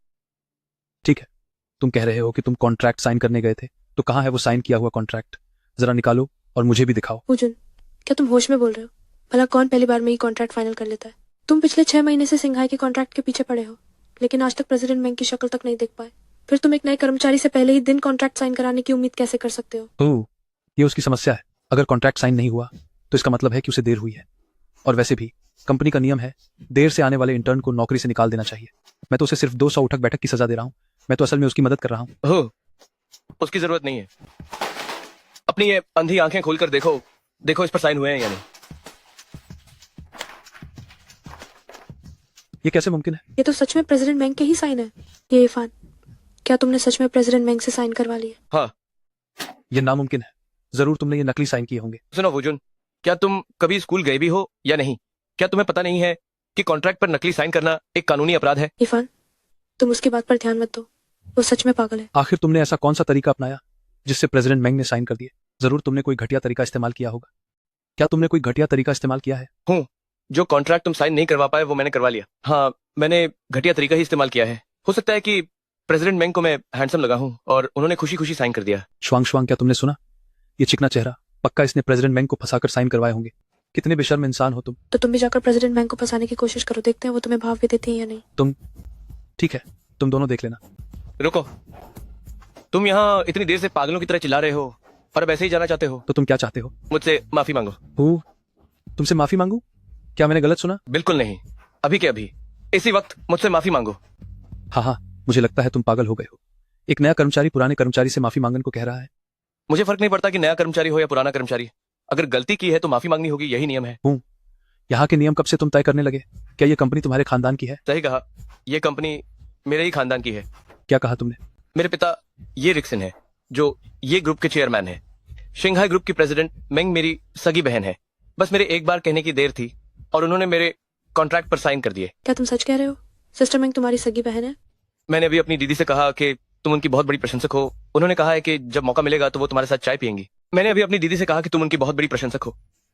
ठीक है, तुम कह रहे हो कि तुम कॉन्ट्रैक्ट साइन करने गए थे, तो कहाँ है वो साइन किया हुआ कॉन्ट्रैक्ट? जरा निकालो और मुझे भी दिखाओ। पूजन, क्या तुम होश में बोल रहे हो? भला कौन पहली बार में ही कॉन्ट्रैक्ट फाइनल कर लेता है? तुम पिछले 6 महीने से सिंघाई के कॉन्ट्रैक्ट के पीछे पड़े हो, लेकिन आज तक प्रेसिडेंट बैंक की शक्ल तक नहीं देख पाए। फिर तुम एक नए कर्मचारी से पहले ही दिन कॉन्ट्रैक्ट साइन कराने की उम्मीद कैसे कर सकते हो? ओह, ये उसकी समस्या है। अगर कॉन्ट्रैक्ट साइन नहीं हुआ तो इसका मतलब है कि उसे देर हुई है। और वैसे भी कंपनी का नियम है, देर से आने वाले इंटर्न को नौकरी से निकाल देना चाहिए। मैं तो उसे सिर्फ 200 उठक बैठक की सजा दे रहा हूँ। मैं तो असल में उसकी मदद कर रहा हूँ। ओह, उसकी जरूरत नहीं है। अपनी ये अंधी आंखें खोलकर देखो, देखो इस पर साइन हुए हैं या नहीं। ये कैसे मुमकिन है? ये तो सच में प्रेसिडेंट बैंक के ही साइन है। ये इरफान, क्या तुमने सच में प्रेसिडेंट बैंक से साइन करवा लिए? हाँ। ये नामुमकिन है। जरूर तुमने ये नकली साइन किए होंगे। सुनो वुजुन, क्या तुम कभी स्कूल गए भी हो या नहीं? क्या तुम्हें पता नहीं है कि कॉन्ट्रैक्ट पर नकली साइन करना एक कानूनी अपराध है? इरफान, तुम उसकी बात पर ध्यान मत दो, वो सच में पागल है। आखिर तुमने ऐसा कौन सा तरीका अपनाया जिससे प्रेसिडेंट मैंग ने साइन कर दिए? जरूर तुमने कोई घटिया तरीका इस्तेमाल किया होगा। क्या तुमने कोई घटिया तरीका इस्तेमाल किया है? हूँ, जो कॉन्ट्रैक्ट तुम साइन नहीं करवा पाए वो मैंने करवा लिया। हाँ, मैंने घटिया तरीका ही इस्तेमाल किया है। हो सकता है कि प्रेसिडेंट बैंक को मैं हैंडसम लगा हूँ और उन्होंने खुशी खुशी साइन कर दिया। श्वांग श्वांग, क्या तुमने सुना? ये चिकना चेहरा, पक्का इसने प्रेसिडेंट बैंक को फंसाकर साइन करवाए होंगे। कितने बेशर्म इंसान हो तुम। तो तुम भी जाकर प्रेसिडेंट बैंक को फंसाने की कोशिश करो, देखते हैं वो तुम्हें भाव भी देती है या नहीं। ठीक है, तुम दोनों देख लेना। रुको, तुम यहाँ इतनी देर से पागलों की तरह चिल्ला रहे हो और अब ऐसे ही जाना चाहते हो? तो तुम क्या चाहते हो? मुझसे माफी मांगो। तुमसे माफी मांगू? क्या मैंने गलत सुना? बिल्कुल नहीं, अभी के अभी इसी वक्त मुझसे माफी मांगो। हाँ, मुझे लगता है तुम पागल हो गए हो। एक नया कर्मचारी पुराने कर्मचारी से माफी मांगने को कह रहा है। मुझे फर्क नहीं पड़ता कि नया कर्मचारी हो या पुराना कर्मचारी, अगर गलती की है तो माफी मांगनी होगी, यही नियम है। यहाँ के नियम कब से तुम तय करने लगे? क्या ये कंपनी तुम्हारे खानदान की है? सही कहा, ये कंपनी मेरे ही खानदान की है। क्या कहा तुमने? मेरे पिता ये रिक्सन है, जो ये ग्रुप के चेयरमैन है। शंघाई ग्रुप की प्रेसिडेंट मेंग मेरी सगी बहन है। बस मेरे एक बार कहने की देर थी और उन्होंने मेरे कॉन्ट्रैक्ट पर साइन कर दिए। क्या तुम सच कह रहे हो? सिस्टर मेंग तुम्हारी सगी बहन है? मैंने अभी अपनी दीदी से कहा कि तुम उनकी बहुत बड़ी प्रशंसक हो। उन्होंने कहा है कि जब मौका मिलेगा तो वो तुम्हारे साथ चाय पियेंगी। मैंने अभी अपनी दीदी से कहा कि तुम उनकी बहुत बड़ी प्रशंसक हो।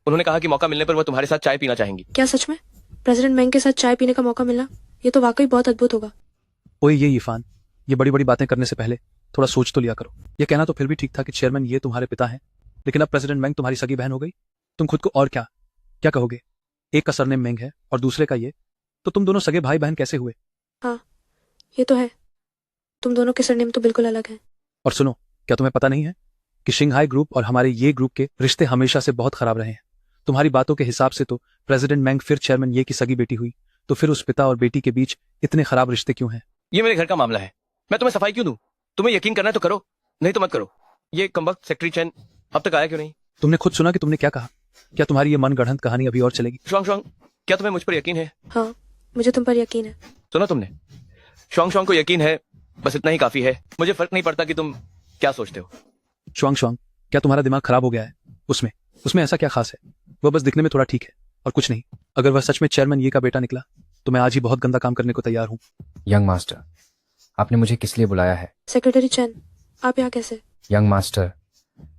उन्होंने कहा कि मौका मिलने पर वो तुम्हारे साथ चाय पीना चाहेंगी। क्या सच में? प्रेसिडेंट मेंग के साथ चाय पीने का मौका मिलना, ये तो वाकई बहुत अद्भुत होगा। ओए ये इरफान, ये बड़ी बड़ी बातें करने से पहले थोड़ा सोच तो लिया करो। ये कहना तो फिर भी ठीक था कि चेयरमैन ये तुम्हारे पिता हैं, लेकिन अब प्रेसिडेंट मेंग तुम्हारी सगी बहन हो गई। तुम खुद को और क्या क्या कहोगे? एक का सरनेम मेंग है और दूसरे का ये, तो तुम दोनों सगे भाई बहन कैसे हुए? हाँ, ये तो है, तुम दोनों के सरनेम तो बिल्कुल अलग हैं। और सुनो, क्या तुम्हें पता नहीं है कि शंघाई ग्रुप और हमारे ये ग्रुप के रिश्ते हमेशा से बहुत खराब रहे हैं। तुम्हारी बातों के हिसाब से तो प्रेसिडेंट मेंग फिर चेयरमैन ये की सगी बेटी हुई, तो फिर उस पिता और बेटी के बीच इतने खराब रिश्ते क्यों हैं? ये मेरे घर का मामला है, मैं तुम्हें सफाई क्यों दूं? तुम्हें यकीन करना है तो करो, नहीं तो मत करो। ये कमबख्त सेक्रेटरी चैन अब तक आया क्यों नहीं? तुमने खुद सुना कि तुमने क्या कहा? क्या तुम्हारी ये मन गढ़ंत कहानी अभी और चलेगी? श्वांग श्वांग, क्या तुम्हें मुझ पर यकीन है? हाँ, मुझे तुम पर यकीन है। सुना तुमने? श्वांग श्वांग को यकीन है, बस इतना ही काफी है। मुझे फर्क नहीं पड़ता कि तुम क्या सोचते हो। श्वांग श्वांग, क्या तुम्हारा दिमाग खराब हो गया है? उसमें ऐसा क्या खास है? वह बस दिखने में थोड़ा ठीक है और कुछ नहीं। अगर वह सच में चेयरमैन ये का बेटा निकला तो मैं आज ही बहुत गंदा काम करने को तैयार हूँ। यंग मास्टर, आपने मुझे किस लिए बुलाया है? सेक्रेटरी चैन, आप यहाँ कैसे? यंग मास्टर,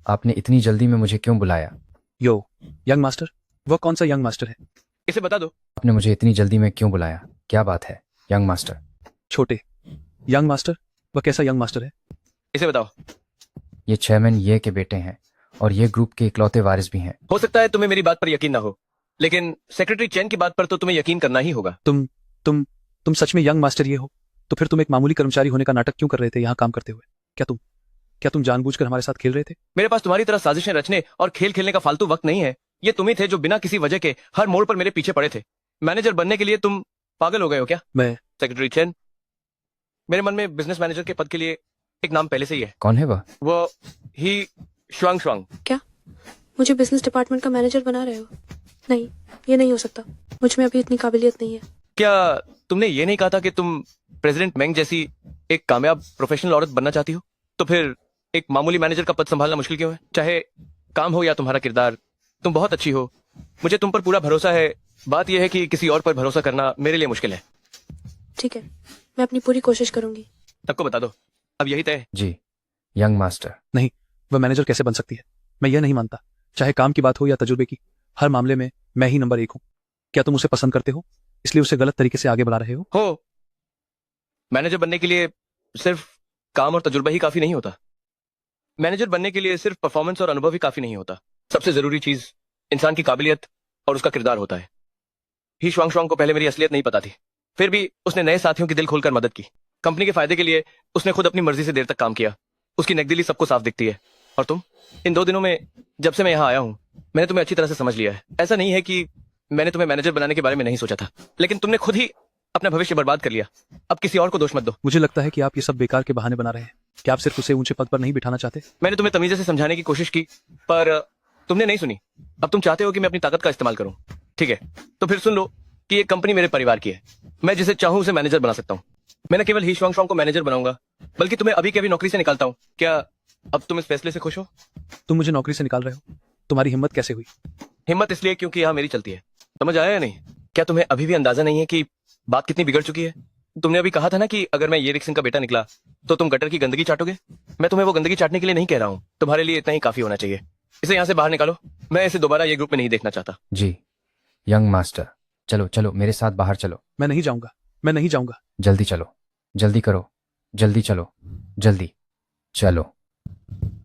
आपने इतनी जल्दी में मुझे क्यों बुलाया? यो, यंग मास्टर? वह कौन सा यंग मास्टर है? इसे बता दो। आपने मुझे इतनी जल्दी में क्यों बुलाया? क्या बात है यंग मास्टर? छोटे यंग मास्टर? वह कैसा यंग मास्टर है? इसे बताओ। ये चेयरमैन ये के बेटे हैं और ये ग्रुप के इकलौते वारिस भी हैं। हो सकता है तुम्हें मेरी बात पर यकीन ना हो, लेकिन सेक्रेटरी चैन की बात पर तो तुम्हें यकीन करना ही होगा। तुम सच में यंग मास्टर ये हो? तो फिर तुम एक मामूली कर्मचारी होने का नाटक क्यों कर रहे थे यहाँ काम करते हुए? क्या तुम जानबूझकर हमारे साथ खेल रहे थे? मेरे पास तुम्हारी तरह साजिशें रचने और खेल खेलने का फालतू वक्त नहीं है। ये तुम ही थे जो बिना किसी वजह के हर मोड़ पर मेरे पीछे पड़े थे। मैनेजर बनने के लिए तुम पागल हो गए हो क्या? मैं सेक्रेटरी चैन, मेरे मन में बिजनेस मैनेजर के पद के लिए एक नाम पहले से ही है। कौन है वह? वो ही श्वांग श्वांग। क्या मुझे बिजनेस डिपार्टमेंट का मैनेजर बना रहे हो? नहीं, ये नहीं हो सकता। मुझ में अभी इतनी काबिलियत नहीं है। क्या तुमने ये नहीं कहा था कि तुम प्रेसिडेंट मेंग जैसी एक कामयाब प्रोफेशनल औरत बनना चाहती हो? तो फिर एक मामूली मैनेजर का पद संभालना मुश्किल क्यों है? चाहे काम हो या तुम्हारा किरदार, तुम बहुत अच्छी हो, मुझे तुम पर पूरा भरोसा है। बात यह है कि किसी और पर भरोसा करना मेरे लिए मुश्किल है। ठीक है, मैं अपनी पूरी कोशिश करूंगी। सबको बता दो, अब यही तय है। जी यंग मास्टर। नहीं, वह मैनेजर कैसे बन सकती है? मैं यह नहीं मानता। चाहे काम की बात हो या तजुर्बे की, हर मामले में मैं ही नंबर 1 हूँ। क्या तुम उसे पसंद करते हो, इसलिए उसे गलत तरीके से आगे बढ़ा रहे हो? मैनेजर बनने के लिए सिर्फ काम और तजुर्बा ही काफी नहीं होता। मैनेजर बनने के लिए सिर्फ परफॉर्मेंस और अनुभव ही काफी नहीं होता। सबसे जरूरी चीज इंसान की काबिलियत और उसका किरदार होता है। ही श्वांग श्वांग को पहले मेरी असलियत नहीं पता थी, फिर भी उसने नए साथियों की दिल खोलकर मदद की। कंपनी के फायदे के लिए उसने खुद अपनी मर्जी से देर तक काम किया। उसकी नेकदिली सबको साफ दिखती है। और तुम, इन 2 दिनों में जब से मैं यहाँ आया हूँ, मैंने तुम्हें अच्छी तरह से समझ लिया है। ऐसा नहीं है कि मैंने तुम्हें मैनेजर बनाने के बारे में नहीं सोचा था, लेकिन तुमने खुद ही अपना भविष्य बर्बाद कर लिया। अब किसी और को दोष मत दो। मुझे लगता है कि आप ये सब बेकार के बहाने बना रहे हैं। क्या आप सिर्फ उसे ऊंचे पद पर नहीं बिठाना चाहते? मैंने तुम्हें तमीजे से समझाने की कोशिश की, पर तुमने नहीं सुनी। अब तुम चाहते हो कि मैं अपनी ताकत का इस्तेमाल करूं। ठीक है, तो फिर सुन लो कि ये कंपनी मेरे परिवार की है। मैं जिसे चाहूं उसे मैनेजर बना सकता हूं। मैं न केवल ही श्वांग श्वांग को मैनेजर बनाऊंगा, बल्कि तुम्हें अभी के अभी नौकरी से निकालता हूं। क्या अब तुम इस फैसले से खुश हो? तुम मुझे नौकरी से निकाल रहे हो? तुम्हारी हिम्मत कैसे हुई? हिम्मत इसलिए क्योंकि यहाँ मेरी चलती है। समझ आया या नहीं? क्या तुम्हें अभी भी अंदाजा नहीं है कि बात कितनी बिगड़ चुकी है? तुमने अभी कहा था ना कि अगर मैं ये रिक्सिंग का बेटा निकला तो तुम गटर की गंदगी चाटोगे। मैं तुम्हें वो गंदगी चाटने के लिए नहीं कह रहा हूँ। तुम्हारे लिए इतना ही काफी होना चाहिए। इसे यहाँ से बाहर निकालो। मैं इसे दोबारा ये ग्रुप में नहीं देखना चाहता। जी यंग मास्टर, चलो चलो मेरे साथ बाहर चलो। मैं नहीं जाऊंगा, मैं नहीं जाऊंगा। जल्दी चलो, जल्दी करो, जल्दी चलो, जल्दी चलो।